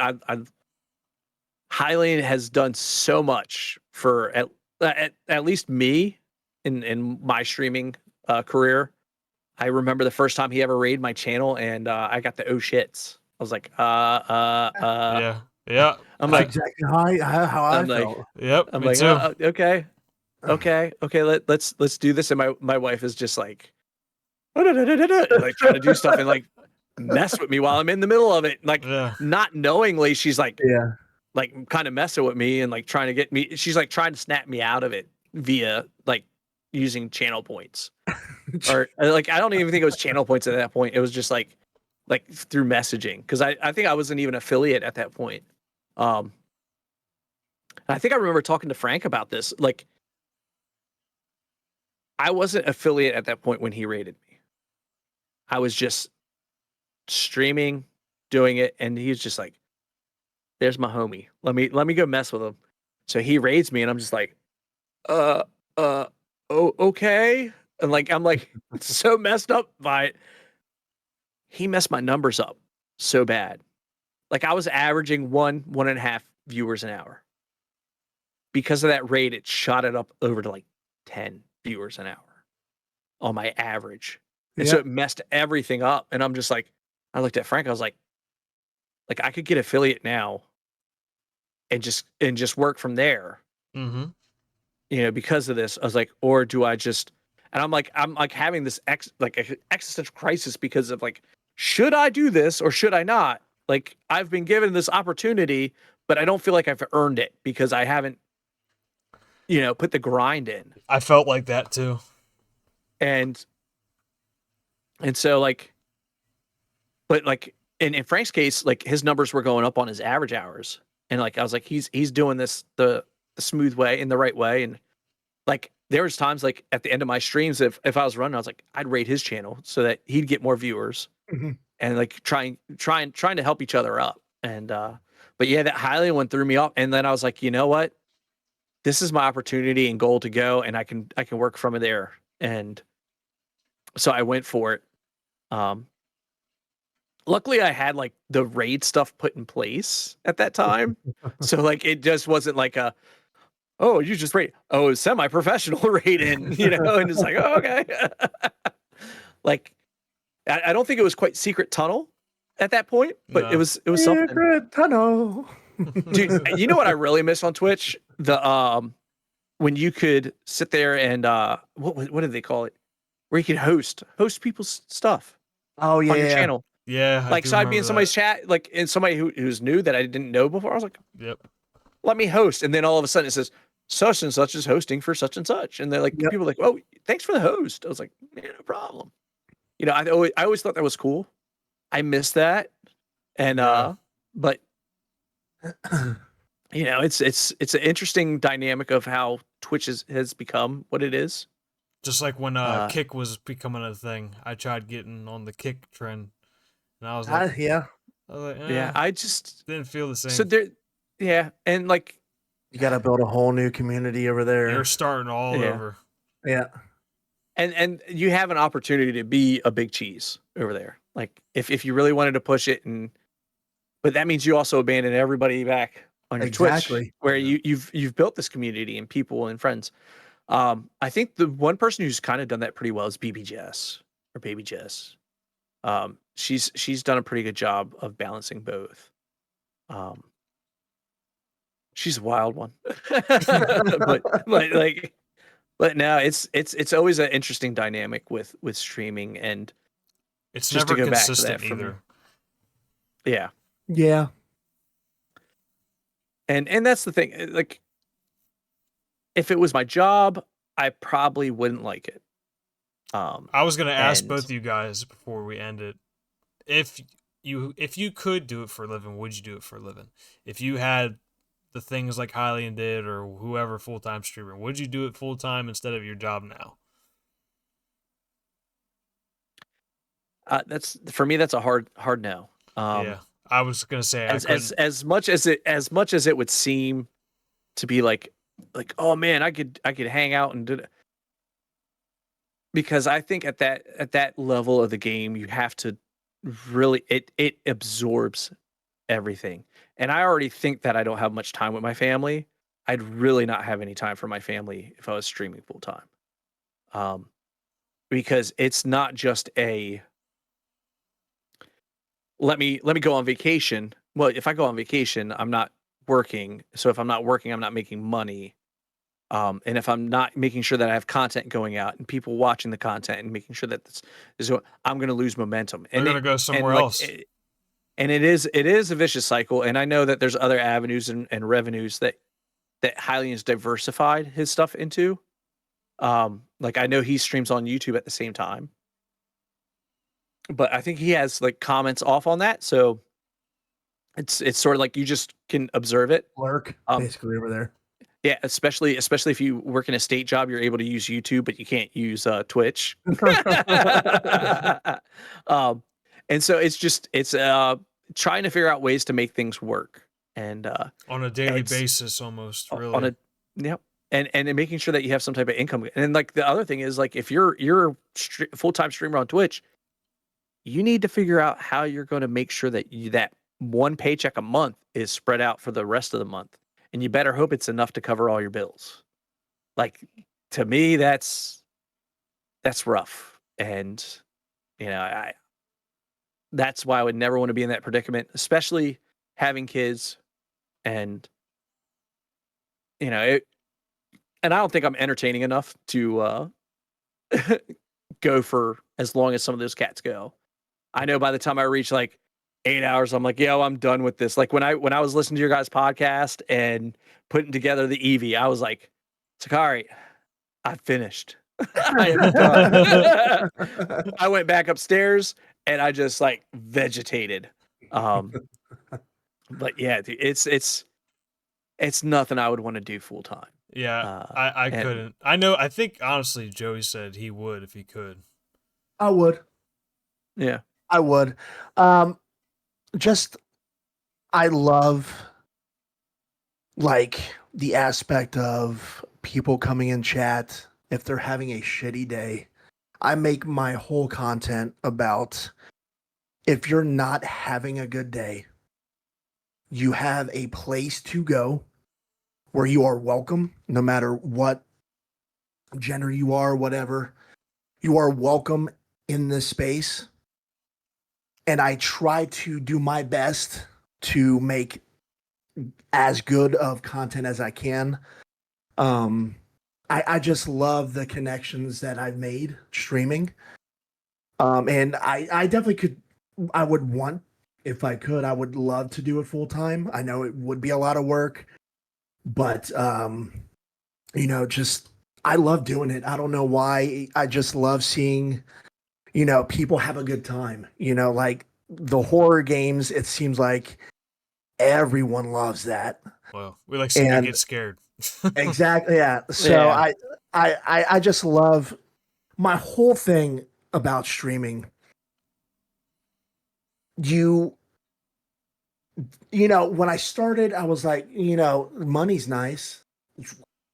Hylian has done so much for at least me in my streaming career. I remember the first time he ever raided my channel, and I got the oh shits. I was like, yeah. I'm That's like, exactly how I felt. Yep. I'm me like, too. Okay. Let's do this. And my wife is just like, like trying to do stuff and like mess with me while I'm in the middle of it, like not knowingly. She's like, like kind of messing with me and like trying to get me. She's like trying to snap me out of it via like using channel points. Or like I don't even think it was channel points at that point. It was just like through messaging, because I think I wasn't even affiliate at that point. I think I remember talking to Frank about this. Like I wasn't affiliate at that point when he rated me. I was just streaming, doing it, and he was just like, "There's my homie. Let me go mess with him." So he raids me, and I'm just like, oh, okay. And like I'm like so messed up by it. He messed my numbers up so bad. Like I was averaging 1.5 viewers an hour. Because of that raid, it shot it up over to like 10 viewers an hour on my average. And so it messed everything up. And I'm just like, I looked at Frank, I was like I could get affiliate now and just work from there. Mm-hmm. You know, because of this. I was like, or do I just, and I'm like having this existential crisis because of like, should I do this or should I not? Like I've been given this opportunity, but I don't feel like I've earned it because I haven't, you know, put the grind in. I felt like that too. And so like, but like in Frank's case, like his numbers were going up on his average hours. And like, I was like, he's doing this the smooth way, in the right way. And like, there was times like at the end of my streams, if I was running, I was like, I'd rate his channel so that he'd get more viewers, and like trying to help each other up. And but yeah, that Hylian one threw me off. And then I was like, you know what? This is my opportunity and goal to go, and I can work from there. And so I went for it. Luckily I had like the raid stuff put in place at that time. So like it just wasn't like a, oh, you just rate, oh, semi-professional rating, you know, and it's like, oh, okay. Like I don't think it was quite Secret Tunnel at that point, but it was something. Secret Tunnel. Dude, you know what I really miss on Twitch? The when you could sit there and what did they call it? Where you could host people's stuff. Oh yeah, on your channel. Yeah, like so I'd be in somebody's chat, like in somebody who's new that I didn't know before. I was like, yep, let me host, and then all of a sudden it says such and such is hosting for such and such, and they're like, people are like, oh, thanks for the host. I was like, yeah, no problem. You know, I always thought that was cool. I miss that, and but you know, it's an interesting dynamic of how Twitch has become what it is. Just like when Kick was becoming a thing, I tried getting on the Kick trend, and I was like, I just didn't feel the same. So there, and like you got to build a whole new community over there. You're starting all over. Yeah. And you have an opportunity to be a big cheese over there. Like if you really wanted to push it, but that means you also abandon everybody back on your Twitch, where you've built this community and people and friends. I think the one person who's kind of done that pretty well is BB Jess or Baby Jess. She's done a pretty good job of balancing both. She's a wild one, but now it's always an interesting dynamic with streaming, and it's just never consistent either. Yeah. Yeah. And that's the thing. Like, if it was my job, I probably wouldn't like it. I was gonna ask both of you guys before we end it, if you could do it for a living, would you do it for a living? If you had the things like Hylian did or whoever full-time streamer, would you do it full-time instead of your job now? That's for me. That's a hard no. Yeah, I was gonna say as much as it would seem to be like oh man, I could hang out and do that. Because I think at that level of the game, you have to really it absorbs everything. And I already think that I don't have much time with my family. I'd really not have any time for my family if I was streaming full time. Because it's not just a let me go on vacation. Well, if I go on vacation, I'm not working. So if I'm not working, I'm not making money. And if I'm not making sure that I have content going out and people watching the content and making sure that this is, I'm going to lose momentum. they're And gonna go somewhere else. And it is a vicious cycle. And I know that there's other avenues and revenues that Hylian has diversified his stuff into. Like I know he streams on YouTube at the same time, but I think he has like comments off on that. So it's sort of like you just can observe it. Lurk basically over there. Yeah, especially if you work in a state job, you're able to use YouTube, but you can't use Twitch. And so it's trying to figure out ways to make things work, and on a daily basis, almost really. On a yep, and making sure that you have some type of income. And like the other thing is like if you're full-time streamer on Twitch, you need to figure out how you're going to make sure that that one paycheck a month is spread out for the rest of the month. And you better hope it's enough to cover all your bills. Like to me, that's rough. And you know, that's why I would never want to be in that predicament, especially having kids. And you know, and I don't think I'm entertaining enough to go for as long as some of those cats go. I know by the time I reach like 8 hours, I'm like, yo, I'm done with this. Like when I was listening to your guys' podcast and putting together the Eevee, I was like, Sakari, I finished. I am done. I went back upstairs and I just like vegetated. But yeah, it's nothing I would want to do full time. Yeah, I couldn't. I think honestly, Joey said he would if he could. I would. Yeah, I would. I love like the aspect of people coming in chat if they're having a shitty day. I make my whole content about if you're not having a good day, you have a place to go where you are welcome, no matter what gender you are, whatever. You are welcome in this space. And I try to do my best to make as good of content as I can. I just love the connections that I've made streaming. And I definitely I would want, if I could, I would love to do it full time. I know it would be a lot of work, but, you know, just, I love doing it. I don't know why. I just love seeing, you know, people have a good time, you know, like the horror games. It seems like everyone loves that. Well, we like seeing you get scared. Exactly. Yeah. So yeah. I just love my whole thing about streaming. You know, when I started, I was like, you know, money's nice.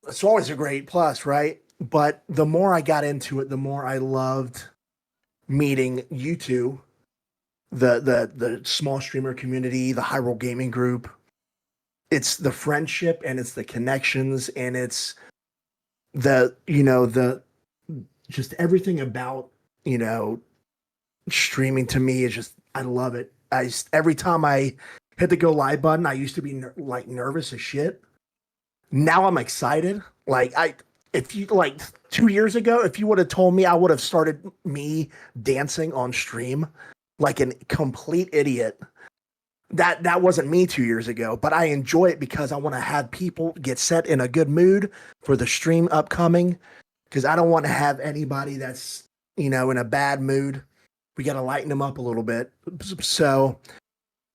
It's always a great plus, right? But the more I got into it, the more I loved meeting you two, the small streamer community, the Hyrule Gaming Group. It's the friendship and it's the connections and it's the, you know, the just everything about, you know, streaming to me is just, I love it. Every time I hit the go live button, I used to be like nervous as shit. Now I'm excited. Like if you like 2 years ago, if you would have told me, I would have started me dancing on stream like a complete idiot. That wasn't me 2 years ago, but I enjoy it because I want to have people get set in a good mood for the stream upcoming. Because I don't want to have anybody that's, you know, in a bad mood. We got to lighten them up a little bit. So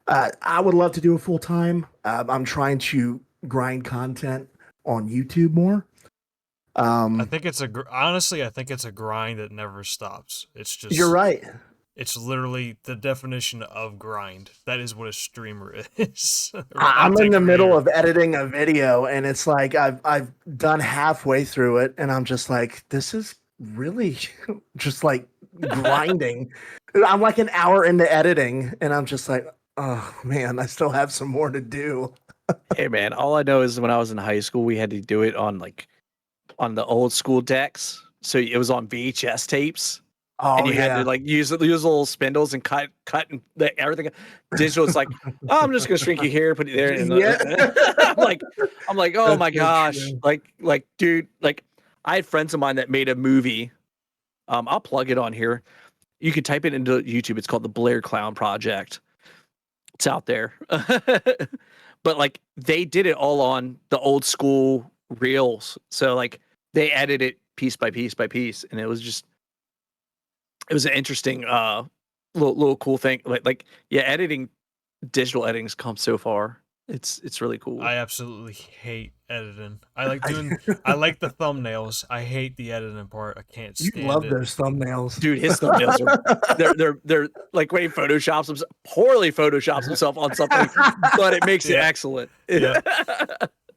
I would love to do it full time. I'm trying to grind content on YouTube more. I think it's honestly, I think it's a grind that never stops. It's just, you're right. It's literally the definition of grind. That is what a streamer is. Or I'm in content the middle creator. of editing a video, and it's like I've done halfway through it, and I'm just like, this is really just like grinding. I'm like an hour into editing, and I'm just like, oh man, I still have some more to do. Hey man, all I know is when I was in high school, we had to do it on the old school decks. So it was on VHS tapes, Oh and you had to yeah, like use little spindles and cut and everything. Digital, it's like, oh, I'm just gonna shrink you here, put it there, and yeah. I'm like, oh That's my so gosh, true. like dude, like I had friends of mine that made a movie. I'll plug it on here. You can type it into YouTube. It's called the Blair Clown Project. It's out there. But like they did it all on the old school reels. So like they edited it piece by piece by piece, and it was an interesting little cool thing. Like yeah, digital editing's come so far. It's really cool. I absolutely hate editing. I like the thumbnails. I hate the editing part. I can't You stand love it. those thumbnails, Dude, his thumbnails are they're like when he poorly photoshops himself on something, but it makes it Yeah. excellent. Yeah.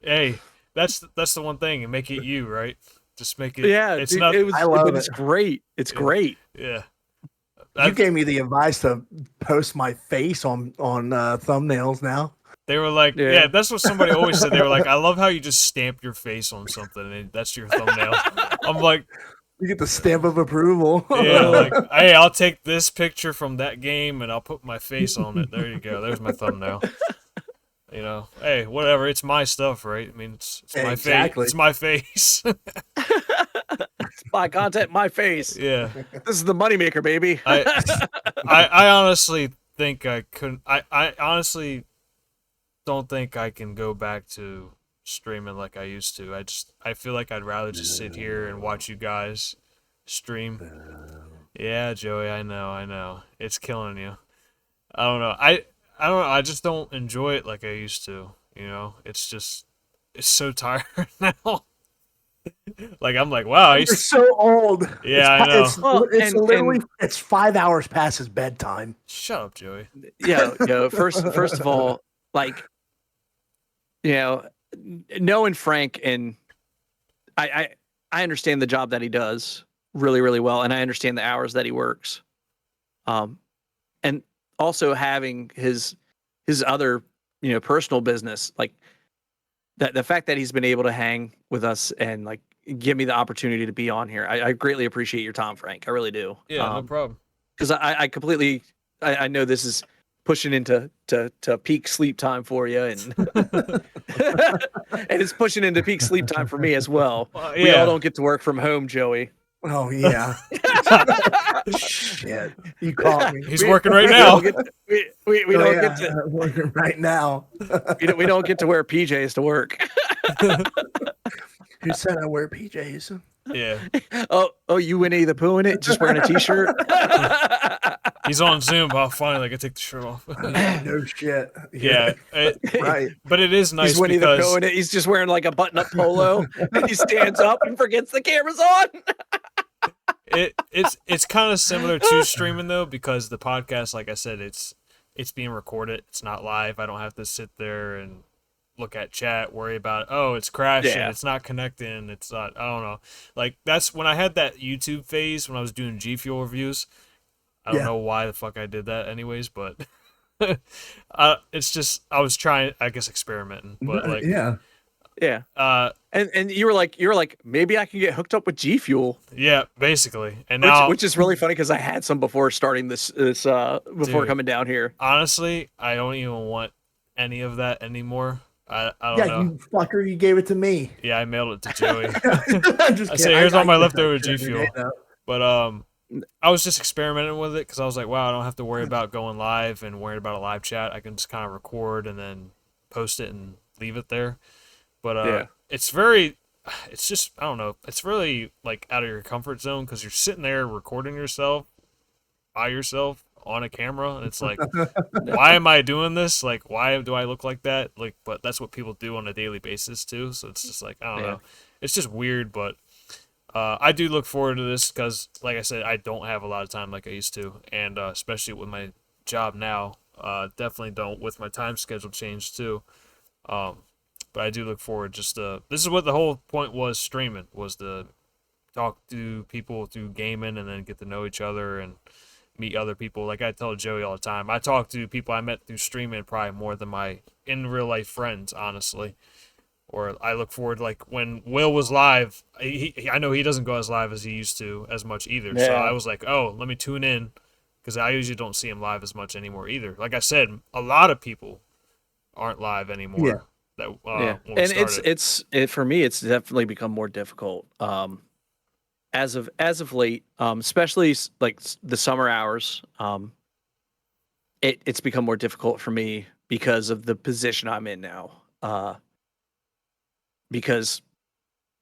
Hey, that's the one thing, and make it you, right? Just make it. Yeah, It's dude, not. I love but it's it. great. It's great. Yeah. You gave me the advice to post my face on thumbnails now. They were like, Yeah. yeah, that's what somebody always said. They were like, I love how you just stamp your face on something and that's your thumbnail. I'm like, You get the stamp of approval. yeah, like, hey, I'll take this picture from that game and I'll put my face on it. There you go. There's my thumbnail. You know, hey, whatever. It's my stuff, right? I mean, it's my face. Exactly. It's my face. My content, my face. Yeah. This is the moneymaker, baby. I honestly think I couldn't. I honestly don't think I can go back to streaming like I used to. I feel like I'd rather just sit here and watch you guys stream. Yeah, Joey, I know. It's killing you. I don't know. I don't know. I just don't enjoy it like I used to. You know, it's so tired now. Like I'm like, wow, You're so old. Yeah, I know. It's literally it's 5 hours past his bedtime. Shut up, Joey. Yeah, first of all, like, you know, knowing Frank, and I understand the job that he does really, really well, and I understand the hours that he works. And also having his other, personal business, like that, the fact that he's been able to hang with us and like give me the opportunity to be on here. I greatly appreciate your time, Frank. I really do. Yeah, no problem. Because I completely, I know this is pushing into to peak sleep time for you, and and it's pushing into peak sleep time for me as well. Yeah. We all don't get to work from home, Joey. Oh yeah. Shit. You caught me. He's working right now. We don't get to working right now. we don't get to wear PJs to work. Who said I wear PJs? Yeah. Oh, you Winnie the Pooh in it, just wearing a t-shirt. He's on Zoom. Oh, finally, I can take the shirt off. No shit. Yeah. Right. But it is nice He's Winnie because the Pooh in it. He's just wearing like a button-up polo, and he stands up and forgets the camera's on. it's kind of similar to streaming though, because the podcast, like I said, it's being recorded. It's not live. I don't have to sit there and look at chat, worry about, oh, it's crashing, it's not connecting, it's not, I don't know. Like, that's when I had that YouTube phase when I was doing G Fuel reviews. I don't know why the fuck I did that anyways, but it's just, I was trying, I guess, experimenting, but like, yeah. And you were like, maybe I can get hooked up with G Fuel. Yeah, basically. And now, which is really funny because I had some before starting this before coming down here. Honestly, I don't even want any of that anymore. I don't know. You fucker, you gave it to me. Yeah, I mailed it to Joey. I say, here's all my leftover G Fuel. But I was just experimenting with it because I was like, wow, I don't have to worry about going live and worrying about a live chat. I can just kind of record and then post it and leave it there. But it's just, I don't know. It's really like out of your comfort zone because you're sitting there recording yourself by yourself on a camera, and it's like, why am I doing this? Like, why do I look like that? Like, but that's what people do on a daily basis too. So it's just like, I don't know. It's just weird, but I do look forward to this because, like I said, I don't have a lot of time like I used to, and especially with my job now, definitely don't with my time schedule changed too. Um, but I do look forward. Just this is what the whole point was. Streaming was to talk to people through gaming and then get to know each other and meet other people. Like I tell Joey all the time, I talk to people I met through streaming probably more than my in real life friends, honestly. Or I look forward, like when Will was live, I know he doesn't go as live as he used to as much either. So I was like, oh, let me tune in because I usually don't see him live as much anymore either. Like I said, a lot of people aren't live anymore. Yeah. That when we And started. for me, it's definitely become more difficult. As of late, especially like the summer hours, it's become more difficult for me because of the position I'm in now. Because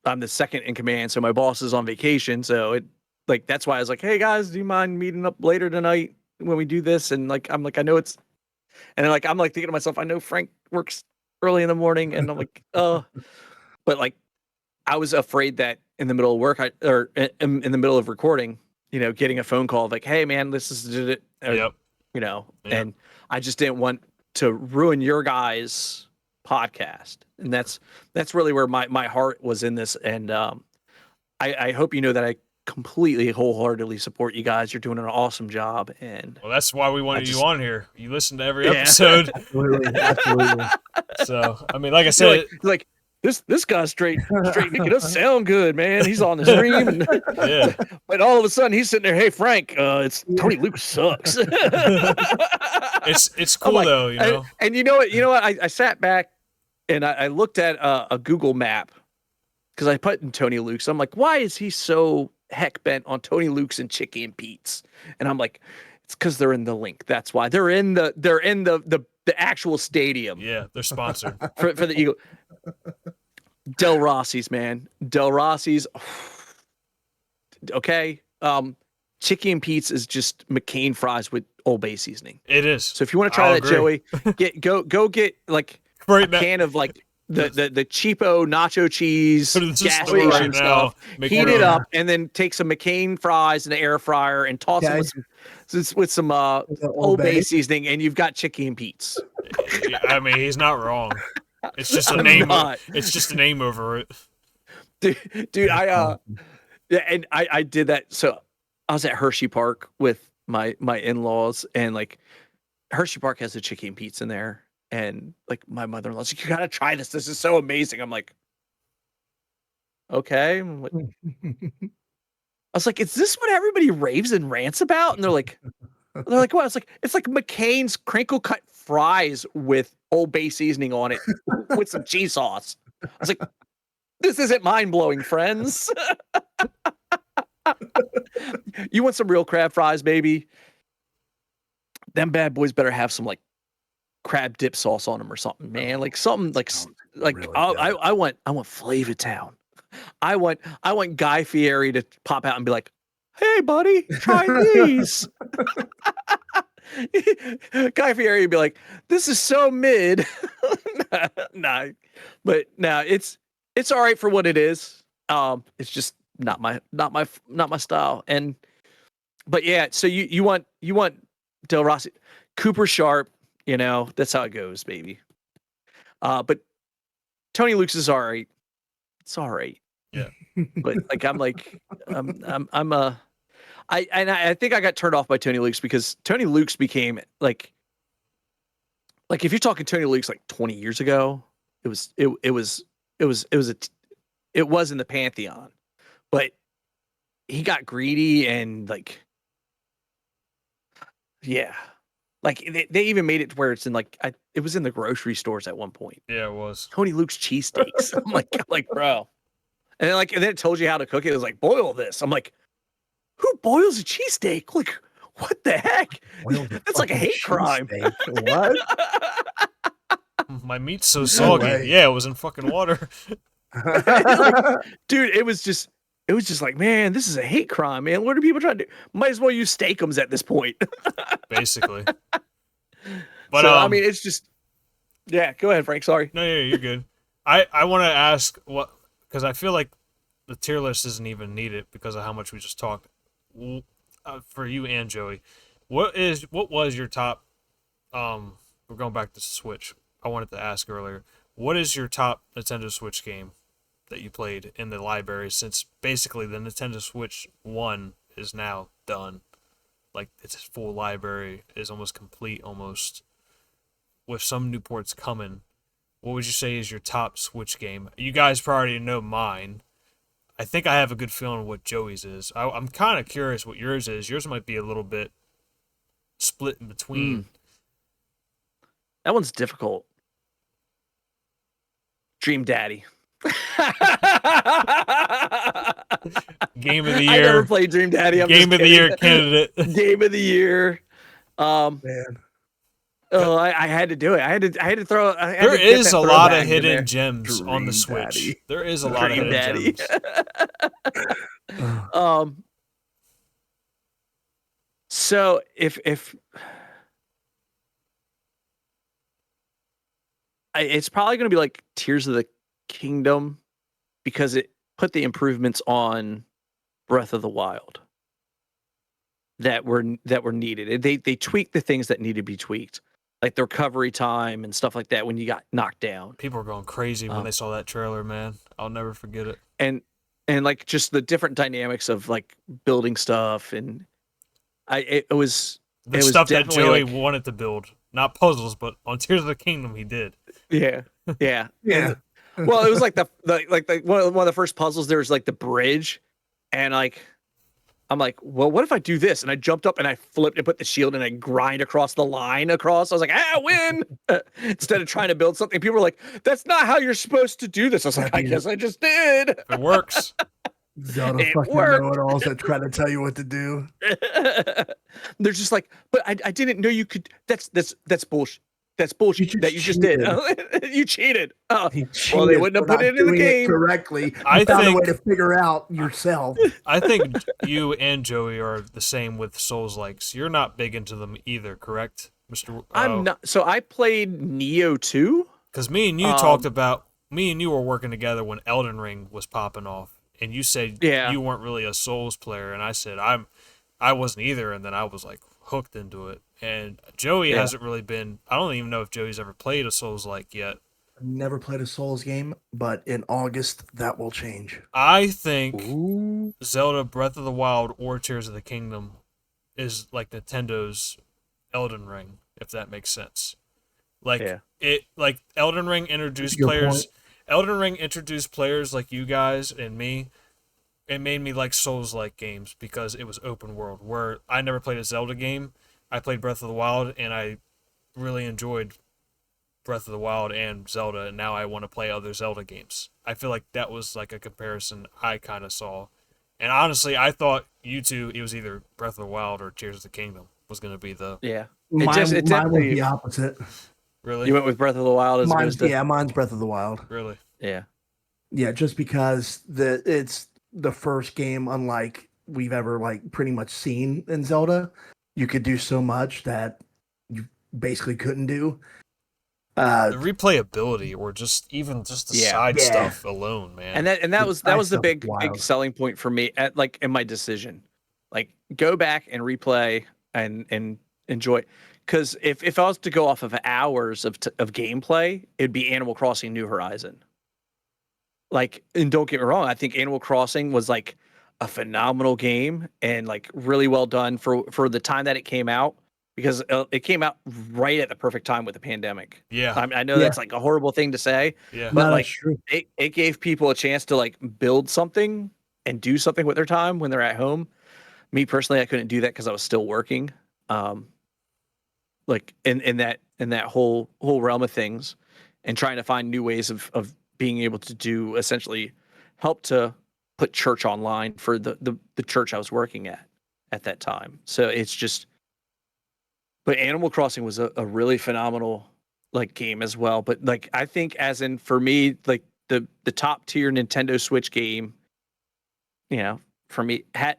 I'm the second in command, so my boss is on vacation. So that's why I was like, hey guys, do you mind meeting up later tonight when we do this? And I'm like, I know it's, and then I'm like thinking to myself, I know Frank works early in the morning, and I'm like, but like I was afraid that in the middle of work, or in the middle of recording, getting a phone call like, hey man, this is it, Yep. and I just didn't want to ruin your guys' podcast, and that's really where my heart was in this. And I hope you know that I completely wholeheartedly support you guys. You're doing an awesome job, and Well, that's why we wanted you on here. You listen to every Yeah. episode. Absolutely. So I mean, like I you're said, like this guy's straight making us sound good, man. He's on the stream, and yeah. but all of a sudden he's sitting there, hey Frank, it's Tony Luke sucks. It's cool though, you know. And you know what? I sat back and I looked at a Google map because I put in Tony Luke's. I'm like, why is he so heck bent on Tony Luke's and Chicky and Pete's? And I'm like, it's because they're in the link. That's why they're in the actual stadium. Yeah, they're sponsored. for the Eagle. Del Rossi's, man. Del Rossi's. Okay. Chicky and Pete's is just McCain fries with Old Bay seasoning. It is. So if you want to try that, agree. Joey, go get like Right a can of like the cheapo nacho cheese Put it in the gas store station right stuff. now. Make Heat your it own. up and then take some McCain fries in the air fryer and toss them with some Old Bay seasoning, and you've got Chicky and Pete's. I mean, he's not wrong. It's just a I'm name. not. It's just a name over it. Dude, I did that. So I was at Hershey Park with my in-laws, and like Hershey Park has a Chicky and Pete's in there, and like my mother-in-law's like, you gotta try this. This is so amazing. I'm like, okay. I was like, is this what everybody raves and rants about? And they're like, what? It's like McCain's crinkle cut fries with Old Bay seasoning on it with some cheese sauce. I was like, this isn't mind-blowing, friends. You want some real crab fries, baby? Them bad boys better have some like crab dip sauce on them or something, man. Like something like really I want Flavitown. I want Guy Fieri to pop out and be like, hey buddy, try these. Guy Fieri would be like, this is so mid. Nah. But no, it's all right for what it is. It's just not my style. And but yeah, so you want Del Rossi, Cooper Sharp, that's how it goes, baby. But Tony Luke's is all right. It's all right. Yeah. But like I think I got turned off by Tony Luke's because Tony Luke's became like if you're talking Tony Luke's like 20 years ago, it was in the pantheon, but he got greedy and like, yeah, like they even made it to where it's in like it was in the grocery stores at one point. Yeah, it was. Tony Luke's cheesesteaks. I'm like bro, and then it told you how to cook it. It was like, boil this. I'm like, who boils a cheesesteak? Like, what the heck? That's like a hate crime. What? My meat's so soggy. Yeah, it was in fucking water. Dude, it was just like, man, this is a hate crime, man. What are people trying to do? Might as well use steakums at this point. Basically. But so, I mean, it's just, yeah, go ahead, Frank. Sorry. No, yeah, you're good. I want to ask because I feel like the tier list isn't even needed because of how much we just talked. For you and Joey, what was your top? We're going back to Switch. I wanted to ask earlier. What is your top Nintendo Switch game that you played in the library? Since basically the Nintendo Switch 1 is now done, like its full library is almost complete, almost with some new ports coming. What would you say is your top Switch game? You guys probably know mine. I think I have a good feeling what Joey's is. I'm kind of curious what yours is. Yours might be a little bit split in between. That one's difficult. Dream Daddy. Game of the year. I never played Dream Daddy. Game of the year candidate. Game of the year. Man. Oh, I had to do it. I had to throw. There is a lot of hidden gems on the Switch. Daddy. There is a lot of hidden gems. So if it's probably going to be like Tears of the Kingdom because it put the improvements on Breath of the Wild that were needed. They tweaked the things that need to be tweaked, like the recovery time and stuff like that when you got knocked down. People were going crazy when they saw that trailer, man. I'll never forget it. And like just the different dynamics of like building stuff, and it was stuff that Joey like, wanted to build, not puzzles, but on Tears of the Kingdom he did. Yeah. Yeah. Well, it was like the one of the first puzzles. There was like the bridge, and like I'm like, well, what if I do this? And I jumped up and I flipped and put the shield and I grind across the line across. I was like, win! Instead of trying to build something, people were like, that's not how you're supposed to do this. I was like, I guess I just did. It works. Zelda fucking know-it-alls that try to tell you what to do. They're just like, but I didn't know you could. That's bullshit. That's bullshit that you just did. You cheated. Well, they wouldn't have put it in the game correctly. I found think a way to figure out yourself. I think you and Joey are the same with Souls-likes. You're not big into them either, correct, Mr. I'm not. So I played Neo 2. Because me and you talked about, me and you were working together when Elden Ring was popping off, and you said you weren't really a Souls player, and I said I wasn't either, and then I was like hooked into it. And Joey hasn't really been. I don't even know if Joey's ever played a Souls-like yet. I've never played a Souls game, but in August that will change. I think Zelda Breath of the Wild or Tears of the Kingdom is like Nintendo's Elden Ring, if that makes sense. Like Elden Ring introduced players. Point. Elden Ring introduced players like you guys and me. It made me like Souls-like games because it was open world. Where I never played a Zelda game. I played Breath of the Wild, and I really enjoyed Breath of the Wild and Zelda, and now I want to play other Zelda games. I feel like that was like a comparison I kind of saw. And honestly, I thought you two, it was either Breath of the Wild or Tears of the Kingdom was going to be the... Yeah. Mine was the opposite. Really? You went with Breath of the Wild as mine's Breath of the Wild. Really? Yeah. Yeah, just because it's the first game, unlike we've ever like pretty much seen in Zelda. You could do so much that you basically couldn't do. The replayability, or just the side stuff alone, man. And that was the big selling point for me in my decision. Like, go back and replay and enjoy. Because if I was to go off of hours of gameplay, it'd be Animal Crossing New Horizon. Like, and don't get me wrong, I think Animal Crossing was like a phenomenal game and like really well done for the time that it came out, because it came out right at the perfect time with the pandemic. Yeah. I know that's like a horrible thing to say, but like it gave people a chance to like build something and do something with their time when they're at home. Me personally, I couldn't do that because I was still working. Like in that whole realm of things, and trying to find new ways of being able to do essentially help to put church online for the church I was working at that time. So it's just, but Animal Crossing was a really phenomenal like game as well. But like, I think as in for me, like the top tier Nintendo Switch game, you know, for me had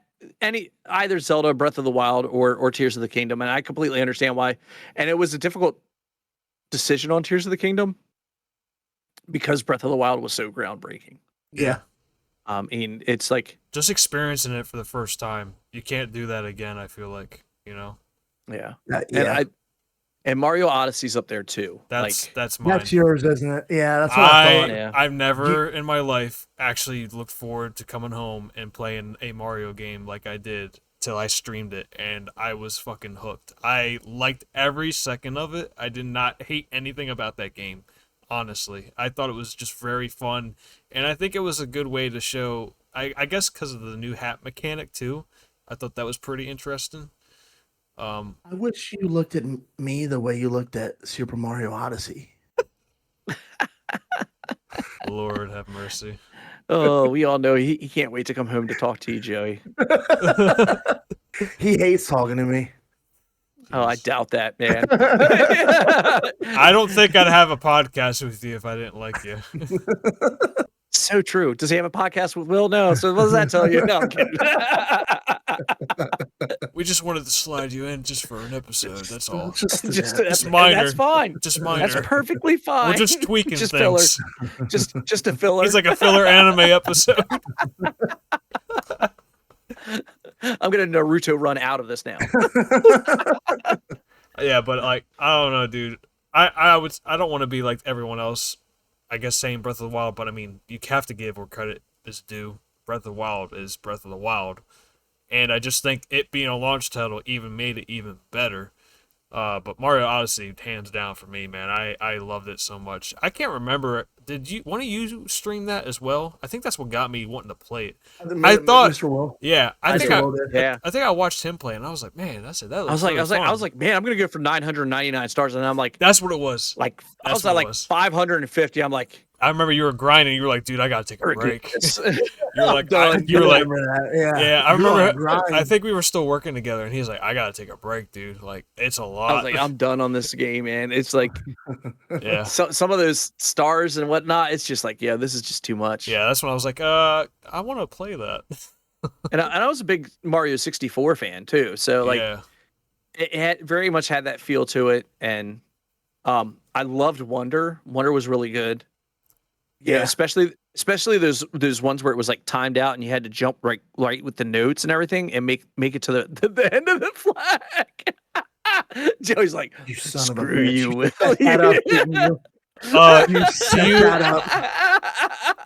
either Zelda, Breath of the Wild or Tears of the Kingdom. And I completely understand why. And it was a difficult decision on Tears of the Kingdom because Breath of the Wild was so groundbreaking. Yeah. I mean, it's like just experiencing it for the first time. You can't do that again. I feel like, yeah, Yeah. and Mario Odyssey's up there too. That's mine. That's yours, isn't it? Yeah, that's what I thought. Yeah. I've never in my life actually looked forward to coming home and playing a Mario game like I did till I streamed it, and I was fucking hooked. I liked every second of it. I did not hate anything about that game, honestly. I thought it was just very fun, and I think it was a good way to show, I guess because of the new hat mechanic too. I thought that was pretty interesting. I wish you looked at me the way you looked at Super Mario Odyssey. Lord have mercy. Oh, we all know he can't wait to come home to talk to you, Joey. He hates talking to me. Oh, I doubt that, man. I don't think I'd have a podcast with you if I didn't like you. So true. Does he have a podcast with Will? No. So what does that tell you? No, I'm kidding. We just wanted to slide you in just for an episode. That's all. Just minor. That's fine. Just minor. That's perfectly fine. We're just tweaking just things. Filler. Just a filler. He's like a filler anime episode. I'm gonna Naruto run out of this now. Yeah, but like I don't know, dude. I don't want to be like everyone else. I guess saying Breath of the Wild, but I mean you have to give where credit is due. Breath of the Wild is Breath of the Wild, and I just think it being a launch title even made it even better. But Mario Odyssey, hands down for me, man. I loved it so much. I can't remember. Did you one of you stream that as well? I think that's what got me wanting to play it. I thought, MrWill. yeah, I think I watched him play, and I was like, man, that's it. That I was like, man, I'm gonna go for 999 stars, and I'm like, that's what it was. Like I was at like 550. I'm like, I remember you were grinding. You were like, dude, I gotta take a break. You were like, I remember. I think we were still working together, and he's like, I gotta take a break, dude. Like, it's a lot. I was like, I'm done on this game, man. It's like, yeah. So, some of those stars and whatnot, it's just like, yeah, this is just too much. Yeah, that's when I was like, I want to play that. and I was a big Mario 64 fan too, so like, it had very much had that feel to it, and I loved Wonder. Wonder was really good. Yeah, especially those ones where it was like timed out and you had to jump right with the notes and everything and make it to the end of the flag. Joey's like, you son screw of a bitch. you, Will.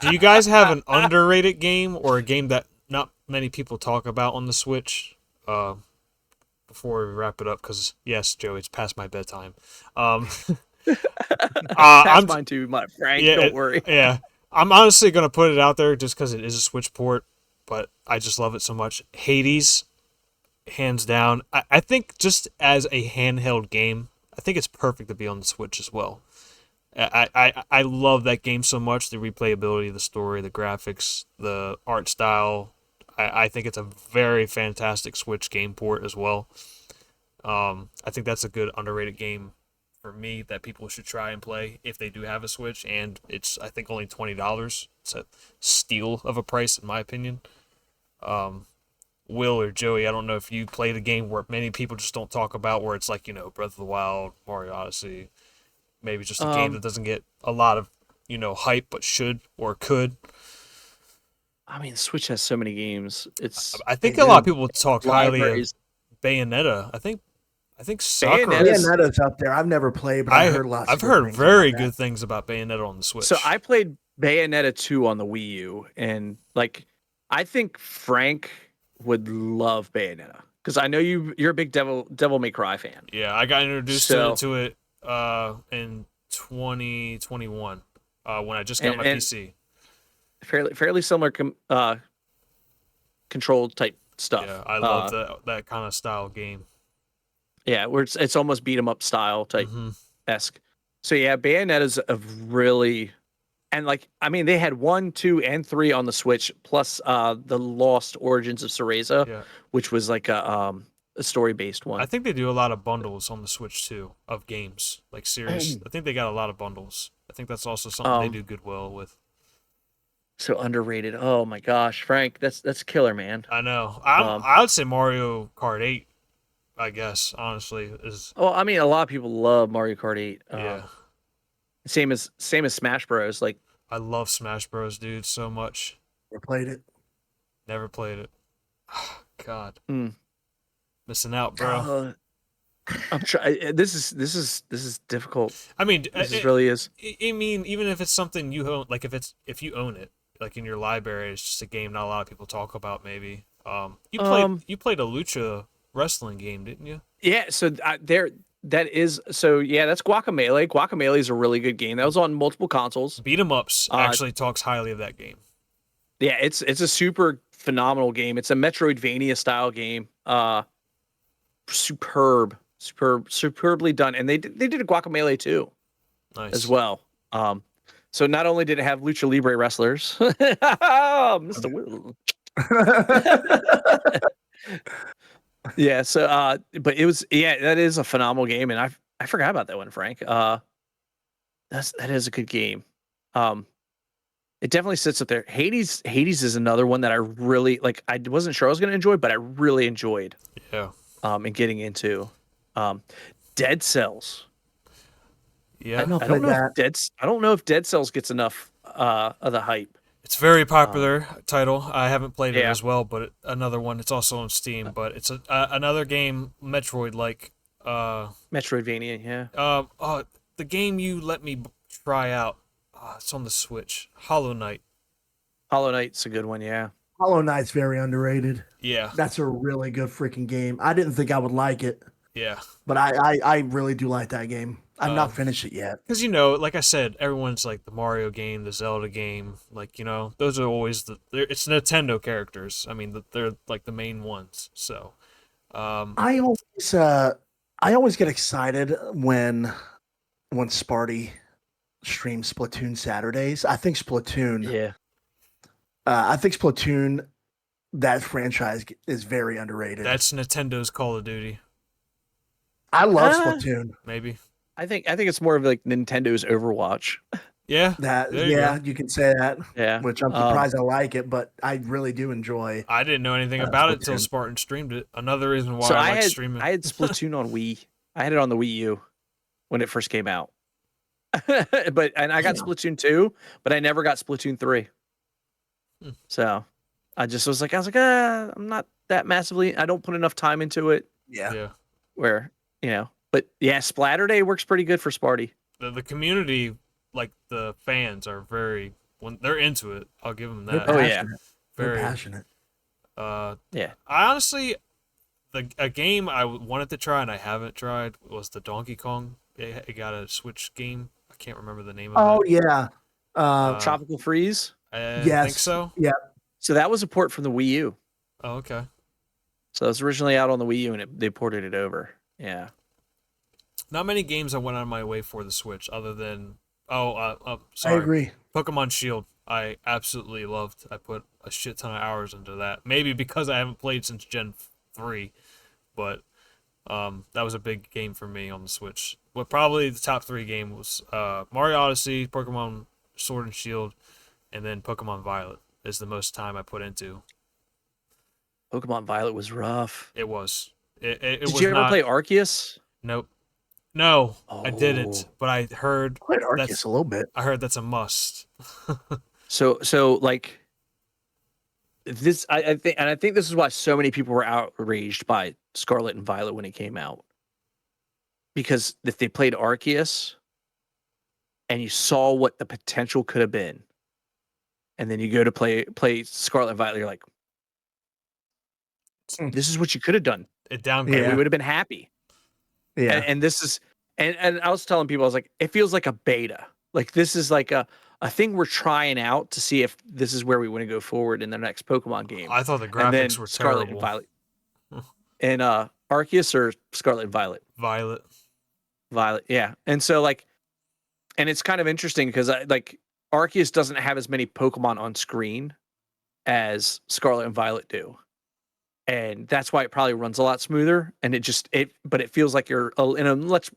Do you guys have an underrated game or a game that not many people talk about on the Switch? Before we wrap it up, because yes, Joey, it's past my bedtime. That's mine too, my Frank. Yeah, don't worry. Yeah, I'm honestly gonna put it out there just because it is a Switch port, but I just love it so much. Hades, hands down. I think just as a handheld game, I think it's perfect to be on the Switch as well. I love that game so much. The replayability, the story, the graphics, the art style. I think it's a very fantastic Switch game port as well. I think that's a good underrated game for me that people should try and play if they do have a Switch, and it's I think only $20. It's a steal of a price in my opinion. Will or Joey, I don't know if you played a game where many people just don't talk about, where it's like, you know, Breath of the Wild, Mario Odyssey, maybe just a game that doesn't get a lot of, you know, hype but should or could. I mean, Switch has so many games. I think a lot of people talk highly of Bayonetta. I think Sakura. Bayonetta's up there. I've never played, but I've heard lots. I've heard very good things about Bayonetta on the Switch. So I played Bayonetta 2 on the Wii U, and like, I think Frank would love Bayonetta because I know you're a big Devil May Cry fan. Yeah, I got introduced to it in 2021 when I just got my PC. Fairly similar control type stuff. Yeah, I love that kind of style game. Yeah, where it's almost beat 'em up style type esque. So yeah, Bayonetta's a really, and like, I mean, they had 1, 2, and 3 on the Switch, plus the Lost Origins of Cereza, which was like a story based one. I think they do a lot of bundles on the Switch too of games, like series. I think they got a lot of bundles. I think that's also something they do good well with. So underrated. Oh my gosh, Frank, that's killer, man. I know. I would say Mario Kart 8. I guess honestly is. Well, I mean, a lot of people love Mario Kart 8. Yeah. Same as Smash Bros. Like, I love Smash Bros, dude, so much. Never played it. Never played it. God, Mm. missing out, bro. I'm trying. This is difficult. I mean, This really is. I mean, even if it's something you own, like if you own it, like in your library, it's just a game not a lot of people talk about. Maybe. You played a lucha wrestling game, didn't you? Yeah. So that is yeah. That's Guacamelee. Guacamelee is a really good game. That was on multiple consoles. Beat 'em Ups actually talks highly of that game. Yeah, it's a super phenomenal game. It's a Metroidvania style game. Superbly done, and they did a Guacamelee too, Nice. as well. So not only did it have lucha libre wrestlers, MrWill. Yeah. So, but it was that is a phenomenal game, and I forgot about that one, Frank. That is a good game. It definitely sits up there. Hades is another one that I really like. I wasn't sure I was going to enjoy, but I really enjoyed. Yeah. And getting into, Dead Cells. Yeah. I don't know if Dead Cells gets enough of the hype. It's a very popular title. I haven't played it Yeah. as well, but another one. It's also on Steam, but it's another game, Metroid-like. Metroidvania, yeah. The game you let me try out. It's on the Switch. Hollow Knight. Hollow Knight's a good one, yeah. Hollow Knight's very underrated. Yeah. That's a really good freaking game. I didn't think I would like it, Yeah. but I really do like that game. I've not finished it yet. Because, like I said, everyone's like the Mario game, the Zelda game. Like, those are always it's Nintendo characters. I mean, they're like the main ones. So, I always get excited when Sparty streams Splatoon Saturdays. I think Splatoon. Yeah. That franchise is very underrated. That's Nintendo's Call of Duty. I love Splatoon. Maybe. I think it's more of like Nintendo's Overwatch. Yeah. You can say that. Yeah. Which I'm surprised I like it, but I really do enjoy. I didn't know anything about it until Spartan streamed it. Another reason why I like streaming. I had Splatoon on Wii. I had it on the Wii U when it first came out. And I got Splatoon 2, but I never got Splatoon 3. So I was like, I'm not that massively. I don't put enough time into it. Yeah. Where, but yeah, Splatter Day works pretty good for Sparty. The community, like the fans, are when they're into it. I'll give them that. Very passionate. Yeah. I honestly, a game I wanted to try and I haven't tried was the Donkey Kong. It got a Switch game. I can't remember the name of it. Oh yeah. Tropical Freeze. I yes. think so. Yeah. So that was a port from the Wii U. Oh, okay. So it was originally out on the Wii U, and they ported it over. Yeah. Not many games I went out of my way for the Switch, other than sorry. I agree. Pokemon Shield. I absolutely loved. I put a shit ton of hours into that. Maybe because I haven't played since Gen 3, but that was a big game for me on the Switch. Well, probably the top 3 game was Mario Odyssey, Pokemon Sword and Shield, and then Pokemon Violet is the most time I put into. Pokemon Violet was rough. It was. Did you ever play Arceus? Nope. No, I didn't. But I heard played Arceus a little bit. I heard that's a must. So like this, I think this is why so many people were outraged by Scarlet and Violet when it came out, because if they played Arceus and you saw what the potential could have been, and then you go to play Scarlet and Violet, you're like, this is what you could have done. It downgraded. We would have been happy. Yeah. And this is, and I was telling people, I was like, it feels like a beta. Like this is like a thing we're trying out to see if this is where we want to go forward in the next Pokemon game. I thought the graphics were Scarlet terrible. And Violet. And Arceus or Scarlet and Violet? Violet, yeah. And so like, and it's kind of interesting because Arceus doesn't have as many Pokemon on screen as Scarlet and Violet do. And that's why it probably runs a lot smoother. And but it feels like you're in a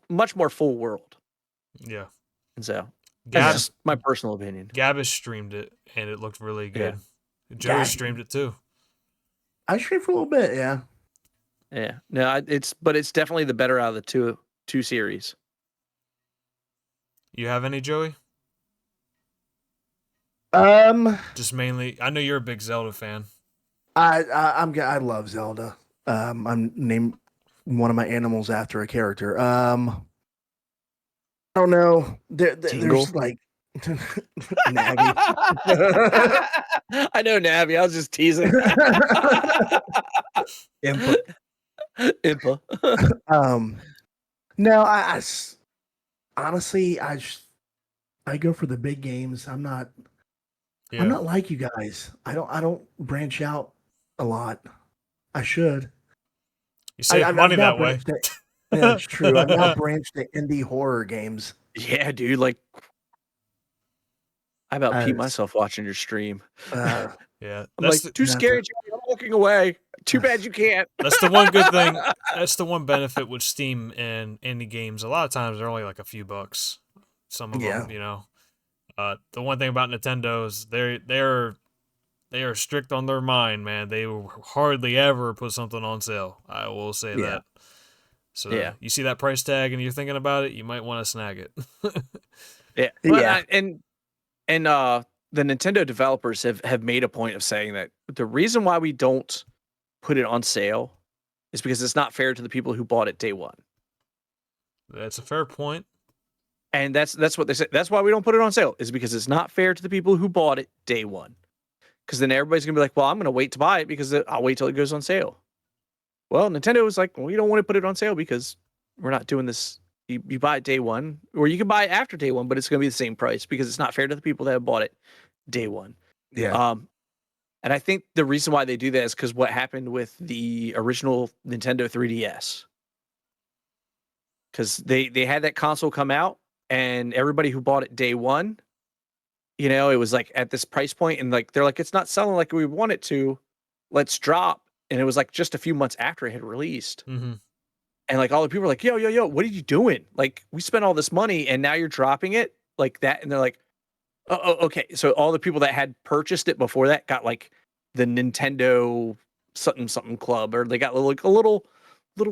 much more full world. Yeah. And so that's just my personal opinion. Gabbis streamed it and it looked really good. Yeah. Joey streamed it too. I streamed for a little bit, yeah. Yeah. No, it's definitely the better out of the two series. You have any, Joey? Just mainly, I know you're a big Zelda fan. I love Zelda. I'm named one of my animals after a character. I don't know. Tingle. There's like Navi. I know Navi. I was just teasing. Input. Impa. Um, no, honestly, I go for the big games. I'm not Yeah. like you guys. I don't branch out a lot. I should. You save I've money now that way. branched to, yeah, it's true. I've now branched to indie horror games. Yeah, dude. Like, I about peed As myself watching your stream. Yeah, I'm like, too scary, Johnny. I'm looking away. Too bad you can't. that's the one good thing. That's the one benefit with Steam and indie games. A lot of times they're only like a few bucks. Some of Yeah. them, the one thing about Nintendo is they are strict on their mind, man. They will hardly ever put something on sale. I will say Yeah. that. So Yeah. you see that price tag and you're thinking about it, you might want to snag it. Yeah. Well, Yeah. and the Nintendo developers have made a point of saying that the reason why we don't put it on sale is because it's not fair to the people who bought it day one. That's a fair point. And that's what they say. That's why we don't put it on sale, is because it's not fair to the people who bought it day one. Because then everybody's gonna be like, well, I'm gonna wait to buy it because I'll wait till it goes on sale. Well, Nintendo was like, well, we don't want to put it on sale because we're not doing this. You buy it day one, or you can buy it after day one, but it's gonna be the same price because it's not fair to the people that have bought it day one. Yeah. And I think the reason why they do that is because what happened with the original Nintendo 3DS. Because they had that console come out, and everybody who bought it day one, it was like at this price point, and like they're like, it's not selling like we want it to. Let's drop. And it was like just a few months after it had released. Mm-hmm. And like all the people were like, yo, what are you doing? Like, we spent all this money and now you're dropping it like that. And they're like, oh, okay. So all the people that had purchased it before that got like the Nintendo something club, or they got like a little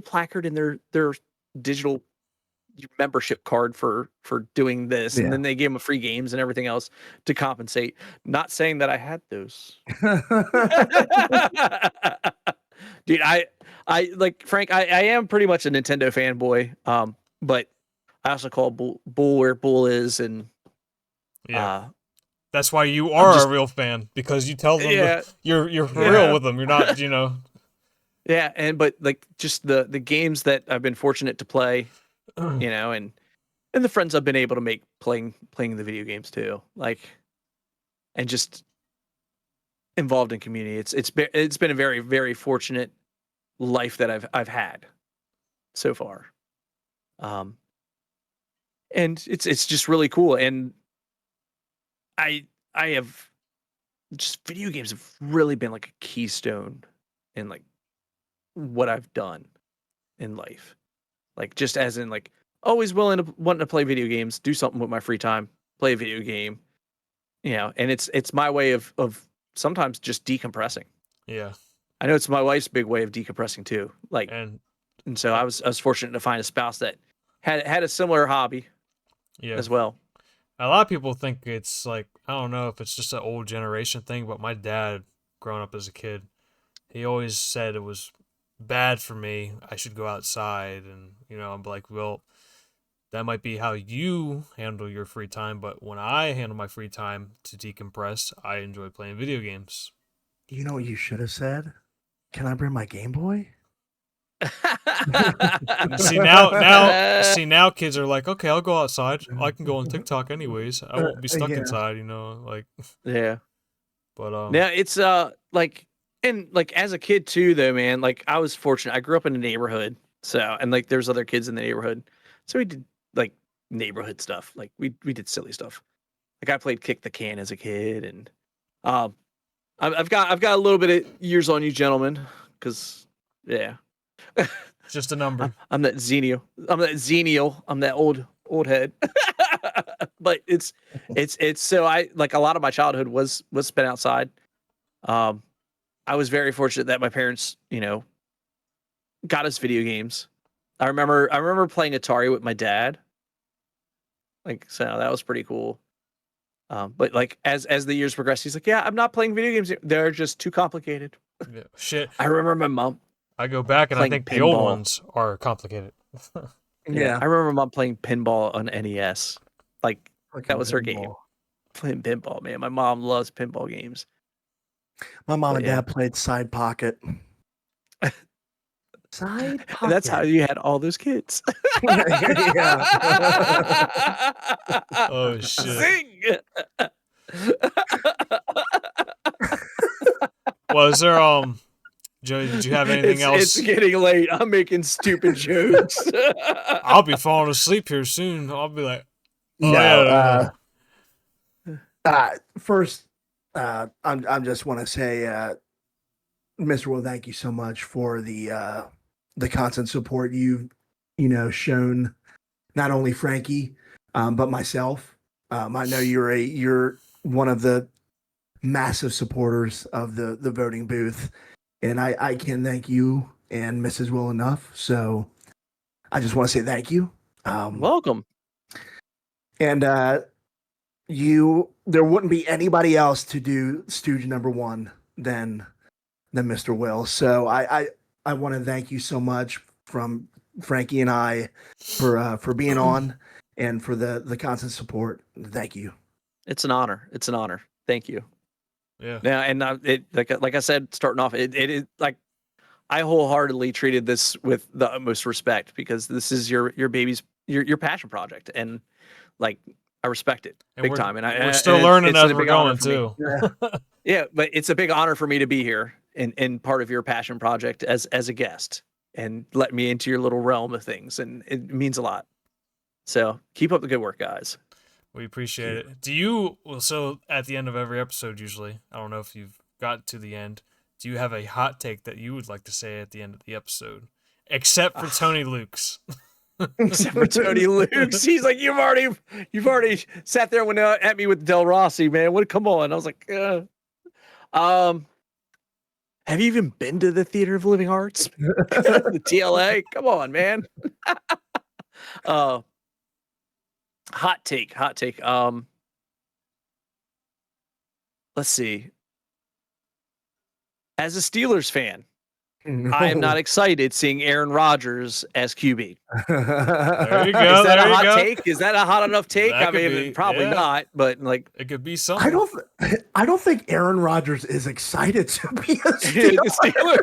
placard in their digital membership card for doing this. And Yeah. then they gave them free games and everything else to compensate. Not saying that I had those. Dude, I like Frank. I am pretty much a Nintendo fanboy. But I also call bull where bull is, and Yeah. That's why you are just a real fan, because you tell them yeah, you're for yeah. real with them. You're not, Yeah, but like just the games that I've been fortunate to play, and the friends I've been able to make playing the video games too, like, and just involved in community. It's been a very, very fortunate life that I've had so far. And it's just really cool. And I have just, video games have really been like a keystone in like what I've done in life. Like, just as in like always wanting to play video games, do something with my free time, play a video game, and it's my way of sometimes just decompressing. Yeah. I know it's my wife's big way of decompressing too. Like, And so I was fortunate to find a spouse that had a similar hobby as well. A lot of people think it's like, I don't know if it's just an old generation thing, but my dad, growing up as a kid, he always said it was bad for me. I should go outside, and I'm like, well, that might be how you handle your free time, but when I handle my free time to decompress, I enjoy playing video games. You know what you should have said? Can I bring my Game Boy? See now kids are like, okay, I'll go outside. I can go on TikTok anyways. I won't be stuck inside, like. Yeah. But now it's like, and like as a kid too though, man, like I was fortunate. I grew up in a neighborhood, so, and like there's other kids in the neighborhood, so we did like neighborhood stuff. Like we did silly stuff. Like I played kick the can as a kid, and I've got a little bit of years on you gentlemen, because yeah. Just a number. I'm that Xennial. I'm that old head. But it's so I like a lot of my childhood was spent outside. I was very fortunate that my parents, got us video games. I remember playing Atari with my dad. Like, so that was pretty cool. But like as the years progress, he's like, yeah, I'm not playing video games. They're just too complicated. Yeah, shit. I remember my mom. I go back and I think the old ones are complicated. Yeah. I remember my mom playing pinball on NES. Like that was her Pinball. game. Playing pinball, man. My mom loves pinball games. My mom But and dad played Side Pocket. Side Pocket. And that's how you had all those kids. Yeah. Oh shit. Zing! Well, is there Joey, did you have anything else? It's getting late. I'm making stupid jokes. I'll be falling asleep here soon. I'll be like, first, I'm just want to say, MrWill, thank you so much for the constant support you've shown not only Frankie, but myself. I know you're one of the massive supporters of the voting booth, and I can't thank you and Mrs. Will enough. So I just want to say thank you. Welcome. And there wouldn't be anybody else to do Stooge #1 than MrWill. So I want to thank you so much from Frankie and I for being on and for the constant support. Thank you. It's an honor. It's an honor. Thank you. Yeah. Yeah, and it like I said, starting off, it is like I wholeheartedly treated this with the utmost respect because this is your baby's your passion project, and like I respect it big time. And we're still learning as we're going too. Yeah. Yeah, but it's a big honor for me to be here and part of your passion project as a guest and let me into your little realm of things, and it means a lot. So keep up the good work, guys. We appreciate it. So at the end of every episode, usually, I don't know if you've got to the end, do you have a hot take that you would like to say at the end of the episode? Except for Tony Luke's. Except for Tony Luke's. He's like, you've already sat there when at me with Del Rossi, man. Come on. I was like, have you even been to the Theater of Living Arts? The TLA? Come on, man. Hot take. Let's see. As a Steelers fan, I am not excited seeing Aaron Rodgers as QB. There you go. Is that there a you hot go. take? Is that a hot enough take? That I could mean, be, probably yeah. not, but like It could be something. I don't think Aaron Rodgers is excited to be a the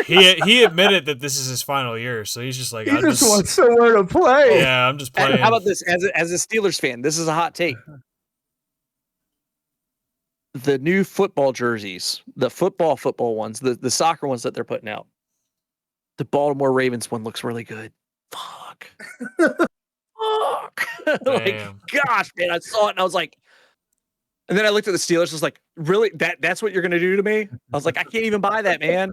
Steeler. He admitted that this is his final year, so he's just like, He just wants somewhere to play. Yeah, I'm just playing. How about this? As a Steelers fan, this is a hot take. The new football jerseys, the football ones, the soccer ones that they're putting out. The Baltimore Ravens one looks really good. Fuck. Like, gosh, man, I saw it and I was like, and then I looked at the Steelers. I was like, really? That's what you're gonna do to me? I was like, I can't even buy that, man.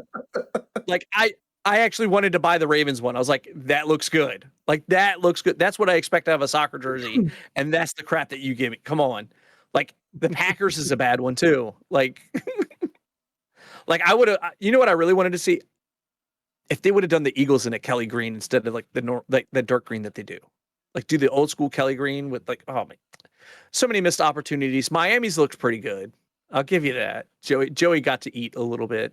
Like, I actually wanted to buy the Ravens one. I was like, that looks good. Like, that looks good. That's what I expect out of a soccer jersey, and that's the crap that you give me. Come on. Like, the Packers is a bad one too. Like, like I would have. You know what I really wanted to see? If they would have done the Eagles in a Kelly green instead of like the dark green that they do. Like, do the old school Kelly green with like, oh my, so many missed opportunities. Miami's looks pretty good. I'll give you that. Joey got to eat a little bit.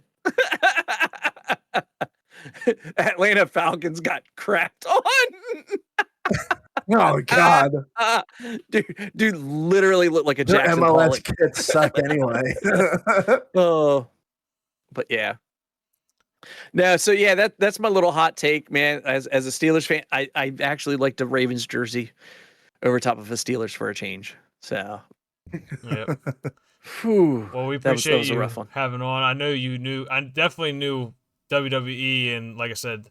Atlanta Falcons got crapped on. Oh God, dude, literally looked like a their Jackson MLS Pollock. kits suck anyway. Oh, but yeah. No, so yeah, that's my little hot take, man. As a Steelers fan, I actually like the Ravens jersey over top of the Steelers for a change. So, Yep. Whew, Well, we that appreciate was a you rough one. having on. I know you knew. I definitely knew WWE, and like I said,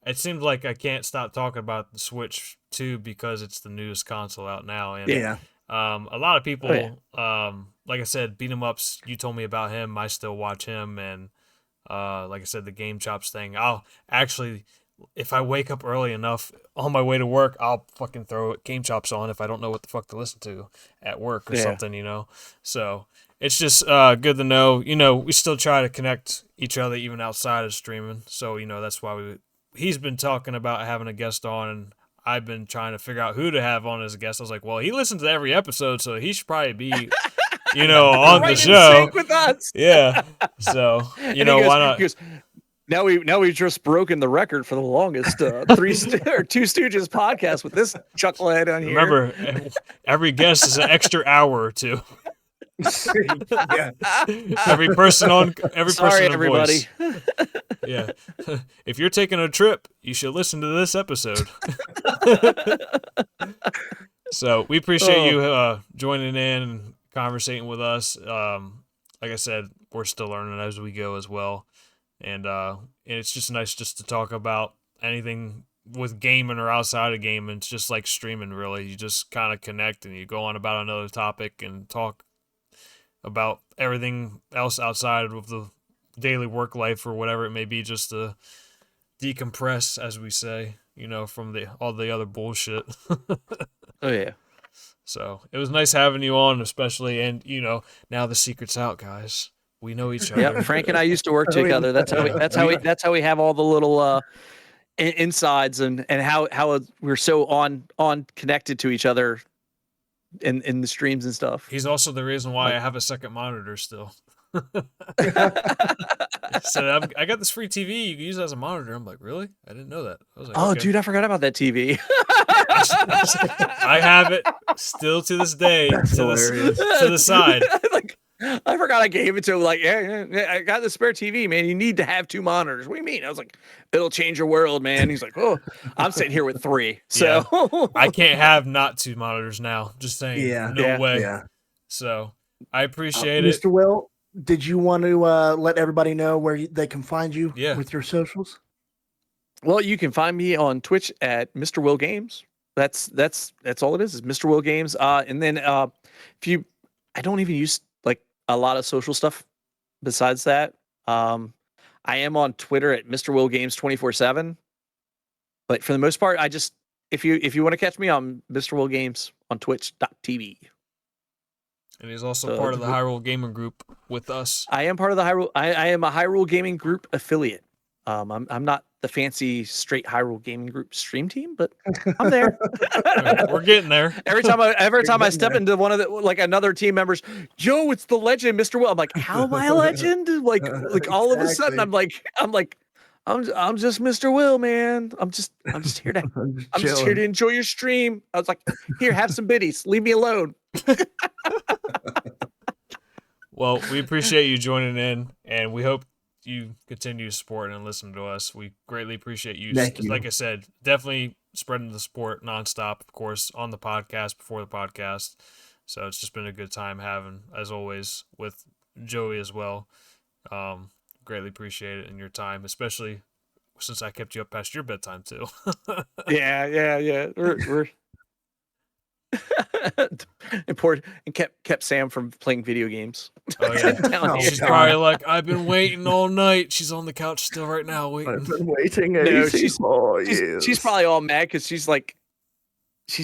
it seems like I can't stop talking about the Switch too because it's the newest console out now. And Yeah. a lot of people, Oh, like I said, beat 'em ups. You told me about him. I still watch him, and like I said, the Game Chops thing. I'll actually, if I wake up early enough on my way to work, I'll fucking throw Game Chops on if I don't know what the fuck to listen to at work or something, you know. So it's just good to know. You know, we still try to connect each other even outside of streaming. So you know that's why he's been talking about having a guest on, and I've been trying to figure out who to have on as a guest. I was like, well, he listens to every episode, so he should probably be, on right the show. In sync with us. Yeah. So, why not? He goes, now we've just broken the record for the longest two Stooges podcast with this chucklehead on here. Remember, every guest is an extra hour or two. Yeah. Every person Sorry, a everybody. voice. Yeah. If you're taking a trip, you should listen to this episode. So we appreciate you joining in and conversating with us. Like I said, we're still learning as we go as well. And it's just nice just to talk about anything with gaming or outside of gaming. It's just like streaming, really. You just kind of connect and you go on about another topic and talk about everything else outside of the daily work life or whatever it may be, just to decompress, as we say, from all the other bullshit. Oh yeah. So it was nice having you on, especially, and now the secret's out, guys. We know each other. Yeah, Frank and I used to work together. That's how we have all the little insides and how we're so on connected to each other in the streams and stuff. He's also the reason why I have a second monitor still. So I got this free TV. You can use it as a monitor. I'm like, really? I didn't know that. I was like, okay. Dude, I forgot about that TV. I have it still to this day to the side. Like, I forgot I gave it to him. Like, yeah, I got the spare TV, man. You need to have two monitors. What do you mean? I was like, it'll change your world, man. He's like, oh, I'm sitting here with three. So yeah. I can't have not two monitors now. Just saying. Yeah. No way. Yeah. So I appreciate it. Mr. Will, did you want to let everybody know where they can find you with your socials? Well, you can find me on Twitch at MrWillGames. That's all it is MrWillGames. And then I don't even use like a lot of social stuff besides that. I am on Twitter at MrWillGames 24/7. But for the most part, I just if you want to catch me on MrWillGames on Twitch.tv. And he's also part of the Hyrule Gaming Group with us. I am part of the Hyrule. I am a Hyrule Gaming Group affiliate. I'm not the fancy straight Hyrule Gaming Group stream team, but I'm there. We're getting there. Every time I step into one of the another team members, Joe, it's the legend, Mr. Will. I'm like, how am I a legend? Like all of a sudden, I'm just Mr. Will, man. I'm just here to enjoy your stream. I was like, here, have some biddies. Leave me alone. Well, we appreciate you joining in, and we hope you continue to support and listen to us. We greatly appreciate you. Thank you. Like I said, definitely spreading the support nonstop, of course, on the podcast, before the podcast. So it's just been a good time having, as always, with Joey as well. Greatly appreciate it and your time, especially since I kept you up past your bedtime too. Yeah. We're important, and kept Sam from playing video games. Oh yeah, she's probably like, I've been waiting all night. She's on the couch still right now waiting. I've been waiting. No, she's probably all mad because she's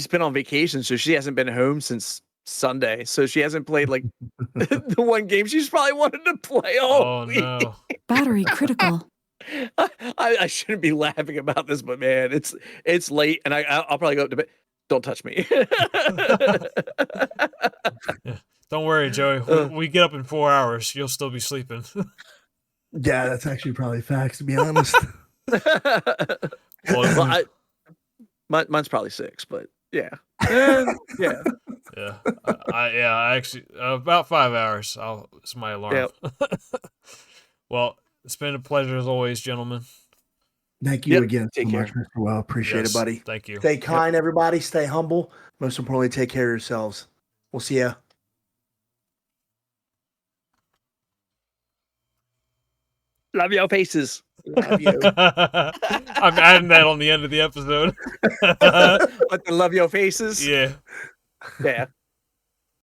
been on vacation, so she hasn't been home since Sunday, so she hasn't played like the one game she's probably wanted to play all week. No. Battery critical. I shouldn't be laughing about this, but man, it's late, and I'll probably go up to bed. Don't touch me. Yeah. Don't worry, Joey. We get up in 4 hours. You'll still be sleeping. Yeah, that's actually probably facts, to be honest. Mine's probably 6, but yeah. Yeah. I actually about 5 hours. It's my alarm. Yep. Well, it's been a pleasure as always, gentlemen. Thank you again so much, Mr. Well. Appreciate it, buddy. Thank you. Stay kind, everybody. Stay humble. Most importantly, take care of yourselves. We'll see ya. Love your faces. Love you. I'm adding that on the end of the episode. But love your faces. Yeah. Yeah.